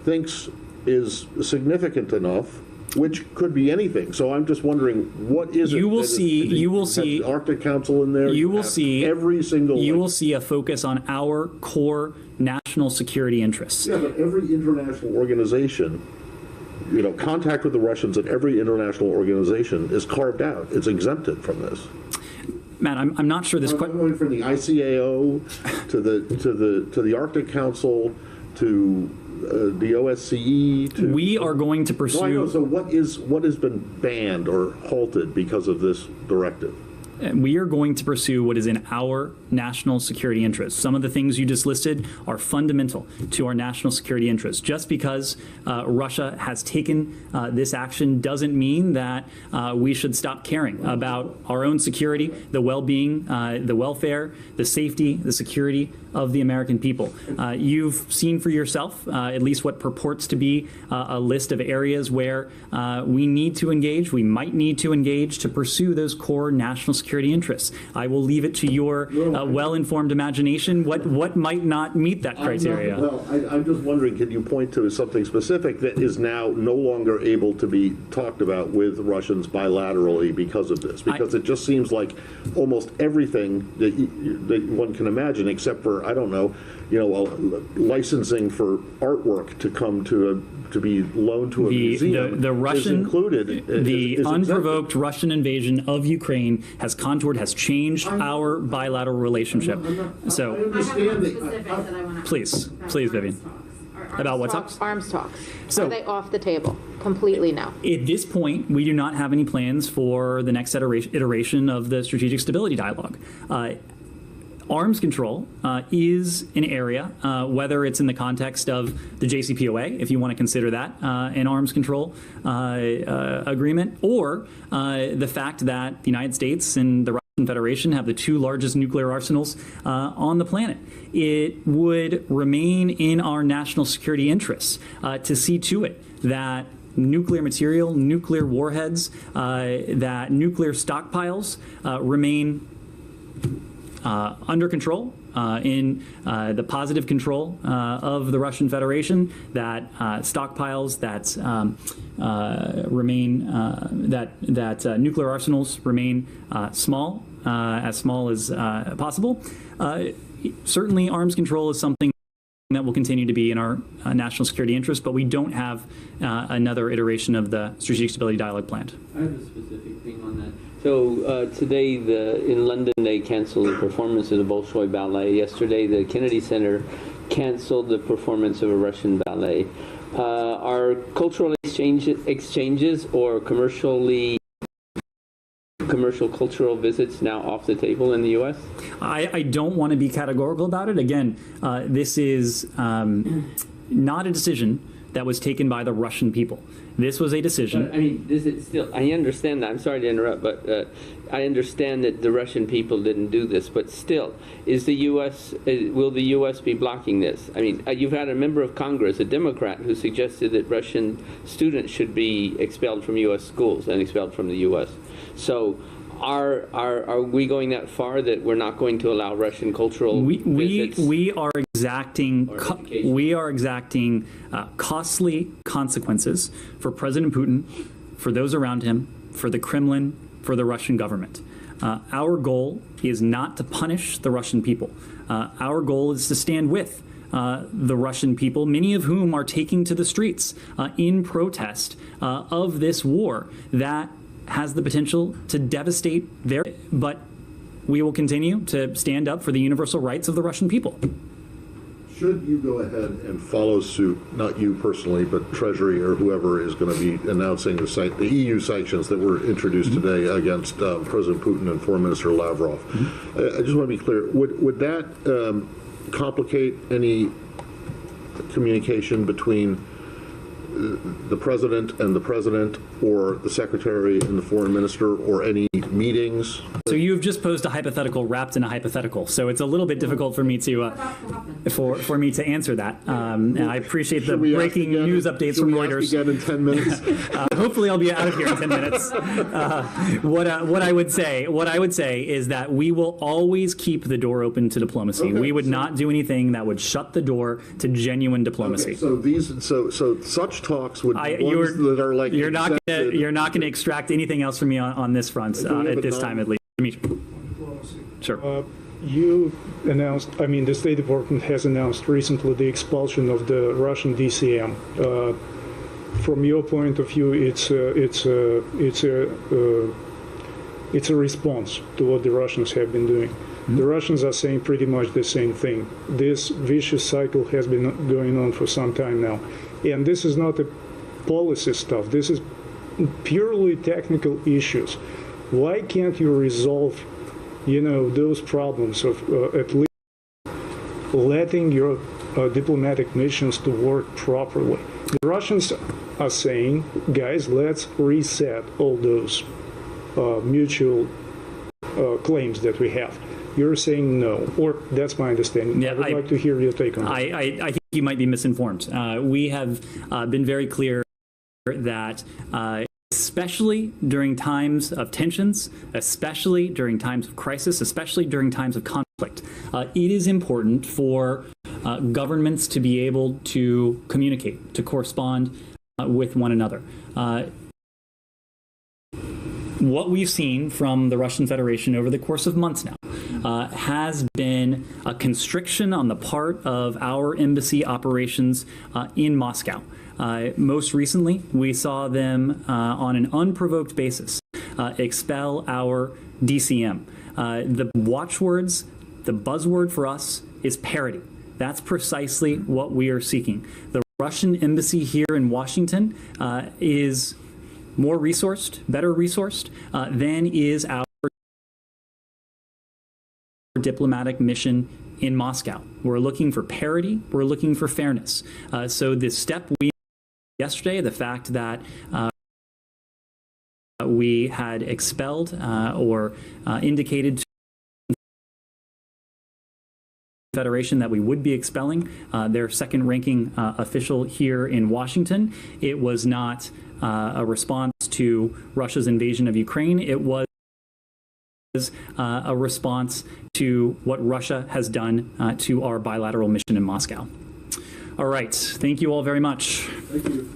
thinks is significant enough, which could be anything. So I'm just wondering, what is it? You will see the Arctic Council in there. You will see every single. You will see a focus on our core national security interests. Yeah, but every international organization, you know, contact with the Russians at every international organization is carved out. It's exempted from this. Matt, I'm not sure this. I'm going from the ICAO to the Arctic Council to the OSCE. We are going to pursue. No, I know. So what has been banned or halted because of this directive? We are going to pursue what is in our national security interests. Some of the things you just listed are fundamental to our national security interests. Just because Russia has taken this action doesn't mean that we should stop caring about our own security, the well-being, the welfare, the safety, the security of the American people. You've seen for yourself at least what purports to be a list of areas where we need to engage, we might need to engage to pursue those core national security interests. I will leave it to your well-informed imagination what might not meet that criteria. I'm just wondering, can you point to something specific that is now no longer able to be talked about with Russians bilaterally because of this? Because it just seems like almost everything that one can imagine, except for, I don't know, licensing for artwork to come to be loaned to a museum the Russian, is included. The unprovoked Russian invasion of Ukraine has contoured, has changed our bilateral relationship. So, please, Vivian. About what talks? Arms talks. So, are they off the table completely now? At this point, we do not have any plans for the next iteration of the Strategic Stability Dialogue. Arms control is an area, whether it's in the context of the JCPOA, if you want to consider that an arms control agreement, or the fact that the United States and the Russian Federation have the two largest nuclear arsenals on the planet. It would remain in our national security interests to see to it that nuclear material, nuclear warheads, that nuclear stockpiles remain under control, in the positive control of the Russian Federation, that stockpiles that remain, that nuclear arsenals remain small as possible. Certainly, arms control is something that will continue to be in our national security interest, but we don't have another iteration of the Strategic Stability Dialogue planned. I have a specific thing on that. So today, in London, they canceled the performance of the Bolshoi Ballet. Yesterday, the Kennedy Center canceled the performance of a Russian ballet. Are cultural exchanges or commercial cultural visits now off the table in the U.S.? I don't want to be categorical about it. Again, this is not a decision that was taken by the Russian people. This was a decision. But, I mean, this is still, I understand that. I'm sorry to interrupt, but I understand that the Russian people didn't do this. But still, is the U.S. Will the U.S. be blocking this? I mean, you've had a member of Congress, a Democrat, who suggested that Russian students should be expelled from U.S. schools and expelled from the U.S. So, are we going that far that we're not going to allow Russian cultural visits? We are exacting costly consequences for President Putin, for those around him, for the Kremlin, for the Russian government. Our goal is not to punish the Russian people. Our goal is to stand with the Russian people, many of whom are taking to the streets in protest of this war that has the potential to devastate their. But we will continue to stand up for the universal rights of the Russian people. Should you go ahead and follow suit, not you personally, but Treasury or whoever is going to be announcing the EU sanctions that were introduced today against President Putin and Foreign Minister Lavrov? I just want to be clear. Would that complicate any communication between the president and the president, or the secretary and the foreign minister, or any meetings? So you've just posed a hypothetical wrapped in a hypothetical. So it's a little bit difficult for me to for me to answer that. And I appreciate the breaking news updates from Reuters. Again in 10 minutes. Hopefully, I'll be out of here in 10 minutes. What I would say is that we will always keep the door open to diplomacy. Okay, we would not do anything that would shut the door to genuine diplomacy. Okay, so such talks would be ones that are like you're not going to extract anything else from me on this front at this time, at least. Sure. You announced, I mean, the State Department has announced recently the expulsion of the Russian DCM. From your point of view, it's a response to what the Russians have been doing. Mm-hmm. The Russians are saying pretty much the same thing. This vicious cycle has been going on for some time now. And this is not a policy stuff. This is purely technical issues. Why can't you resolve, those problems of at least letting your diplomatic missions to work properly? The Russians are saying, guys, let's reset all those mutual claims that we have. You're saying no, or that's my understanding. Yeah, I would like to hear your take on that. I think you might be misinformed. We have been very clear that especially during times of tensions, especially during times of crisis, especially during times of conflict, it is important for governments to be able to communicate, to correspond with one another. What we've seen from the Russian Federation over the course of months now has been a constriction on the part of our embassy operations in Moscow. Most recently, we saw them on an unprovoked basis expel our DCM. The watchwords, the buzzword for us is parity. That's precisely what we are seeking. The Russian embassy here in Washington is more resourced, better resourced than is our diplomatic mission in Moscow. We're looking for parity. We're looking for fairness. So the step we yesterday, the fact that we had expelled or indicated to the Federation that we would be expelling their second-ranking official here in Washington, it was not a response to Russia's invasion of Ukraine. It was a response to what Russia has done to our bilateral mission in Moscow. All right. Thank you all very much. Thank you.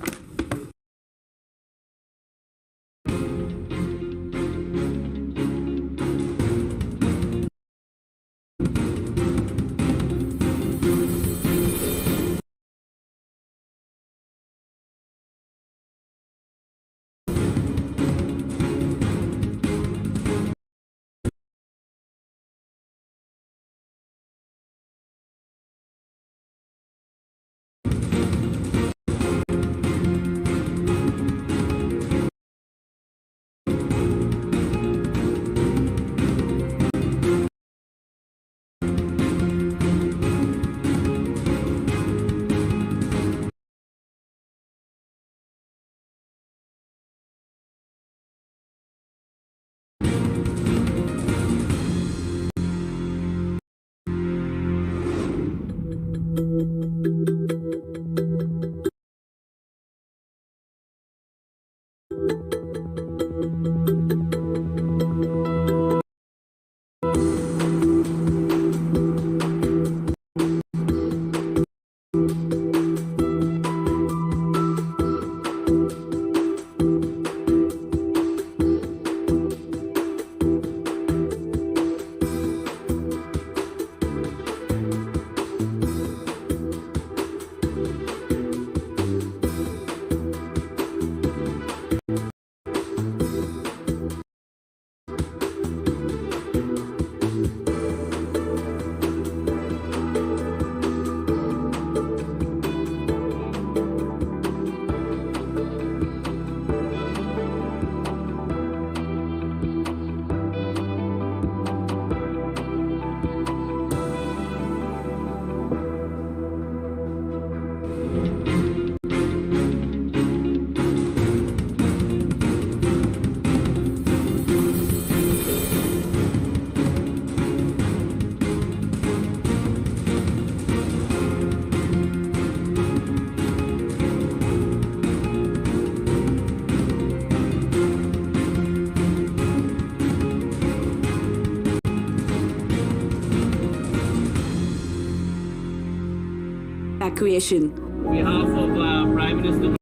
evacuation. On behalf of Prime Minister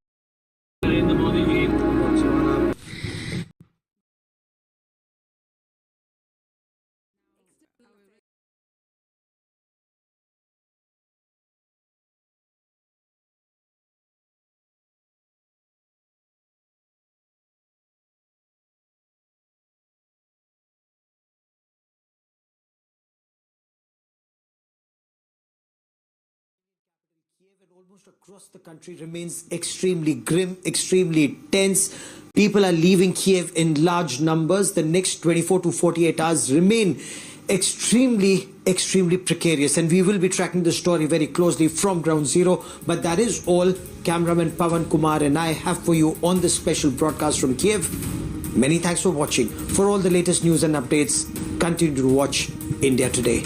Narendra Modi ji, almost across the country remains extremely grim, extremely tense. People are leaving Kiev in large numbers. The next 24 to 48 hours remain extremely precarious, and we will be tracking the story very closely from ground zero. But that is all cameraman Pawan Kumar and I have for you on this special broadcast from Kiev. Many thanks for watching. For all the latest news and updates, continue to watch India Today.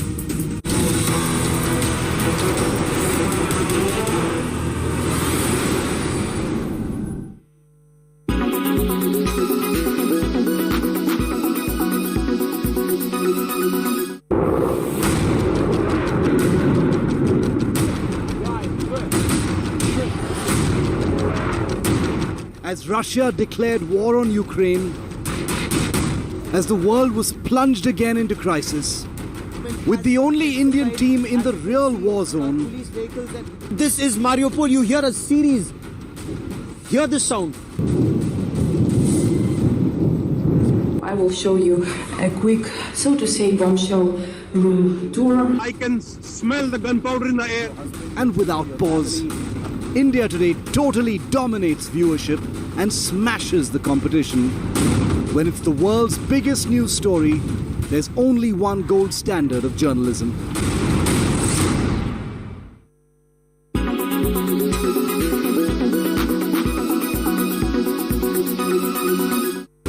As Russia declared war on Ukraine, as the world was plunged again into crisis, with the only Indian team in the real war zone. This is Mariupol. You hear a series. Hear the sound. I will show you a quick, so to say, bombshell room tour. I can smell the gunpowder in the air. And without pause, India Today totally dominates viewership and smashes the competition. When it's the world's biggest news story, there's only one gold standard of journalism.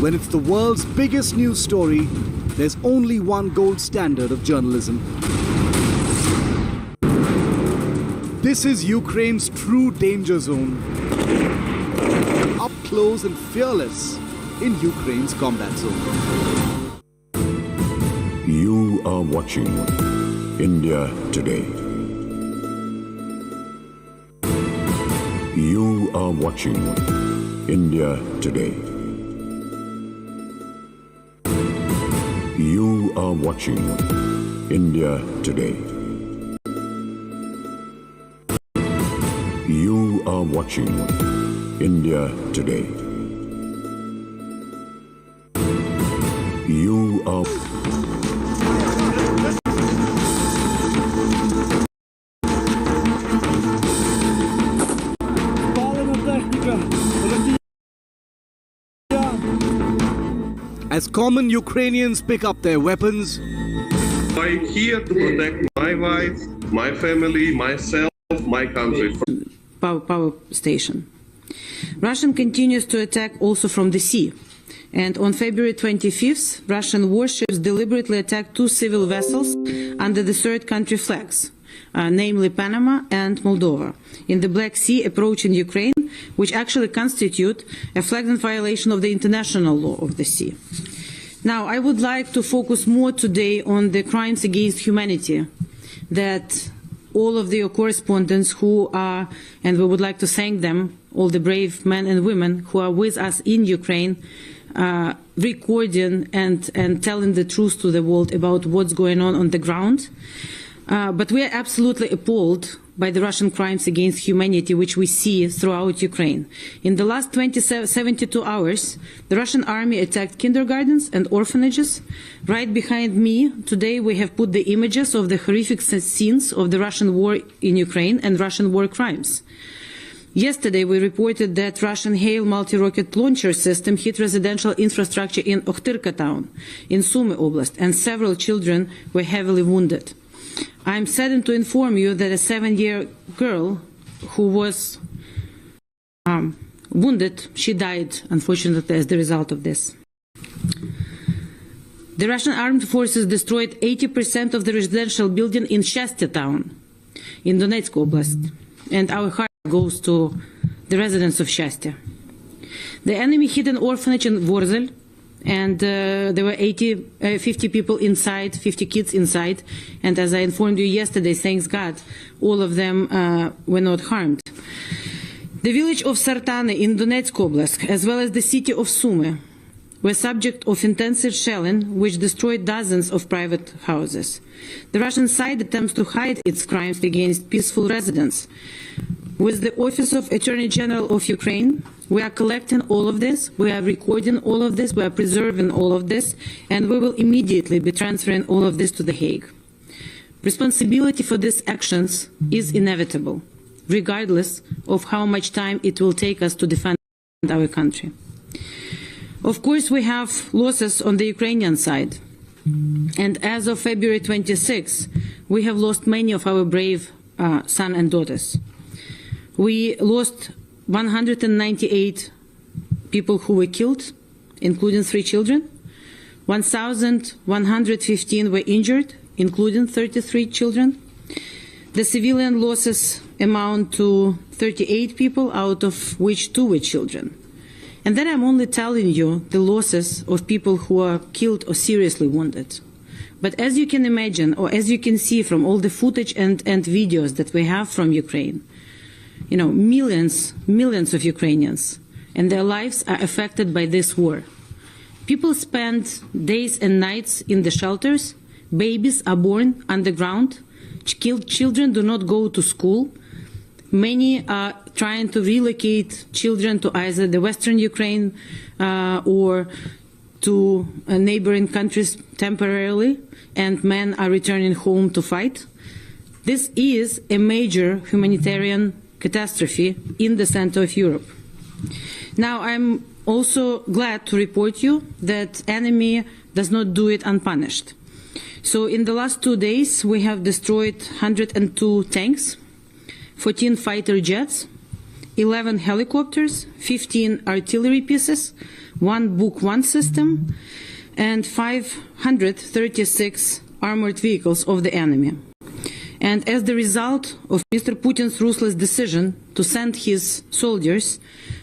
When it's the world's biggest news story, there's only one gold standard of journalism. This is Ukraine's true danger zone. Up close and fearless in Ukraine's combat zone. You are watching India Today. You are watching India Today. You are watching India Today. You are watching India Today. You are... As common Ukrainians pick up their weapons, I'm here to protect my wife, my family, myself, my country. Power station. Russia continues to attack also from the sea. And on February 25th, Russian warships deliberately attacked two civil vessels under the third country flags, namely Panama and Moldova, in the Black Sea approaching Ukraine, which actually constitute a flagrant violation of the international law of the sea. Now, I would like to focus more today on the crimes against humanity that all of the correspondents who are, and we would like to thank them, all the brave men and women who are with us in Ukraine, recording and telling the truth to the world about what's going on the ground. But we are absolutely appalled by the Russian crimes against humanity which we see throughout Ukraine. In the last 72 hours, the Russian army attacked kindergartens and orphanages. Right behind me today we have put the images of the horrific scenes of the Russian war in Ukraine and Russian war crimes. Yesterday we reported that Russian Hail multi-rocket launcher system hit residential infrastructure in Ochtyrka town in Sumy Oblast, and several children were heavily wounded. I'm saddened to inform you that a 7-year girl who was wounded, she died, unfortunately, as the result of this. The Russian armed forces destroyed 80% of the residential building in Shastya town, in Donetsk Oblast, and our heart goes to the residents of Shastya. The enemy hit an orphanage in Vorzel, and there were 50 people inside, 50 kids inside, and as I informed you yesterday, thanks God, all of them were not harmed. The village of Sartane in Donetsk Oblast, as well as the city of Sumy, were subject of intensive shelling, which destroyed dozens of private houses. The Russian side attempts to hide its crimes against peaceful residents. With the Office of Attorney General of Ukraine, we are collecting all of this, we are recording all of this, we are preserving all of this, and we will immediately be transferring all of this to The Hague. Responsibility for these actions is inevitable, regardless of how much time it will take us to defend our country. Of course, we have losses on the Ukrainian side. And as of February 26, we have lost many of our brave sons and daughters. We lost 198 people who were killed, including 3 children. 1,115 were injured, including 33 children. The civilian losses amount to 38 people, out of which 2 were children. And then I'm only telling you the losses of people who are killed or seriously wounded. But as you can imagine, or as you can see from all the footage and videos that we have from Ukraine, you know, millions of Ukrainians and their lives are affected by this war. People spend days and nights in the shelters, babies are born underground, children do not go to school. Many are trying to relocate children to either the Western Ukraine or to neighboring countries temporarily, and men are returning home to fight. This is a major humanitarian catastrophe in the center of Europe. Now, I'm also glad to report you that enemy does not do it unpunished. So in the last 2 days, we have destroyed 102 tanks, 14 fighter jets, 11 helicopters, 15 artillery pieces, 1 Book 1 system, and 536 armored vehicles of the enemy. And as the result of Mr. Putin's ruthless decision to send his soldiers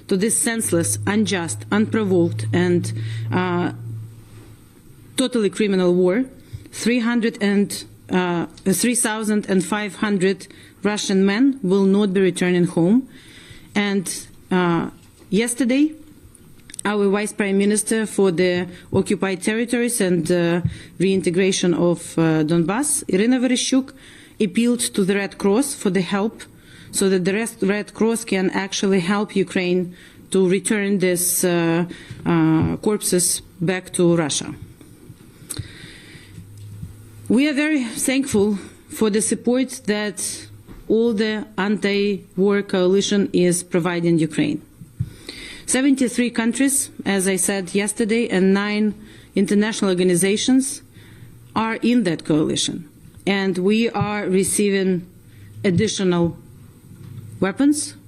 to this senseless, unjust, unprovoked, and totally criminal war, 3,500 Russian men will not be returning home. And yesterday, our Vice Prime Minister for the occupied territories and reintegration of Donbass, Irina Vereshchuk, appealed to the Red Cross for the help so that the Red Cross can actually help Ukraine to return these corpses back to Russia. We are very thankful for the support that all the anti-war coalition is providing Ukraine. 73 countries, as I said yesterday, and 9 international organizations are in that coalition. And we are receiving additional weapons,